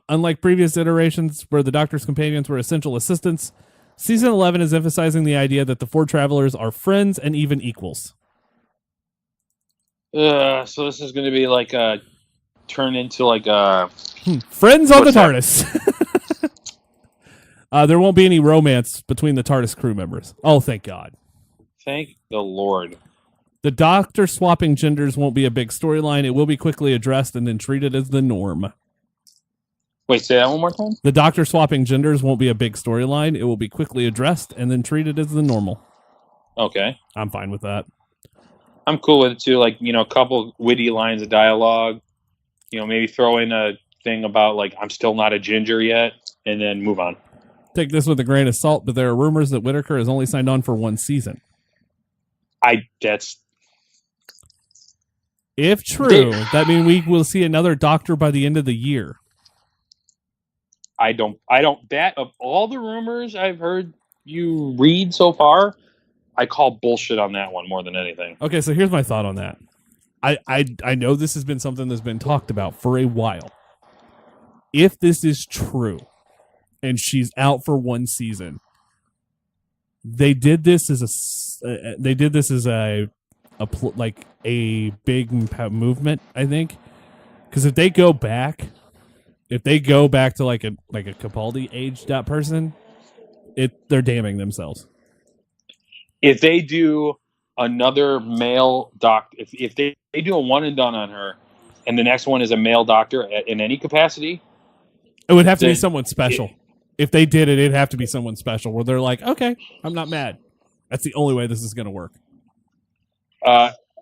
Unlike previous iterations where the Doctor's companions were essential assistants, Season 11 is emphasizing the idea that the four travelers are friends and even equals. So this is going to be like turn into like a... Friends on the TARDIS. There won't be any romance between the TARDIS crew members. Oh, thank God. Thank the Lord. The Doctor swapping genders won't be a big storyline. It will be quickly addressed and then treated as the norm. Wait, say that one more time? The Doctor swapping genders won't be a big storyline. It will be quickly addressed and then treated as the normal. Okay. I'm fine with that. I'm cool with it too. Like, a couple witty lines of dialogue. Maybe throw in a thing about like, I'm still not a ginger yet, and then move on. Take this with a grain of salt, but there are rumors that Whittaker has only signed on for one season. If true, that means we will see another Doctor by the end of the year. I don't that of all the rumors I've heard you read so far, I call bullshit on that one more than anything. Okay, so here's my thought on that. I know this has been something that's been talked about for a while. If this is true and she's out for one season, they did this as a big movement, I think. Because if they go back to like a Capaldi aged out person, they're damning themselves. If they do another male if they do a one and done on her, and the next one is a male doctor in any capacity, it would have to be someone special. If they did it, it'd have to be someone special where they're like, okay, I'm not mad. That's the only way this is going to work.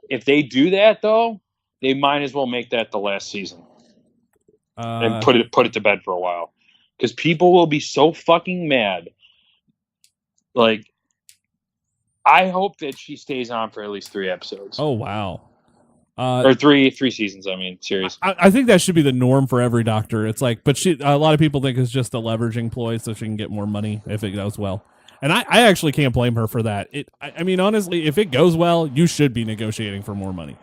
If they do that, though, they might as well make that the last season. And put it to bed for a while, because people will be so fucking mad. Like, I hope that she stays on for at least 3 episodes. Oh wow, or three seasons. I mean, series. I think that should be the norm for every Doctor. It's like, but a lot of people think it's just a leveraging ploy so she can get more money if it goes well. And I actually can't blame her for that. I mean, honestly, if it goes well, you should be negotiating for more money.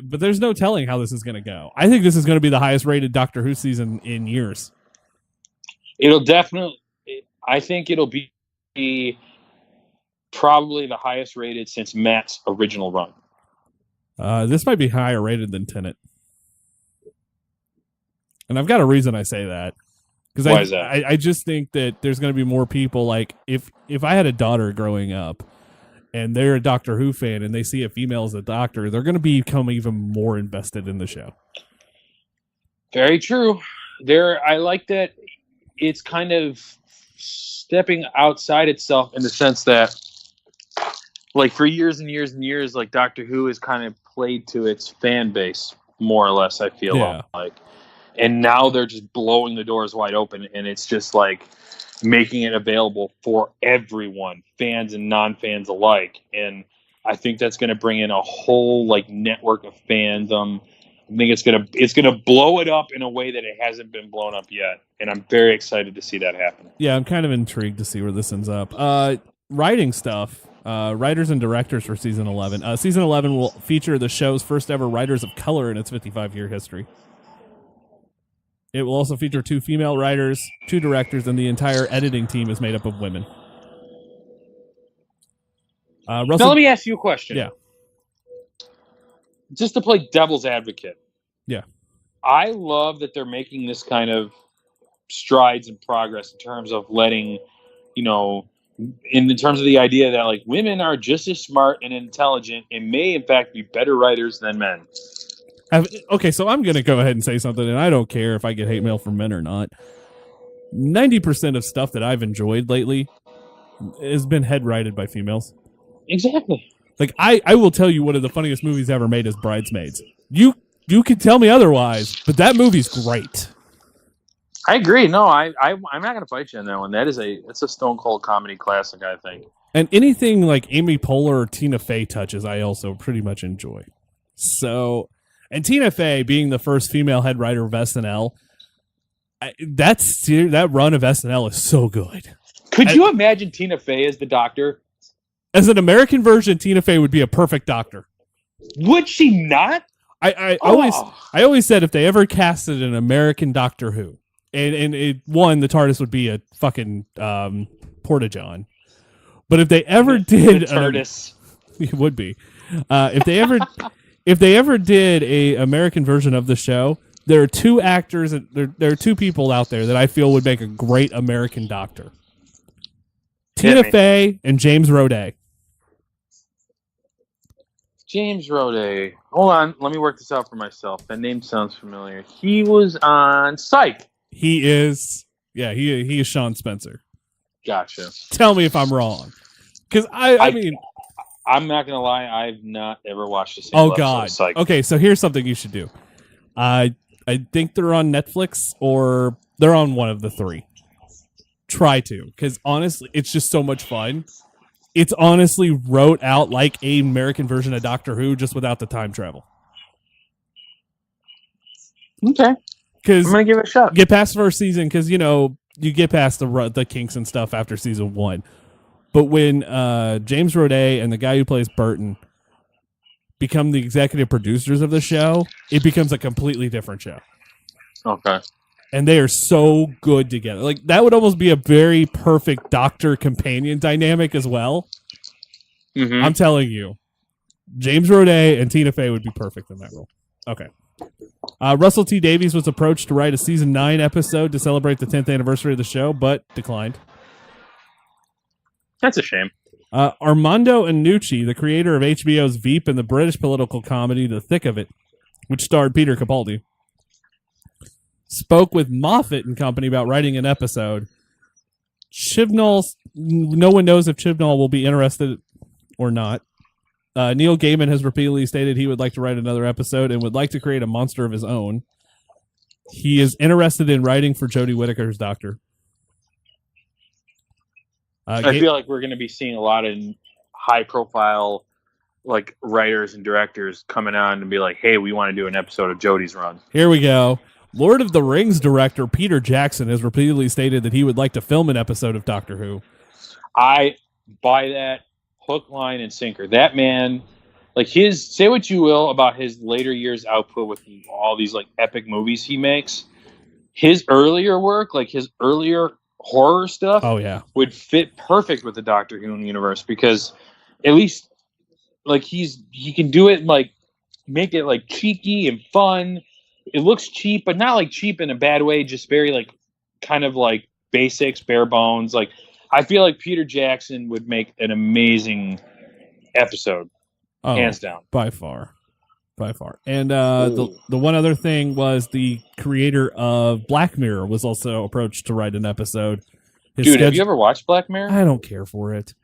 But there's no telling how this is going to go. I think this is going to be the highest rated Doctor Who season in years. It'll definitely, I think it'll be probably the highest rated since Matt's original run. This might be higher rated than Tenet. And I've got a reason I say that. Why is that? I just think that there's going to be more people, like, if I had a daughter growing up, and they're a Doctor Who fan, and they see a female as a doctor, they're going to become even more invested in the show. Very true. I like that it's kind of stepping outside itself in the sense that, like, for years and years and years, like, Doctor Who has kind of played to its fan base, more or less, I feel like. And now they're just blowing the doors wide open, and it's just like making it available for everyone, fans and non-fans alike. And I think that's going to bring in a whole like network of fandom. I think it's gonna blow it up in a way that it hasn't been blown up yet, and I'm very excited to see that happen. Yeah, I'm kind of intrigued to see where this ends up. Writing stuff, writers and directors for season 11. Season 11 will feature the show's first ever writers of color in its 55-year history. It will also feature 2 female writers, 2 directors, and the entire editing team is made up of women. Now let me ask you a question. Yeah. Just to play devil's advocate. Yeah. I love that they're making this kind of strides and progress in terms of letting, in terms of the idea that like women are just as smart and intelligent and may in fact be better writers than men. Okay, so I'm going to go ahead and say something, and I don't care if I get hate mail from men or not. 90% of stuff that I've enjoyed lately has been head-righted by females. Exactly. Like, I will tell you one of the funniest movies ever made is Bridesmaids. You can tell me otherwise, but that movie's great. I agree. No, I'm not going to fight you on that one. It's a stone cold comedy classic, I think. And anything like Amy Poehler or Tina Fey touches, I also pretty much enjoy. So, and Tina Fey being the first female head writer of SNL, that run of SNL is so good. Could you imagine Tina Fey as the Doctor? As an American version, Tina Fey would be a perfect Doctor. Would she not? I always said if they ever casted an American Doctor Who, and the TARDIS would be a fucking Porta-John. But if they ever did the TARDIS, it would be. If they ever did a American version of the show, there are 2 actors, there are 2 people out there that I feel would make a great American Doctor. Tina Fey and James Roday. James Roday. Hold on, let me work this out for myself. That name sounds familiar. He was on Psych. He is Sean Spencer. Gotcha. Tell me if I'm wrong. Because I mean, I'm not gonna lie, I've not ever watched a single episode of Psych. Okay, so here's something you should do. I think they're on Netflix or they're on one of the 3. Try to, because honestly, it's just so much fun. It's honestly wrote out like a American version of Doctor Who, just without the time travel. Okay. Because I'm gonna give it a shot. Get past the first season, because you get past the kinks and stuff after season 1. But when James Roday and the guy who plays Burton become the executive producers of the show, it becomes a completely different show. Okay. And they are so good together. Like, that would almost be a very perfect doctor companion dynamic as well. Mm-hmm. I'm telling you, James Roday and Tina Fey would be perfect in that role. Okay. Russell T. Davies was approached to write a season 9 episode to celebrate the 10th anniversary of the show, but declined. That's a shame. Armando Iannucci, the creator of HBO's Veep and the British political comedy The Thick of It, which starred Peter Capaldi, spoke with Moffat and company about writing an episode. Chibnall, no one knows if Chibnall will be interested or not. Neil Gaiman has repeatedly stated he would like to write another episode and would like to create a monster of his own. He is interested in writing for Jodie Whittaker's Doctor. I feel like we're going to be seeing a lot of high-profile like writers and directors coming on and be like, "Hey, we want to do an episode of Jodie's run." Here we go. Lord of the Rings director Peter Jackson has repeatedly stated that he would like to film an episode of Doctor Who. I buy that hook, line, and sinker. That man, like say what you will about his later years output with all these like epic movies he makes. His earlier work, like his earlier horror stuff, would fit perfect with the Doctor Who universe because at least like he can do it like make it like cheeky and fun. It looks cheap, but not like cheap in a bad way, just very like kind of like basics, bare bones. Like I feel like Peter Jackson would make an amazing episode. Hands down. By far. And the one other thing was the creator of Black Mirror was also approached to write an episode. Have you ever watched Black Mirror? I don't care for it.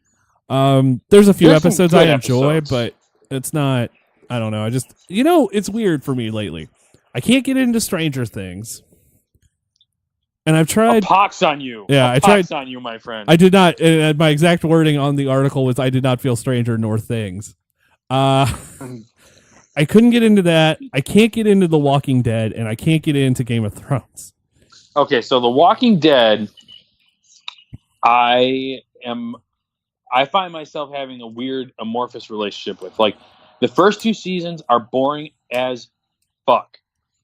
There's a few episodes I enjoy, but it's not, I don't know. I just, it's weird for me lately. I can't get into Stranger Things. And I've tried. A pox on you. Yeah, I Pox tried. on you, my friend. I did not. My exact wording on the article was, "I did not feel stranger nor things." I couldn't get into that. I can't get into The Walking Dead, and I can't get into Game of Thrones. Okay, so The Walking Dead, I find myself having a weird amorphous relationship with. Like, the first 2 seasons are boring as fuck.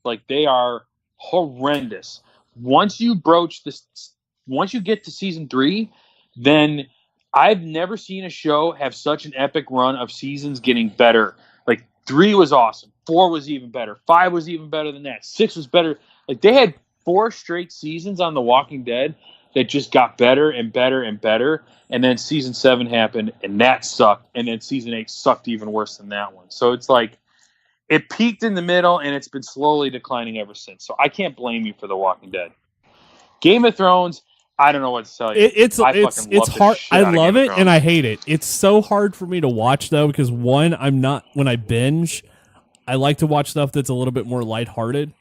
Like, they are horrendous. Once you get to season 3, then I've never seen a show have such an epic run of seasons getting better. Like, 3 was awesome. 4 was even better. 5 was even better than that. 6 was better. Like, they had 4 straight seasons on The Walking Dead that just got better and better and better. And then season 7 happened, and that sucked. And then season 8 sucked even worse than that one. So it's like, it peaked in the middle, and it's been slowly declining ever since. So I can't blame you for The Walking Dead. Game of Thrones, I don't know what to tell you. It's hard. I love it and I hate it. It's so hard for me to watch though, because one, when I binge, I like to watch stuff that's a little bit more lighthearted.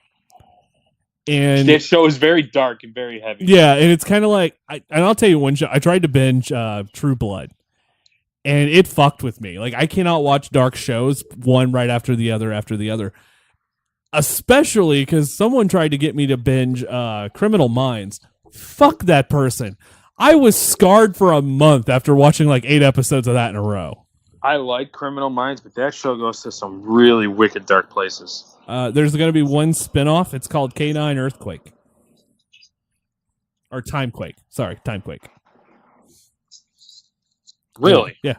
And this show is very dark and very heavy. Yeah, and it's kind of like, and I'll tell you one show. I tried to binge True Blood, and it fucked with me. Like, I cannot watch dark shows one right after the other. Especially because someone tried to get me to binge Criminal Minds. Fuck that person. I was scarred for a month after watching like 8 episodes of that in a row. I like Criminal Minds, but that show goes to some really wicked dark places. There's going to be one spinoff. It's called K9 Earthquake. Or Timequake. Sorry, Timequake. Really? Yeah.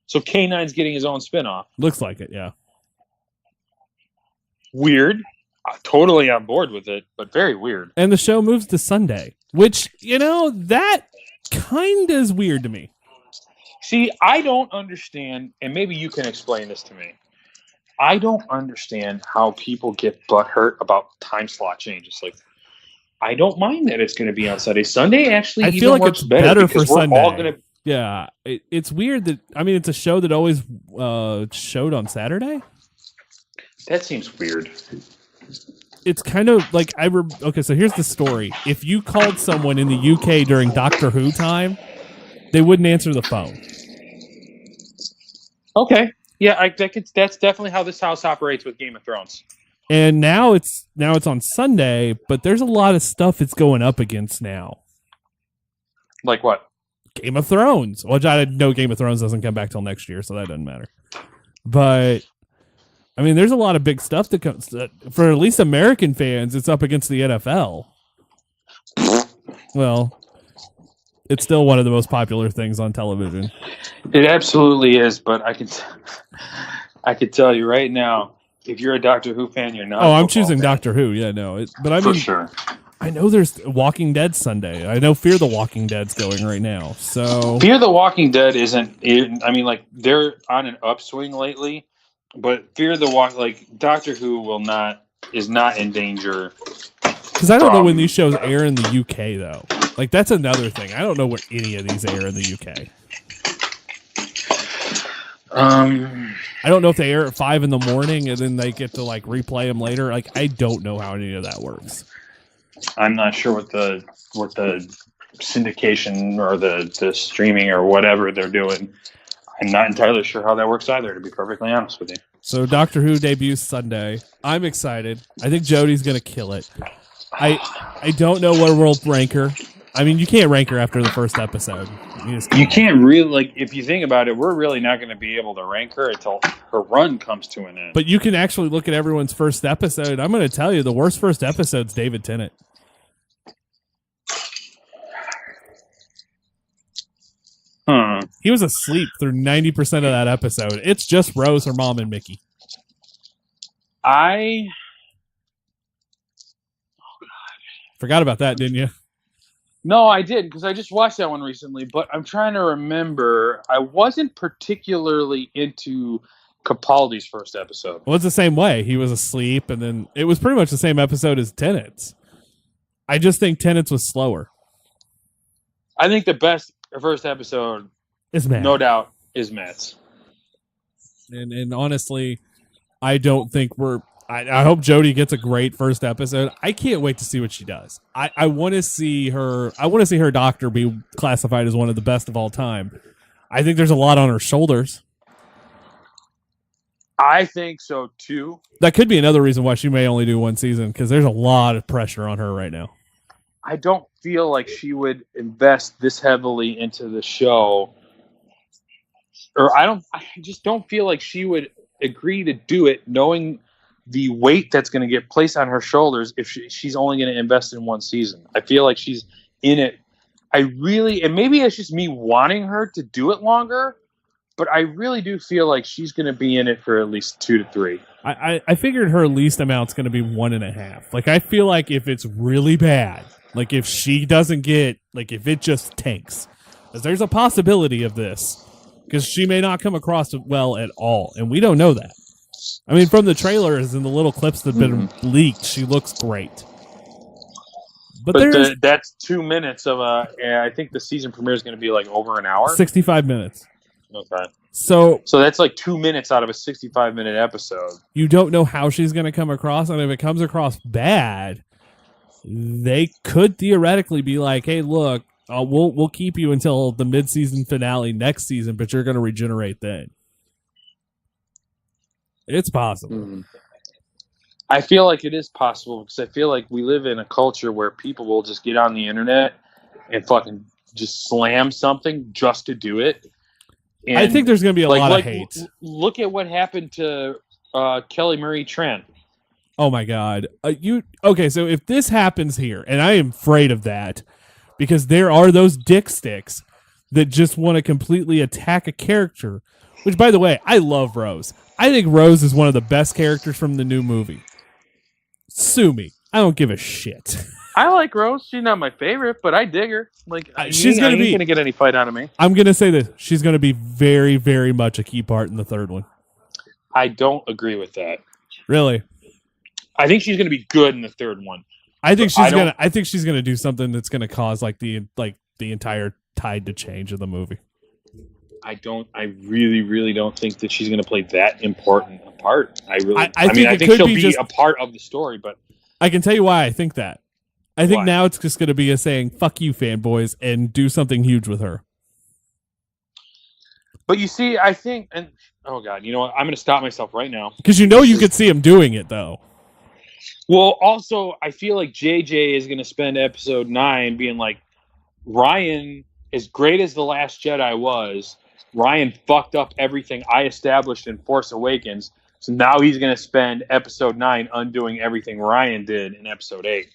So K9's getting his own spinoff. Looks like it, yeah. Weird. Totally on board with it, but very weird. And the show moves to Sunday, which, that kind of is weird to me. See, I don't understand, and maybe you can explain this to me. I don't understand how people get butthurt about time slot changes. Like, I don't mind that it's going to be on Sunday. Sunday actually I even feel like works it's better for because we're Sunday. all going to. Yeah, it's weird that, it's a show that always showed on Saturday. That seems weird. It's kind of like, okay, so here's the story. If you called someone in the UK during Doctor Who time, they wouldn't answer the phone. Okay. Yeah, that's definitely how this house operates with Game of Thrones. And now it's on Sunday, but there's a lot of stuff it's going up against now. Like what? Game of Thrones. Which I know Game of Thrones doesn't come back till next year, so that doesn't matter. But there's a lot of big stuff that comes for at least American fans. It's up against the NFL. Well, it's still one of the most popular things on television. It absolutely is, but I could tell you right now, if you're a Doctor Who fan, you're not. Oh, I'm choosing Doctor Who. Yeah, no, for sure. I know there's Walking Dead Sunday. I know Fear the Walking Dead's going right now. So Fear the Walking Dead they're on an upswing lately, but Doctor Who is not in danger. Because I don't know when these shows air in the UK though. Like, that's another thing. I don't know where any of these air in the UK. I don't know if they air at 5 a.m. and then they get to replay them later. Like, I don't know how any of that works. I'm not sure what the syndication or the streaming or whatever they're doing. I'm not entirely sure how that works either, to be perfectly honest with you. So Doctor Who debuts Sunday. I'm excited. I think Jodie's gonna kill it. I don't know where we'll rank her. You can't rank her after the first episode. You can't really, if you think about it, we're really not going to be able to rank her until her run comes to an end. But you can actually look at everyone's first episode. I'm going to tell you, the worst first episode's David Tennant. He was asleep through 90% of that episode. It's just Rose, her mom, and Mickey. Forgot about that, didn't you? No, I did, because I just watched that one recently, but I'm trying to remember. I wasn't particularly into Capaldi's first episode. Well, it's the same way. He was asleep, and then it was pretty much the same episode as Tennant's. I just think Tennant's was slower. I think the best first episode, is Matt. No doubt, is Matt's. And honestly, I don't think I hope Jodie gets a great first episode. I can't wait to see what she does. I want to see her. I want to see her doctor be classified as one of the best of all time. I think there's a lot on her shoulders. I think so too. That could be another reason why she may only do one season, because there's a lot of pressure on her right now. I don't feel like she would invest this heavily into the show, or I just don't feel like she would agree to do it, knowing the weight that's going to get placed on her shoulders if she's only going to invest in one season. I feel like she's in it. And maybe it's just me wanting her to do it longer, but I really do feel like she's going to be in it for at least 2 to 3. I figured her least amount's going to be 1.5. Like, I feel like if it's really bad, like if she doesn't get, like if it just tanks, because there's a possibility of this, because she may not come across well at all, and we don't know that. I mean, from the trailers and the little clips that have been leaked, she looks great. But that's 2 minutes of I think the season premiere is going to be like over an hour. 65 minutes. Okay. So that's like 2 minutes out of a 65-minute episode. You don't know how she's going to come across, and if it comes across bad, they could theoretically be like, "Hey, look, we'll keep you until the mid-season finale next season, but you're going to regenerate then." It's possible. Mm-hmm. I feel like it is possible because I feel like we live in a culture where people will just get on the internet and fucking just slam something just to do it. And I think there's going to be a lot of hate. Look at what happened to Kelly Marie Tran. Oh my God! Okay? So if this happens here, and I am afraid of that, because there are those dick sticks that just want to completely attack a character. Which, by the way, I love Rose. I think Rose is one of the best characters from the new movie. Sue me. I don't give a shit. I like Rose. She's not my favorite, but I dig her. Like she's going to get any fight out of me. I'm going to say this. She's going to be very, very much a key part in the third one. I don't agree with that. Really? I think she's going to be good in the third one. I think she's going to do something that's going to cause like the entire tide to change of the movie. I really, really don't think that she's going to play that important a part. I think she'll be a part of the story, but I can tell you why I think that. I think why? Now it's just going to be a saying, "Fuck you, fanboys," and do something huge with her. But you see, I think, and oh God, you know what? I'm going to stop myself right now. Because you could see him doing it, though. Well, also, I feel like JJ is going to spend episode 9 being like, Ryan, as great as The Last Jedi was, Ryan fucked up everything I established in Force Awakens, so now he's going to spend episode 9 undoing everything Ryan did in episode 8.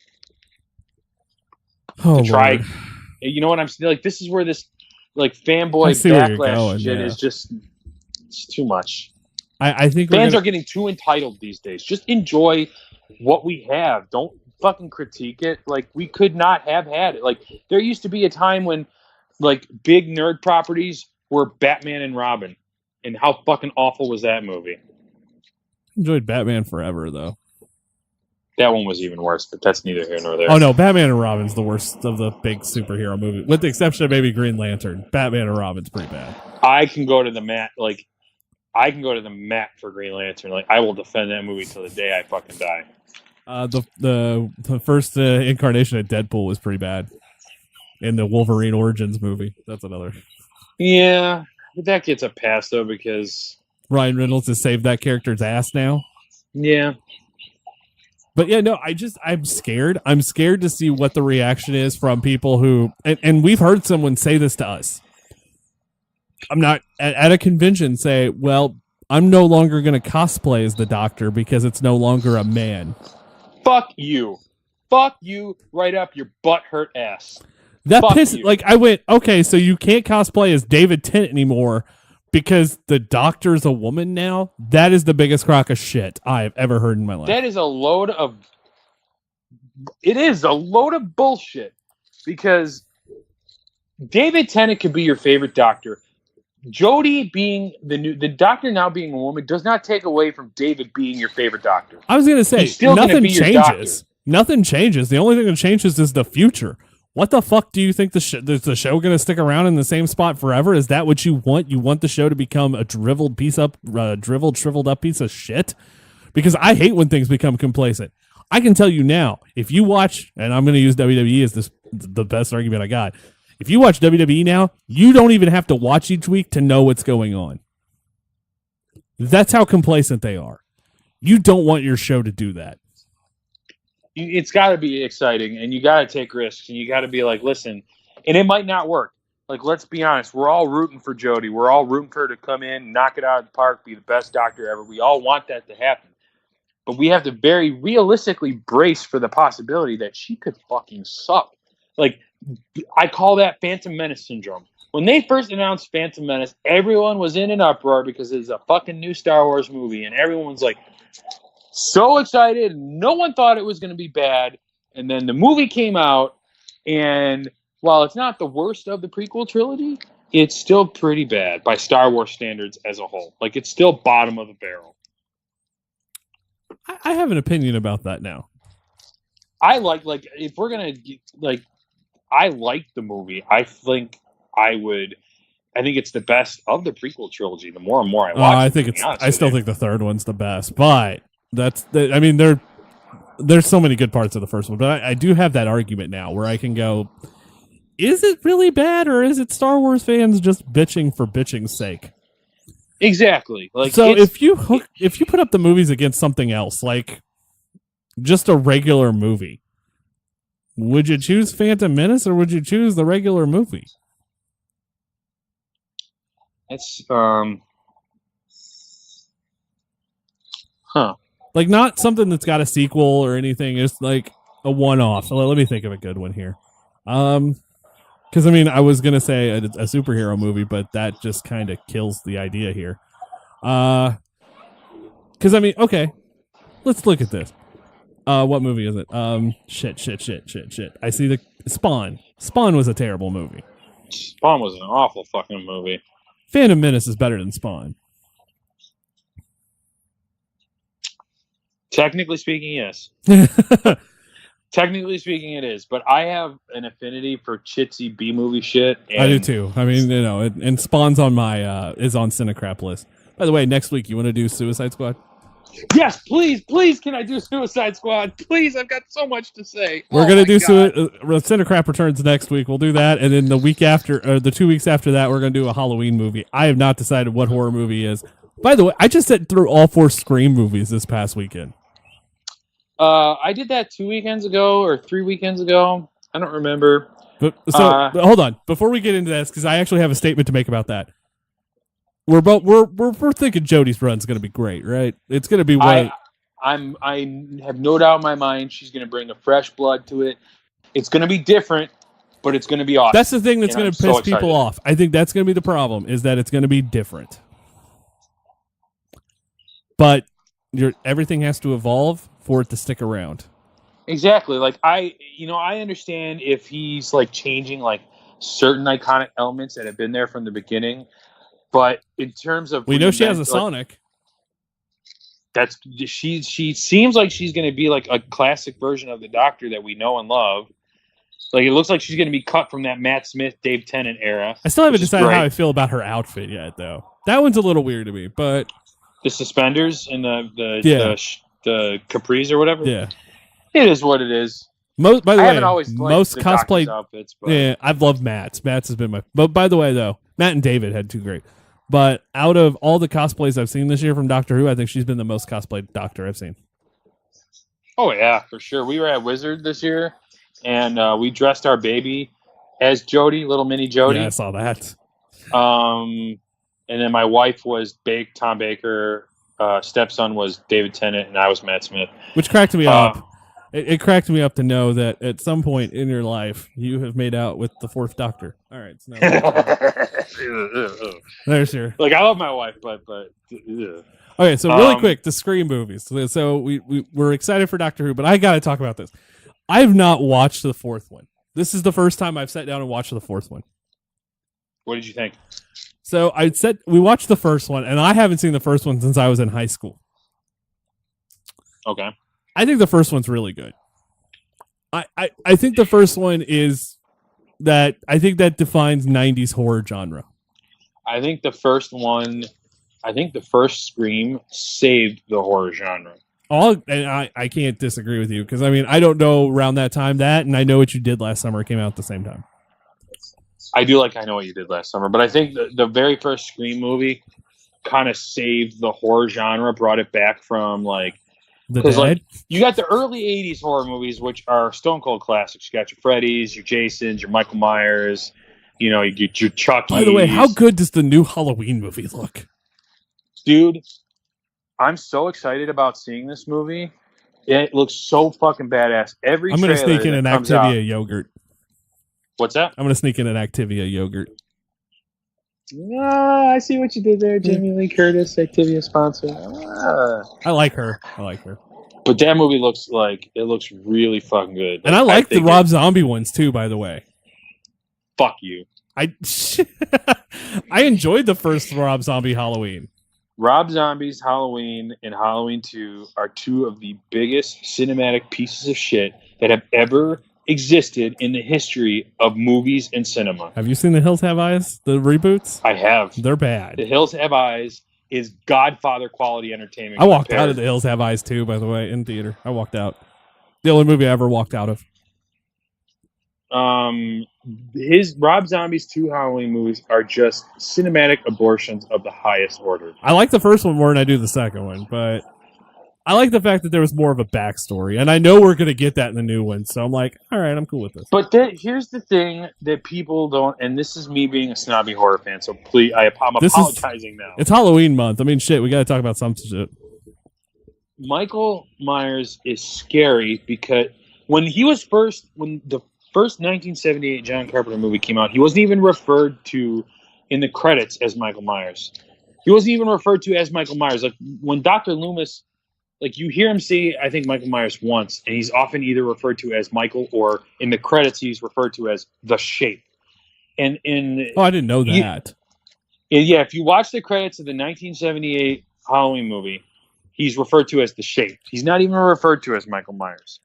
Oh, to try, Lord. You know what I'm saying? Like, this is where this like fanboy backlash shit is just it's too much. I think fans are getting too entitled these days. Just enjoy what we have. Don't fucking critique it. Like, we could not have had it. Like, there used to be a time when like big nerd properties were Batman and Robin, and how fucking awful was that movie? Enjoyed Batman Forever, though. That one was even worse, but that's neither here nor there. Oh no, Batman and Robin's the worst of the big superhero movies, with the exception of maybe Green Lantern. Batman and Robin's pretty bad. I can go to the mat for Green Lantern. Like, I will defend that movie till the day I fucking die. The first incarnation of Deadpool was pretty bad. In the Wolverine Origins movie, that's another. Yeah, but that gets a pass though because Ryan Reynolds has saved that character's ass now. Yeah. But yeah, no, I'm scared. I'm scared to see what the reaction is from people who, and we've heard someone say this to us. I'm not at a convention say, well, I'm no longer going to cosplay as the Doctor because it's no longer a man. Fuck you. Fuck you right up your butthurt ass. That pisses, like, I went, okay, so you can't cosplay as David Tennant anymore because the Doctor's a woman now? That is the biggest crock of shit I've ever heard in my life. It is a load of bullshit because David Tennant could be your favorite Doctor. Jodie being the Doctor now being a woman does not take away from David being your favorite Doctor. I was going to say, nothing changes. Nothing changes. The only thing that changes is the future. What the fuck do you think is the show going to stick around in the same spot forever? Is that what you want? You want the show to become a shriveled up piece of shit? Because I hate when things become complacent. I can tell you now, if you watch, and I'm going to use WWE as the best argument I got. If you watch WWE now, you don't even have to watch each week to know what's going on. That's how complacent they are. You don't want your show to do that. It's got to be exciting, and you got to take risks, and you got to be like, listen, and it might not work. Like, let's be honest, we're all rooting for Jodie. We're all rooting for her to come in, knock it out of the park, be the best doctor ever. We all want that to happen. But we have to very realistically brace for the possibility that she could fucking suck. Like, I call that Phantom Menace syndrome. When they first announced Phantom Menace, everyone was in an uproar because it's a fucking new Star Wars movie, and everyone's like, so excited. No one thought it was going to be bad. And then the movie came out, and while it's not the worst of the prequel trilogy, it's still pretty bad by Star Wars standards as a whole. Like, it's still bottom of the barrel. I have an opinion about that now. I like if we're going to, like, I like the movie. I think it's the best of the prequel trilogy. The more and more I watch I still think the third one's the best, but there's so many good parts of the first one, but I do have that argument now where I can go, is it really bad, or is it Star Wars fans just bitching for bitching's sake? Exactly. Like, so if you put up the movies against something else, like just a regular movie, would you choose Phantom Menace or would you choose the regular movie? It's Like, not something that's got a sequel or anything. It's like a one-off. Let me think of a good one here. Because, I mean, I was going to say a superhero movie, but that just kind of kills the idea here. Because, I mean, okay, let's look at this. What movie is it? Shit. I see the Spawn. Spawn was a terrible movie. Spawn was an awful fucking movie. Phantom Menace is better than Spawn. Technically speaking, yes. Technically speaking, it is. But I have an affinity for chitsy B-movie shit. And I do too. I mean, you know, and Spawn's on my is on Cinecrap list. By the way, next week you want to do Suicide Squad? Yes, please, can I do Suicide Squad? Please, I've got so much to say. We're gonna do Cinecrap returns next week. We'll do that, and then the week after, or the 2 weeks after that, we're gonna do a Halloween movie. I have not decided what horror movie is. By the way, I just sat through all 4 Scream movies this past weekend. I did that 2 weekends ago or 3 weekends ago. I don't remember. But hold on, before we get into this, because I actually have a statement to make about that. We're thinking Jodie's run's going to be great, right? It's going to be what I have no doubt in my mind she's going to bring a fresh blood to it. It's going to be different, but it's going to be awesome. That's the thing that's going to piss people off. I think that's going to be the problem, is that it's going to be different. But everything has to evolve for it to stick around. Exactly. Like, I understand if he's like changing like certain iconic elements that have been there from the beginning. But in terms of, we know she has a Sonic. She seems like she's going to be like a classic version of the Doctor that we know and love. Like, it looks like she's going to be cut from that Matt Smith, Dave Tennant era. I still haven't decided how I feel about her outfit yet, though. That one's a little weird to me, but the suspenders and the capris or whatever. Yeah, it is what it is. By the way, most cosplay outfits. But. Yeah, I've loved Matt's. Matt's has been my. But by the way, though, Matt and David had 2 great. But out of all the cosplays I've seen this year from Doctor Who, I think she's been the most cosplayed Doctor I've seen. Oh yeah, for sure. We were at Wizard this year, and we dressed our baby as Jodie, little mini Jodie. Yeah, I saw that. And then my wife was Tom Baker. Stepson was David Tennant, and I was Matt Smith. Which cracked me up. It cracked me up to know that at some point in your life, you have made out with the 4th Doctor. All right. So there's your... Like, I love my wife, but Okay, so really quick, the Scream movies. So we're excited for Doctor Who, but I got to talk about this. I've not watched the 4th one. This is the first time I've sat down and watched the 4th one. What did you think? So we watched the first one, and I haven't seen the first one since I was in high school. Okay. I think the first one's really good. I think the first one is that I think that defines 90s horror genre. I think the first Scream saved the horror genre. And I can't disagree with you because I mean I don't know around that time and I Know What You Did Last Summer came out at the same time. I do like I Know What You Did Last Summer, but I think the very first Scream movie kind of saved the horror genre, brought it back from like because like you got the early '80s horror movies, which are stone cold classics. You got your Freddy's, your Jasons, your Michael Myers. You know, you get your Chucky. By the way, how good does the new Halloween movie look? Dude, I'm so excited about seeing this movie. It looks so fucking badass. I'm going to sneak in an Activia yogurt. What's that? I'm going to sneak in an Activia yogurt. I see what you did there, Jamie Lee Curtis, Activia sponsor. I like her. But that movie looks really fucking good. And I like the Rob Zombie ones too, by the way. Fuck you. I enjoyed the first Rob Zombie Halloween. Rob Zombie's Halloween and Halloween 2 are two of the biggest cinematic pieces of shit that have ever existed in the history of movies and cinema. Have you seen The Hills Have Eyes, the reboots? I have. They're bad. The Hills Have Eyes is Godfather quality entertainment. I walked out of The Hills Have Eyes too, by the way, in theater. I walked out. The only movie I ever walked out of. Rob Zombie's 2 Halloween movies are just cinematic abortions of the highest order. I like the first one more than I do the second one, but I like the fact that there was more of a backstory, and I know we're going to get that in the new one, so I'm like, all right, I'm cool with this. But here's the thing that people don't, and this is me being a snobby horror fan, so please, I'm apologizing now. It's Halloween month. I mean, shit, we got to talk about some shit. Michael Myers is scary because when the first 1978 John Carpenter movie came out, he wasn't even referred to in the credits as Michael Myers. He wasn't even referred to as Michael Myers. Like when Dr. Loomis, like you hear him say, I think Michael Myers once, and he's often either referred to as Michael or in the credits he's referred to as the Shape. And I didn't know that. If you watch the credits of the 1978 Halloween movie, he's referred to as the Shape. He's not even referred to as Michael Myers.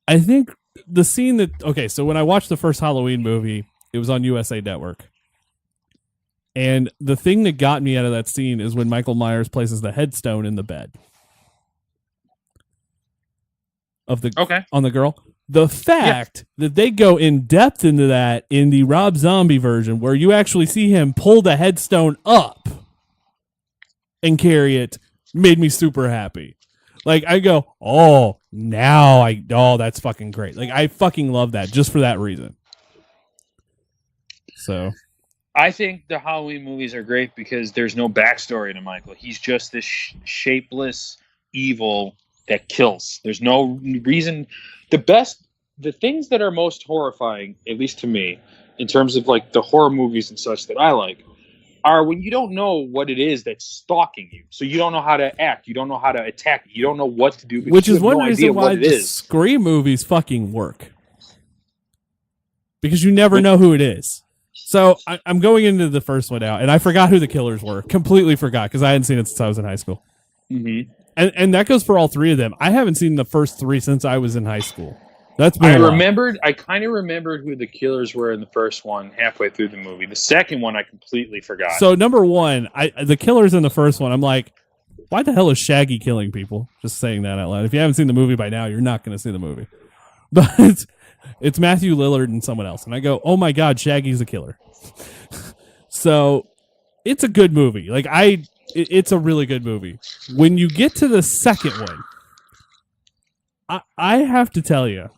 I think the scene so when I watched the first Halloween movie, it was on USA Network. And the thing that got me out of that scene is when Michael Myers places the headstone in the bed. On the girl. The fact that they go in depth into that in the Rob Zombie version, where you actually see him pull the headstone up and carry it, made me super happy. Like I go, that's fucking great. Like I fucking love that just for that reason. So I think the Halloween movies are great because there's no backstory to Michael. He's just this shapeless evil that kills. There's no reason. The things that are most horrifying, at least to me, in terms of like the horror movies and such that I like, are when you don't know what it is that's stalking you. So you don't know how to act. You don't know how to attack. You don't know what to do. Which is one reason why the Scream movies fucking work. Because you never know who it is. So I'm going into the first one now, and I forgot who the killers were. Completely forgot because I hadn't seen it since I was in high school. Mm-hmm. And that goes for all three of them. I haven't seen the first three since I was in high school. That's been I kind of remembered who the killers were in the first one halfway through the movie. The second one I completely forgot. So number one, the killers in the first one, I'm like, why the hell is Shaggy killing people? Just saying that out loud. If you haven't seen the movie by now, you're not going to see the movie. But it's Matthew Lillard and someone else. And I go, oh my God, Shaggy's a killer. So it's a good movie. It's a really good movie. When you get to the second one, I have to tell you,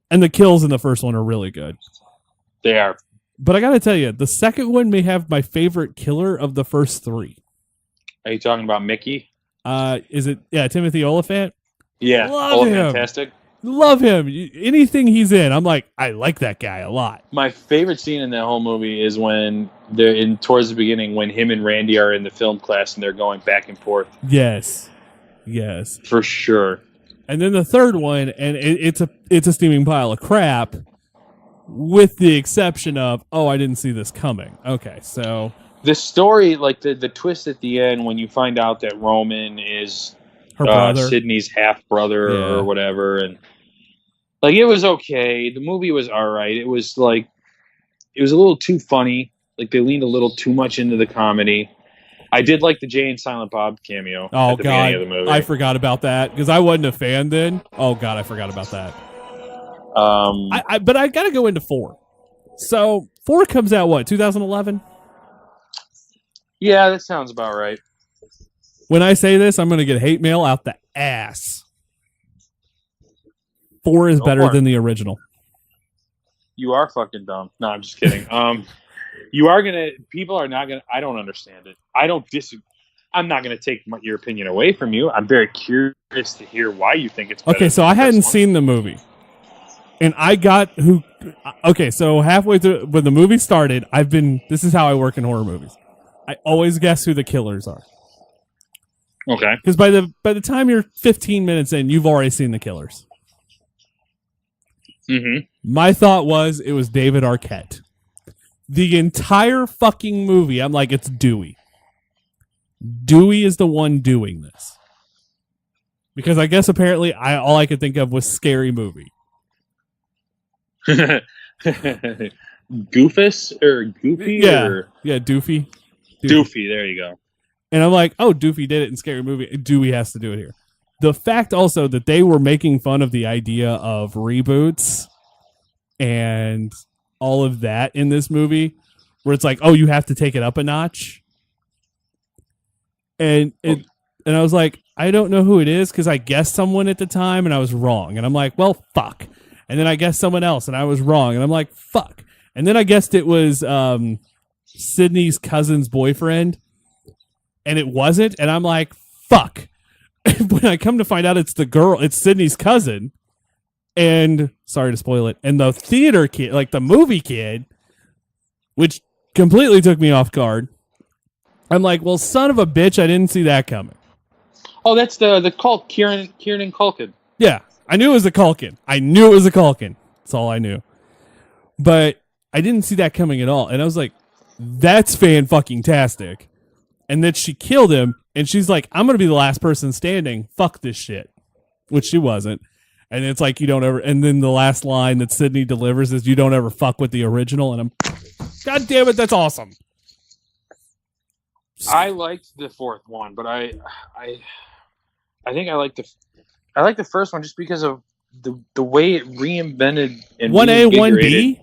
and the kills in the first one are really good. They are. But I got to tell you, the second one may have my favorite killer of the first three. Are you talking about Mickey? Is it? Yeah, Timothy Oliphant? Yeah, fantastic. Love him. Anything he's in, I'm like, I like that guy a lot. My favorite scene in that whole movie is when they're towards the beginning when him and Randy are in the film class and they're going back and forth. Yes. For sure. And then the third one, and it's a steaming pile of crap, with the exception of, I didn't see this coming. Okay, so the story, like the twist at the end when you find out that Roman is her brother, Sydney's half brother or whatever, and like it was okay. The movie was all right. It was like it was a little too funny. Like they leaned a little too much into the comedy. I did like the Jay and Silent Bob cameo Oh at the God, beginning of the movie. I forgot about that because I wasn't a fan then. Oh God, I forgot about that. But I got to go into 4. So 4 comes out what 2011. Yeah, that sounds about right. When I say this, I'm going to get hate mail out the ass. 4 is better than the original. You are fucking dumb. No, I'm just kidding. You are gonna. People are not gonna. I don't understand it. I don't disagree. I'm not gonna take your opinion away from you. I'm very curious to hear why you think it's better. Okay, so I hadn't seen the movie, and I got who. Okay, so halfway through when the movie started, This is how I work in horror movies. I always guess who the killers are. Okay. Because by the time you're 15 minutes in, you've already seen the killers. Mm-hmm. My thought was it was David Arquette. The entire fucking movie, I'm like, it's Dewey. Dewey is the one doing this. Because I guess apparently all I could think of was Scary Movie. Goofus or Goofy? Yeah, or? yeah, Doofy. Doofy, there you go. And I'm like, oh, Doofy did it in Scary Movie. Dewey has to do it here. The fact also that they were making fun of the idea of reboots and all of that in this movie, where it's like, oh, you have to take it up a notch. And I was like, I don't know who it is because I guessed someone at the time and I was wrong. And I'm like, well, fuck. And then I guessed someone else and I was wrong. And I'm like, fuck. And then I guessed it was Sydney's cousin's boyfriend. And it wasn't. And I'm like, fuck. When I come to find out it's the girl, it's Sydney's cousin. And sorry to spoil it. And the theater kid, like the movie kid, which completely took me off guard. I'm like, well, son of a bitch, I didn't see that coming. Oh, that's the cult, Kieran Culkin. Yeah, I knew it was a Culkin. That's all I knew. But I didn't see that coming at all. And I was like, that's fan-fucking-tastic. And then she killed him, and she's like, I'm going to be the last person standing. Fuck this shit. Which she wasn't. And it's like, you don't ever... And then the last line that Sydney delivers is, you don't ever fuck with the original. And I'm... God damn it, that's awesome. I liked the fourth one, but I think I liked the first one just because of the way it reinvented and 1A, 1B?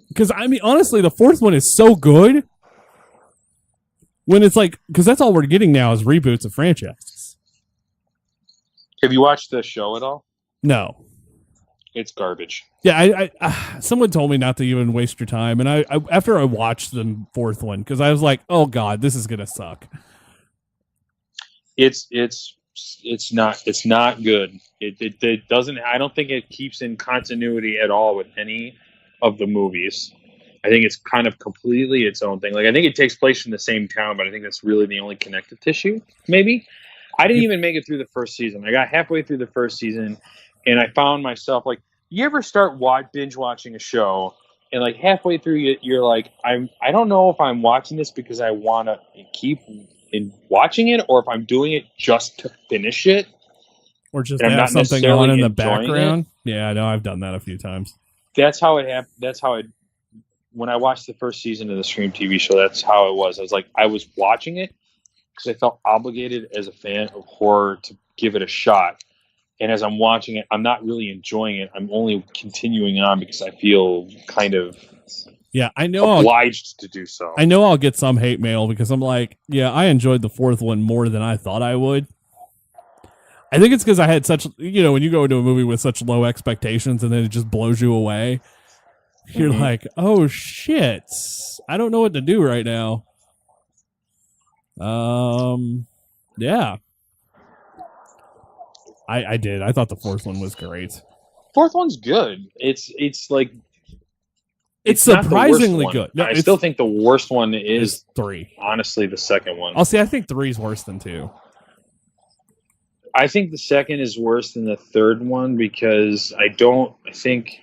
Because, I mean, honestly, the fourth one is so good. When it's like... Because that's all we're getting now is reboots of franchises. Have you watched the show at all? No. It's garbage. Yeah, I someone told me not to even waste your time, and I after I watched the fourth one, because I was like, oh god, this is gonna suck. It's not good. It doesn't. I don't think it keeps in continuity at all with any of the movies. I think it's kind of completely its own thing. Like I think it takes place in the same town, but I think that's really the only connective tissue. Maybe I didn't even make it through the first season. I got halfway through the first season, and I found myself like. You ever start binge watching a show and like halfway through you're like, I don't know if I'm watching this because I want to keep watching it or if I'm doing it just to finish it. Or just have something on in the background. Yeah, I know. I've done that a few times. That's how it happened. When I watched the first season of the Scream TV show, that's how it was. I was watching it because I felt obligated as a fan of horror to give it a shot. And as I'm watching it, I'm not really enjoying it. I'm only continuing on because I feel kind of I know obliged to do so. I know I'll get some hate mail because I'm like, yeah, I enjoyed the fourth one more than I thought I would. I think it's because I had such, when you go into a movie with such low expectations and then it just blows you away, you're like, oh shit, I don't know what to do right now. Yeah. I did. I thought the fourth one was great. Fourth one's good. It's like it's surprisingly good. No, I still think the worst one is 3. Honestly, the second one. I'll see. I think 3 is worse than 2. I think the second is worse than the third one because I think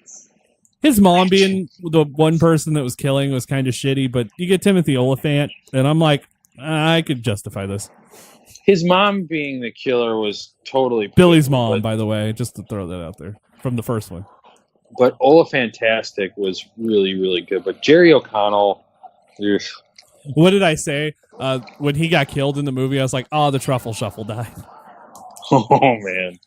his mom being the one person that was killing was kind of shitty. But you get Timothy Olyphant, and I'm like, I could justify this. His mom being the killer was totally... Billy's mom, by the way, just to throw that out there, from the first one. But Fantastic was really, really good. But Jerry O'Connell, What did I say? When he got killed in the movie, I was like, oh, the truffle shuffle died. oh man.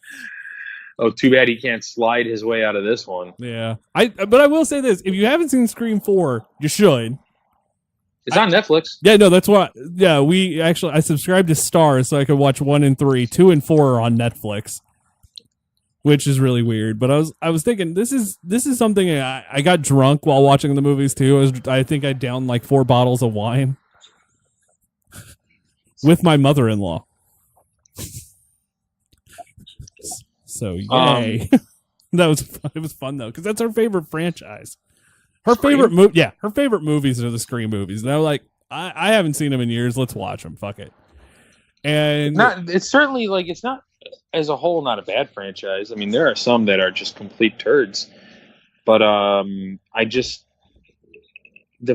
Oh, too bad he can't slide his way out of this one. Yeah. But I will say this. If you haven't seen Scream 4, you should. It's on Netflix. Yeah, no, that's what. Yeah, I subscribed to Stars so I could watch 1 and 3. 2 and 4 are on Netflix, which is really weird. But I was thinking this is something I got drunk while watching the movies too. I think I downed like 4 bottles of wine with my mother-in-law. So yay! It was fun though because that's her favorite franchise. Her favorite movies are the Scream movies. And I'm like, I haven't seen them in years. Let's watch them. Fuck it. And it's certainly like it's not as a whole not a bad franchise. I mean, there are some that are just complete turds, but the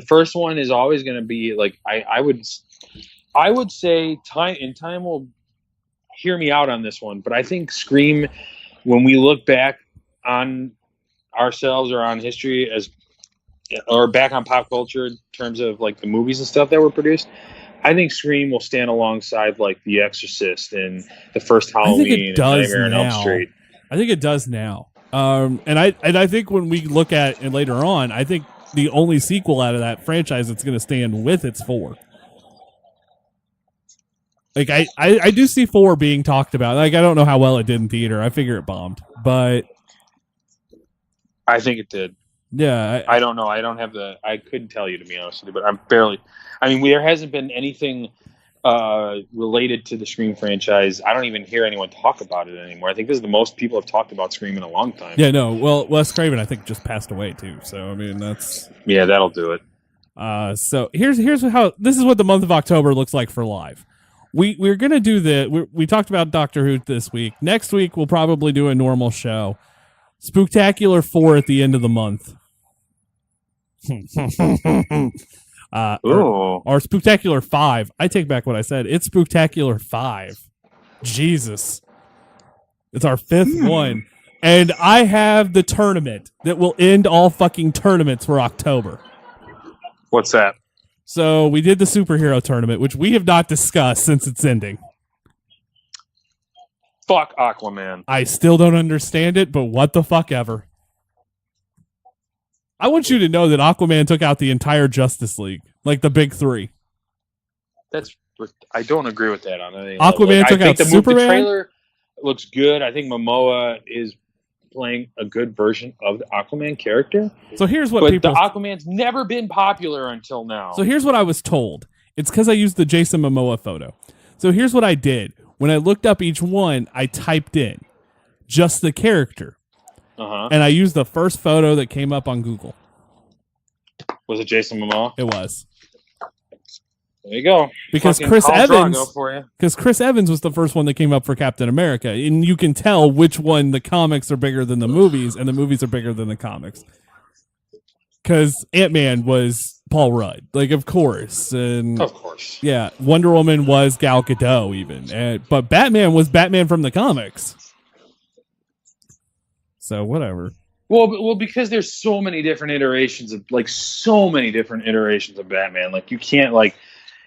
first one is always going to be like I would say time will hear me out on this one, but I think Scream, when we look back on ourselves or on history or back on pop culture in terms of like the movies and stuff that were produced, I think Scream will stand alongside like The Exorcist and the first Halloween and Nightmare on Elm Street. I think it does now. And I think when we look at it later on, I think the only sequel out of that franchise that's going to stand with it's 4. Like I do see 4 being talked about. Like I don't know how well it did in theater. I figure it bombed, but I think it did. Yeah, I don't know. I couldn't tell you, to be honest with you, but there hasn't been anything related to the Scream franchise. I don't even hear anyone talk about it anymore. I think this is the most people have talked about Scream in a long time. Yeah, no. Well, Wes Craven, I think, just passed away too. So I mean, that'll do it. So here's how this is what the month of October looks like for live. We're gonna do we talked about Doctor Who this week. Next week we'll probably do a normal show. Spooktacular 4 at the end of the month. Or Spooktacular 5. I take back what I said. It's Spooktacular 5. Jesus. It's our 5th one. And I have the tournament that will end all fucking tournaments for October. What's that? So we did the superhero tournament, which we have not discussed since it's ending. Fuck Aquaman. I still don't understand it, but what the fuck ever. I want you to know that Aquaman took out the entire Justice League, like the big 3. I don't agree with that on any Aquaman took out Superman. The trailer looks good. I think Momoa is playing a good version of the Aquaman character. So here's what the Aquaman's never been popular until now. So here's what I was told. It's because I used the Jason Momoa photo. So here's what I did. When I looked up each one, I typed in just the character. And I used the first photo that came up on Google. Was it Jason Momoa? It was. There you go. Because Chris Evans was the first one that came up for Captain America. And you can tell which one the comics are bigger than the movies and the movies are bigger than the comics. Because Ant-Man was Paul Rudd. Like, of course. And of course. Yeah. Wonder Woman was Gal Gadot even. But Batman was Batman from the comics. So, whatever. Well, because there's so many different iterations of Batman. Like, you can't, like,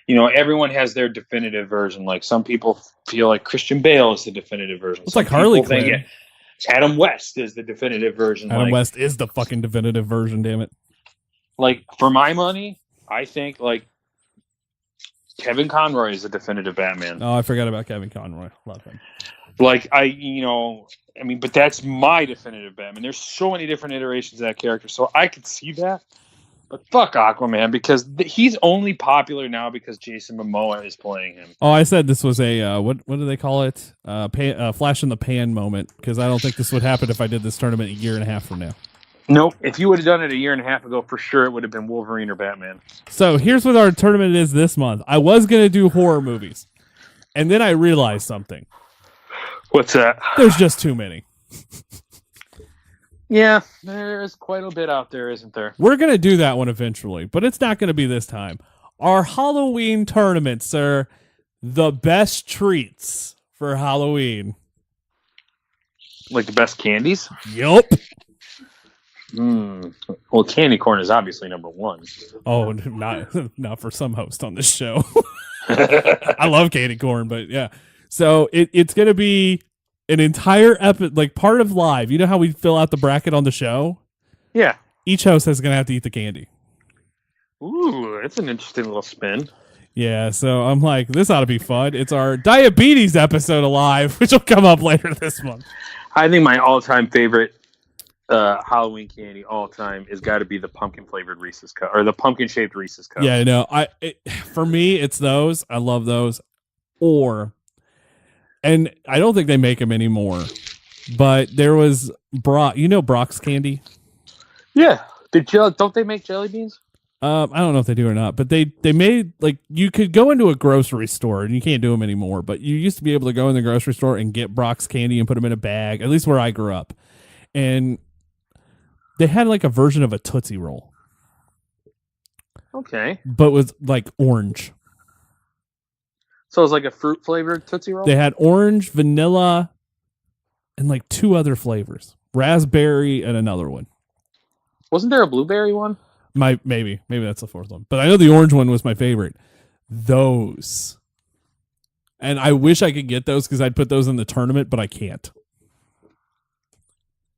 everyone has their definitive version. Like, some people feel like Christian Bale is the definitive version. It's like Harley Quinn. Adam West is the definitive version. Adam West is the fucking definitive version, damn it. Like, for my money, I think, like, Kevin Conroy is the definitive Batman. Oh, I forgot about Kevin Conroy. Love him. Like, but that's my definitive Batman. There's so many different iterations of that character, so I could see that. But fuck Aquaman, because he's only popular now because Jason Momoa is playing him. Oh, I said this was a, what do they call it? Flash in the pan moment, because I don't think this would happen if I did this tournament a year and a half from now. Nope. If you would have done it a year and a half ago, for sure it would have been Wolverine or Batman. So here's what our tournament is this month. I was going to do horror movies, and then I realized something. What's that? There's just too many. Yeah, there's quite a bit out there, isn't there? We're going to do that one eventually, but it's not going to be this time. Our Halloween tournament, sir. The best treats for Halloween. Like the best candies? Yup. Well, candy corn is obviously number one. Oh, not for some host on this show. I love candy corn, but yeah. So it's going to be an entire like part of live. You know how we fill out the bracket on the show? Yeah. Each host is going to have to eat the candy. Ooh, that's an interesting little spin. Yeah, so I'm like, this ought to be fun. It's our diabetes episode of live, which will come up later this month. I think my all-time favorite Halloween candy all time is got to be the pumpkin flavored Reese's cup or the pumpkin shaped Reese's cup. Yeah, I know. For me, it's those. I love those. And I don't think they make them anymore. But there was Brock's candy. Yeah, don't they make jelly beans? I don't know if they do or not, but they made like you could go into a grocery store and you can't do them anymore. But you used to be able to go in the grocery store and get Brock's candy and put them in a bag. At least where I grew up, and they had like a version of a Tootsie Roll. Okay. But with like orange. So it was like a fruit flavored Tootsie Roll? They had orange, vanilla, and like two other flavors. Raspberry and another one. Wasn't there a blueberry one? Maybe that's the fourth one. But I know the orange one was my favorite. Those. And I wish I could get those because I'd put those in the tournament, but I can't.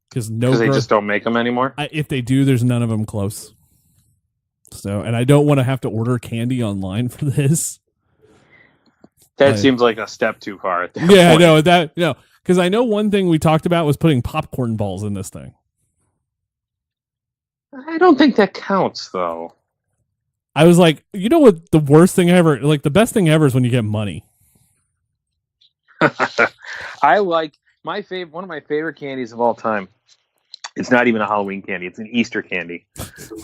Because they just don't make them anymore? If they do, there's none of them close. So, and I don't want to have to order candy online for this. That seems like a step too far. At that point. Because I know one thing we talked about was putting popcorn balls in this thing. I don't think that counts, though. I was like, you know what? The worst thing ever, like the best thing ever, is when you get money. I like one of my favorite candies of all time. It's not even a Halloween candy; it's an Easter candy.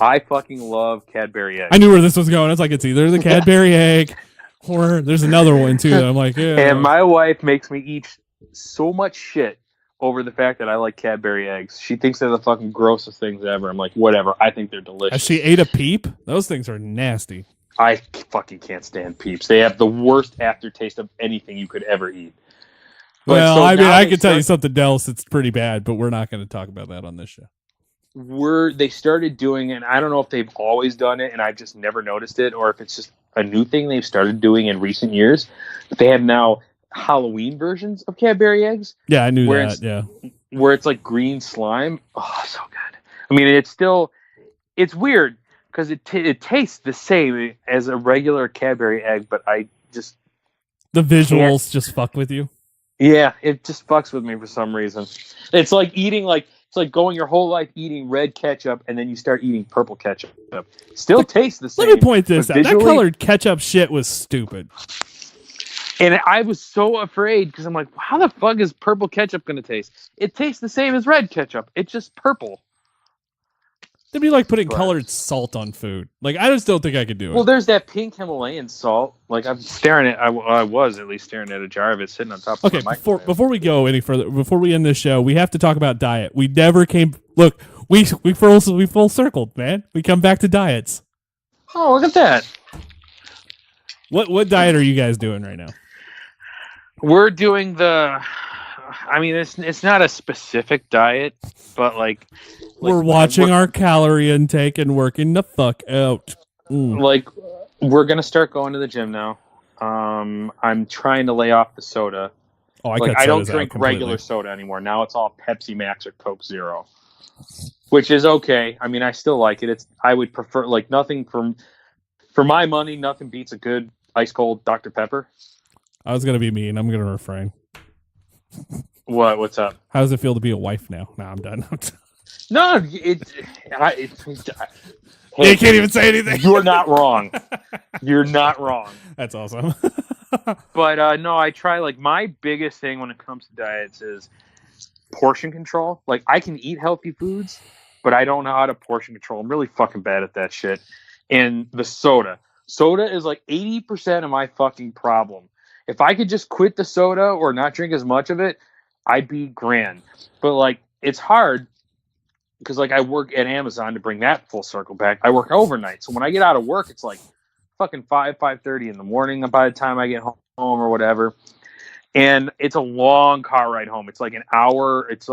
I fucking love Cadbury eggs. I knew where this was going. It's like it's either the Cadbury egg or there's another one too. That I'm like, yeah. And my wife makes me eat so much shit over the fact that I like Cadbury eggs. She thinks they're the fucking grossest things ever. I'm like, whatever. I think they're delicious. Has she ate a Peep? Those things are nasty. I fucking can't stand Peeps. They have the worst aftertaste of anything you could ever eat. Well, I mean, I can tell you something else that's pretty bad, but we're not going to talk about that on this show. They started doing it, and I don't know if they've always done it, and I've just never noticed it, or if it's just a new thing they've started doing in recent years. But they have now Halloween versions of Cadbury eggs. Yeah, I knew that. Yeah, where it's like green slime. Oh, so good. I mean, it's weird because it tastes the same as a regular Cadbury egg, but the visuals just fuck with you. Yeah, it just fucks with me for some reason. It's like going your whole life eating red ketchup and then you start eating purple ketchup. Still tastes the same. Let me point this out. That colored ketchup shit was stupid. And I was so afraid because I'm like, how the fuck is purple ketchup going to taste? It tastes the same as red ketchup. It's just purple. It'd be like putting colored salt on food. Like, I just don't think I could do it. Well, there's that pink Himalayan salt. Like, I'm staring at, I was at least staring at a jar of it sitting on top of my microwave. Before we go any further, before we end this show, we have to talk about diet. We never came, look, we full circled, man. We come back to diets. Oh, look at that. What diet are you guys doing right now? We're doing it's not a specific diet, but like we're watching our calorie intake and working the fuck out. Like, we're gonna start going to the gym now. I'm trying to lay off the soda. Oh, I don't drink regular soda anymore. Now it's all Pepsi Max or Coke Zero, which is okay. I mean, I still like it. I would prefer nothing for my money. Nothing beats a good ice cold Dr. Pepper. I was gonna be mean. I'm gonna refrain. What's up? How does it feel to be a wife now? No, I'm done. No, you can't even say anything. You're not wrong. You're not wrong. That's awesome. But no, I try, my biggest thing when it comes to diets is portion control. Like, I can eat healthy foods, but I don't know how to portion control. I'm really fucking bad at that shit. And the soda. Soda is 80% of my fucking problem. If I could just quit the soda or not drink as much of it, I'd be grand. But it's hard because I work at Amazon to bring that full circle back. I work overnight. So when I get out of work, it's fucking 5:30 in the morning by the time I get home or whatever. And it's a long car ride home. It's an hour. It's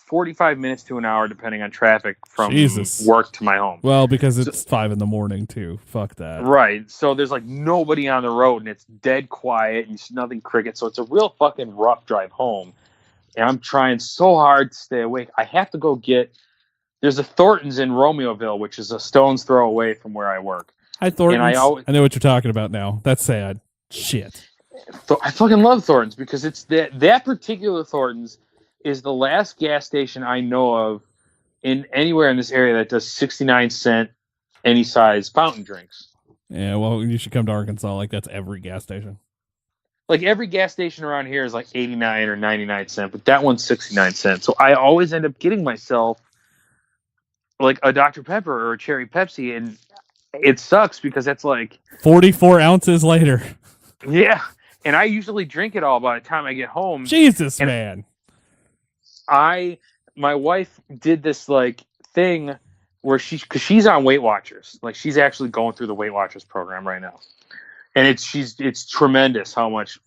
45 minutes to an hour, depending on traffic, from Jesus. work to my home. Well, because it's 5 a.m. too. Fuck that. Right. So there's like nobody on the road, and it's dead quiet, and you see nothing cricket. So it's a real fucking rough drive home. And I'm trying so hard to stay awake. I have to go get. There's a Thornton's in Romeoville, which is a stone's throw away from where I work. Hi, Thornton's. And I know what you're talking about now. That's sad. Shit. I fucking love Thornton's because it's that particular Thornton's is the last gas station I know of in anywhere in this area that does 69-cent any size fountain drinks. Yeah, well, you should come to Arkansas. Like, that's every gas station. Like, every gas station around here is like 89 or 99 cent, but that one's 69 cents. So I always end up getting myself like a Dr. Pepper or a Cherry Pepsi, and it sucks because that's like 44 ounces later. Yeah. And I usually drink it all by the time I get home. Jesus, and man. My wife did this like thing where cause she's on Weight Watchers. Like, she's actually going through the Weight Watchers program right now. And it's tremendous how much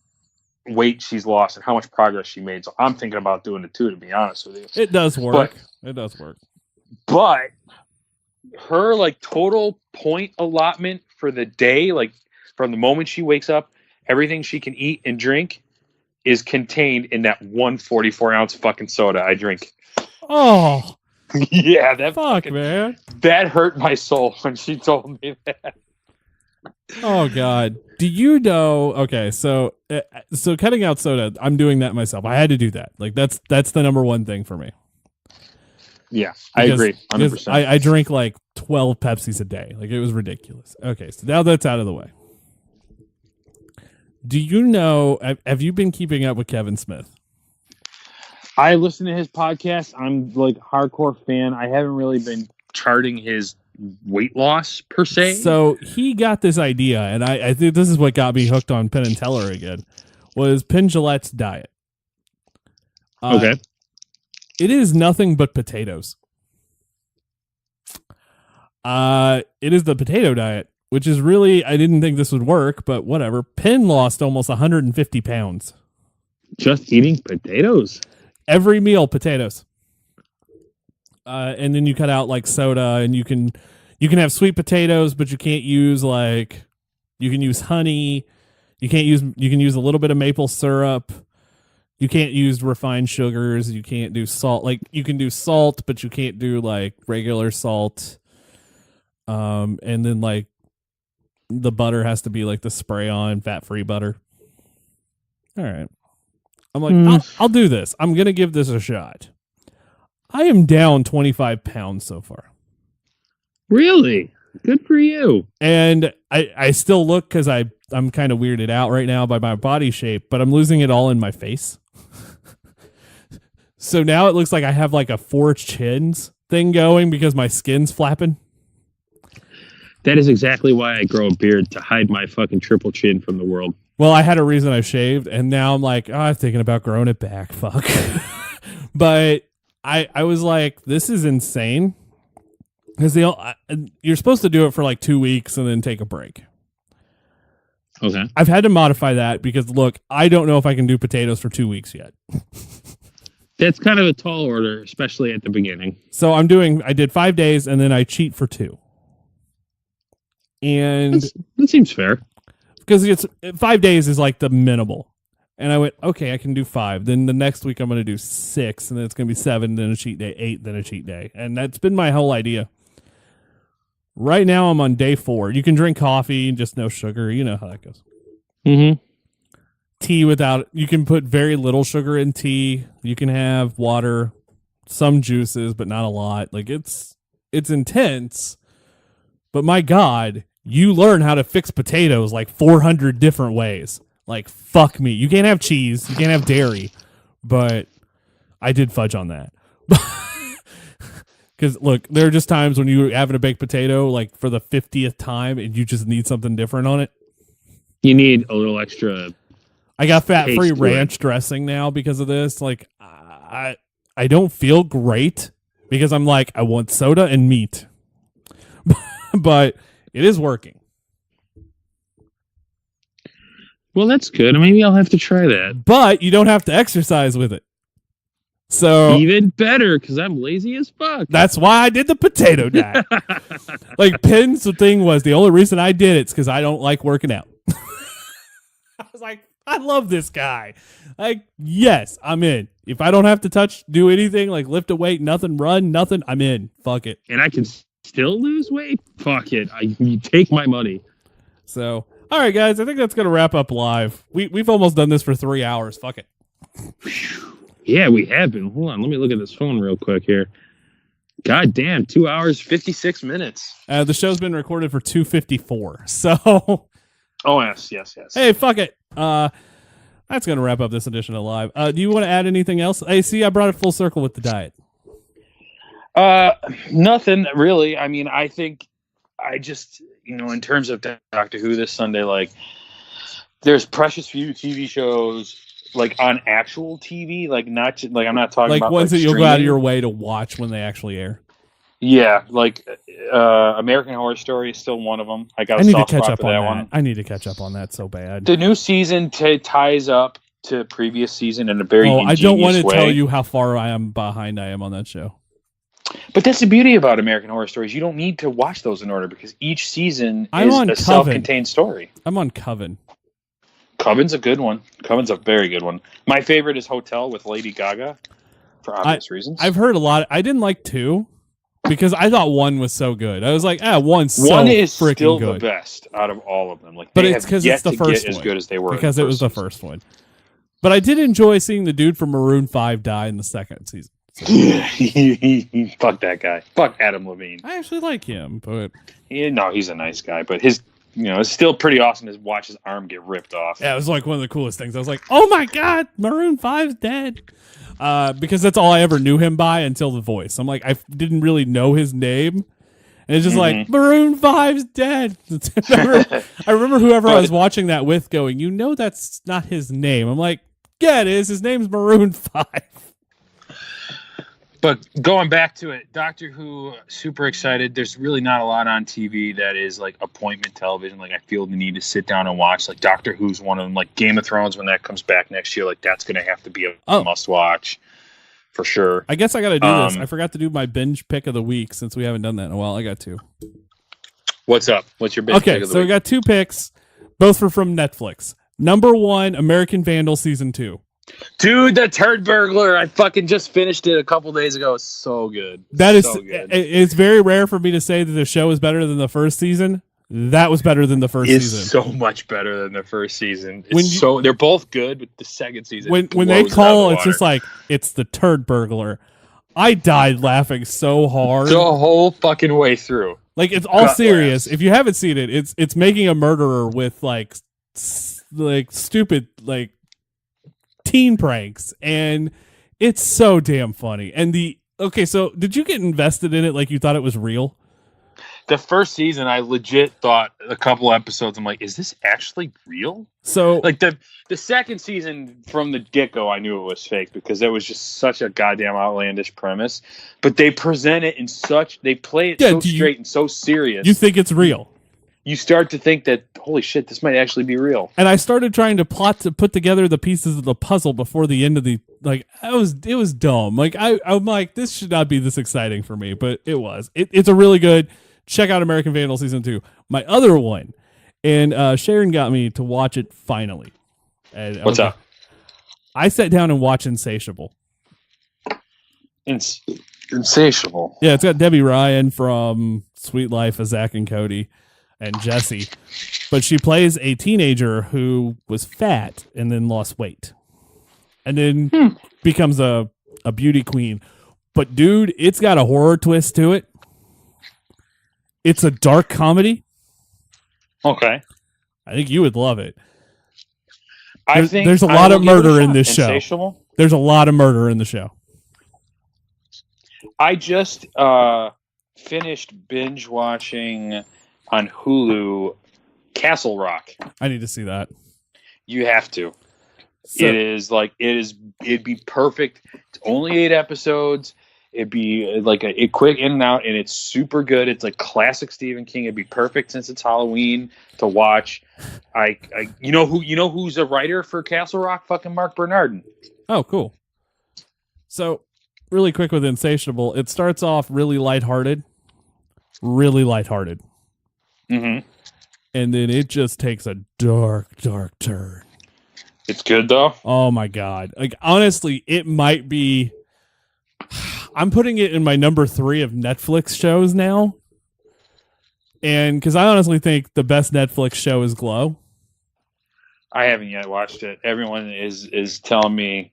weight she's lost and how much progress she made. So I'm thinking about doing it too, to be honest with you. It does work. It does work. But her like total point allotment for the day, like from the moment she wakes up, everything she can eat and drink is contained in that 144-ounce fucking soda I drink. Oh. Yeah, that fuck, man. That hurt my soul when she told me that. Oh God. Do you know? Okay, so cutting out soda, I'm doing that myself. I had to do that. Like, that's the number one thing for me. Yeah, I agree. 100%. I drink like 12 Pepsis a day. Like, it was ridiculous. Okay, so now that's out of the way. Do you know, have you been keeping up with Kevin Smith? I listen to his podcast. I'm like hardcore fan. I haven't really been charting his weight loss per se. So he got this idea, and I think this is what got me hooked on Penn and Teller again, was Penn Jillette's diet. Okay. It is nothing but potatoes. It is the potato diet, which is really, I didn't think this would work, but whatever. Penn lost almost 150 pounds. Just eating potatoes? Every meal, potatoes. And then you cut out like soda, and you can have sweet potatoes, but you can't use like, you can use honey. You can use a little bit of maple syrup. You can't use refined sugars. You can't do salt. Like, you can do salt, but you can't do like regular salt. And then like the butter has to be like the spray on fat-free butter. All right. I'm like, I'll do this. I'm going to give this a shot. I am down 25 pounds so far. Really? Good for you. And I still look, because I'm kind of weirded out right now by my body shape, but I'm losing it all in my face. So now it looks like I have like a 4 chins thing going because my skin's flapping. That is exactly why I grow a beard, to hide my fucking triple chin from the world. Well, I had a reason I shaved, and now I'm like, I'm thinking about growing it back. Fuck. But I was like, this is insane. Because you're supposed to do it for like 2 weeks and then take a break. Okay. I've had to modify that because, look, I don't know if I can do potatoes for 2 weeks yet. That's kind of a tall order, especially at the beginning. So I did 5 days, and then I cheat for 2. And that seems fair. Because it's 5 days is like the minimal. And I went, okay, I can do 5. Then the next week I'm going to do 6, and then it's going to be 7, then a cheat day, 8, then a cheat day. And that's been my whole idea. Right now I'm on day 4. You can drink coffee, just no sugar. You know how that goes. Mm-hmm. Tea you can put very little sugar in tea. You can have water, some juices, but not a lot. Like, it's intense. But my God, you learn how to fix potatoes like 400 different ways. Like, fuck me. You can't have cheese. You can't have dairy. But I did fudge on that. Because, look, there are just times when you're having a baked potato, like, for the 50th time, and you just need something different on it. You need a little extra. I got fat-free ranch dressing now because of this. Like, I don't feel great because I'm like, I want soda and meat. But it is working. Well, that's good. Maybe I'll have to try that. But you don't have to exercise with it. So Even better, because I'm lazy as fuck. that's why I did the potato diet. Like, Penn's thing was the only reason I did it's because I don't like working out. I was like, I love this guy. Like, yes, I'm in. If I don't have to do anything, like lift a weight, nothing, run, nothing, I'm in. Fuck it. And I can still lose weight? Fuck it. You take my money. So, all right, guys, I think that's going to wrap up live. We've almost done this for 3 hours. Fuck it. Yeah, we have been. Hold on. Let me look at this phone real quick here. God damn, 2 hours, 56 minutes. The show's been recorded for 2:54. So, Oh, yes. hey, fuck it. That's going to wrap up this edition of Live. Do you want to add anything else? Hey, see, I brought it full circle with the diet. Nothing really. I mean, I think I just, in terms of Doctor Who this Sunday, like, there's precious few TV shows, like, on actual TV, like, not, like, I'm not talking Like about, ones like, that you'll go streaming. out of your way to watch when they actually air. Yeah, like, American Horror Story is still one of them. I got I a need to soft catch spot up for on that that. one. I need to catch up on that so bad. The new season ties up to previous season in a very I don't want to way. tell you how far I am on that show. But that's the beauty about American Horror Stories. You don't need to watch those in order because each season I'm is on a Coven. self-contained story. I'm on Coven. Coven's a good one. Coven's a very good one. My favorite is Hotel with Lady Gaga for obvious reasons. I've heard a lot. I didn't like 2 because I thought 1 was so good. I was like, one's so one is freaking still good. the best out of all of them. Like, But they it's have because yet it's the to first get one. as good as they were. Because in it was the season. first one. But I did enjoy seeing the dude from Maroon 5 die in the second season. So, Fuck that guy. Fuck Adam Levine. I actually like him, but No, he's a nice guy, but his, it's still pretty awesome to watch his arm get ripped off. yeah, it was like one of the coolest things. I was like, oh my God, Maroon 5's dead. Because that's all I ever knew him by until The Voice. I'm like, I didn't really know his name. And it's just like, Maroon 5's dead. I remember whoever I was watching that with going, that's not his name. I'm like, yeah, it is. His name's Maroon 5. But going back to it, Doctor Who, super excited. There's really not a lot on TV that is like appointment television. Like, I feel the need to sit down and watch. Like, Doctor Who's one of them. Like, Game of Thrones, when that comes back next year, like, that's going to have to be a must watch for sure. I guess I got to do this. I forgot to do my binge pick of the week since we haven't done that in a while. I got 2. What's up? What's your binge pick Okay, of the so we week? got 2 picks. Both were from Netflix. Number 1, American Vandal Season 2. Dude, the Turd Burglar. I fucking just finished it a couple days ago. It's so good. That is, so good. it's very rare for me to say that the show is better than the first season. That was better than the first It's season. so much better than the first season. They're both good, but the second season When they call, it's just like, it's the Turd Burglar. I died laughing so hard. the whole fucking way through. Like, it's all Gut serious. laughs. If you haven't seen it, it's making a murderer with like stupid like teen pranks, and it's so damn funny. And so did you get invested in it like you thought it was real? The first season, I legit thought a couple episodes, I'm like, is this actually real? So Like, the second season, from the get-go, I knew it was fake because it was just such a goddamn outlandish premise. But they present it they play it so straight and so serious. you think it's real? You start to think that, holy shit, this might actually be real. And I started trying to put together the pieces of the puzzle before the end of the it was dumb. Like I'm like, this should not be this exciting for me, but it was. It's a really good. Check out American Vandal Season 2. My other one, and Sharon got me to watch it finally. And What's up? I sat down and watched Insatiable. Insatiable. Yeah, it's got Debbie Ryan from Sweet Life of Zach and Cody and Jesse. But she plays a teenager who was fat and then lost weight. And then becomes a beauty queen. But dude, it's got a horror twist to it. It's a dark comedy. Okay. I think you would love it. I think there's a I lot will of give it a murder in shot. this show. Insatiable? There's a lot of murder in the show. I just finished binge watching on Hulu Castle Rock. I need to see that. You have to. So- It'd be perfect. It's only 8 episodes. It'd be like a quick in and out, and it's super good. It's like classic Stephen King. It'd be perfect since it's Halloween to watch. You know who's a writer for Castle Rock? Fucking Mark Bernardin. Oh, cool. So, really quick with Insatiable, it starts off really lighthearted. Mm-hmm. And then it just takes a dark turn. It's good though. Oh my God. Like, honestly, it might be, I'm putting it in my number 3 of Netflix shows now. And because I honestly think the best Netflix show is Glow. I haven't yet watched it. Everyone is telling me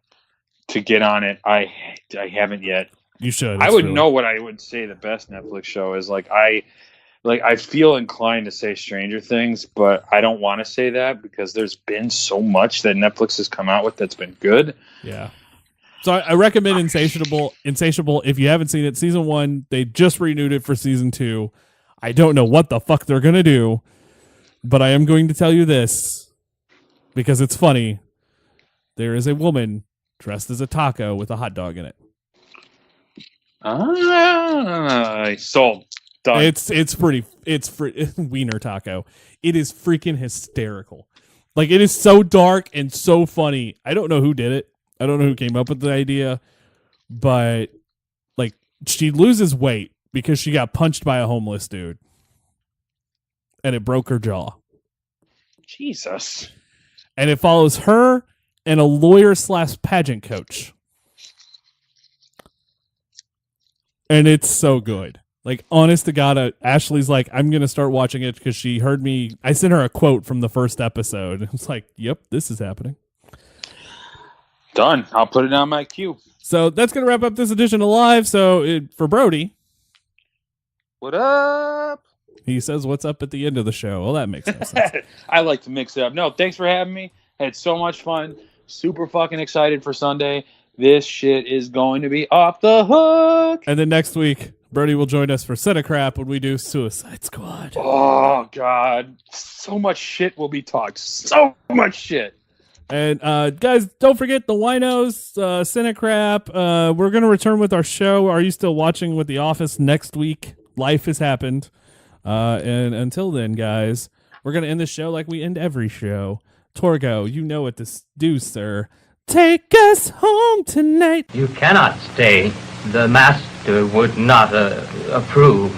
to get on it. I haven't yet. You should. I wouldn't know what I would say the best Netflix show is. I feel inclined to say Stranger Things, but I don't want to say that because there's been so much that Netflix has come out with that's been good. Yeah. So I recommend Insatiable. Insatiable, if you haven't seen it, season 1, they just renewed it for season 2. I don't know what the fuck they're going to do, but I am going to tell you this because it's funny. There is a woman dressed as a taco with a hot dog in it. Sold. Done. It's wiener taco. It is freaking hysterical. Like, it is so dark and so funny. I don't know who did it. I don't know who came up with the idea, but like, she loses weight because she got punched by a homeless dude and it broke her jaw. Jesus. And it follows her and a lawyer / pageant coach. And it's so good. Like, honest to God, Ashley's like, I'm going to start watching it because she heard me. I sent her a quote from the first episode. It's like, yep, this is happening. Done. I'll put it on my queue. So that's going to wrap up this edition of Live. So for Brodie. What up? He says what's up at the end of the show. Well, that makes no sense. I like to mix it up. No, thanks for having me. I had so much fun. Super fucking excited for Sunday. This shit is going to be off the hook. And then next week, Brodie will join us for Cinecrap when we do Suicide Squad. Oh, God. So much shit will be talked. So much shit. And guys, don't forget the Winos, Cinecrap. We're going to return with our show. Are You Still Watching with The Office next week? Life has happened. And until then, guys, we're going to end the show like we end every show. Torgo, you know what to do, sir. Take us home tonight. You cannot stay. The master would not approve.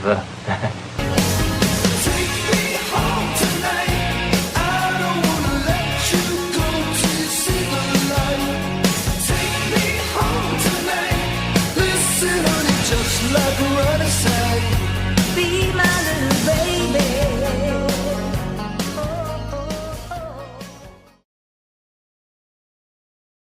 Be my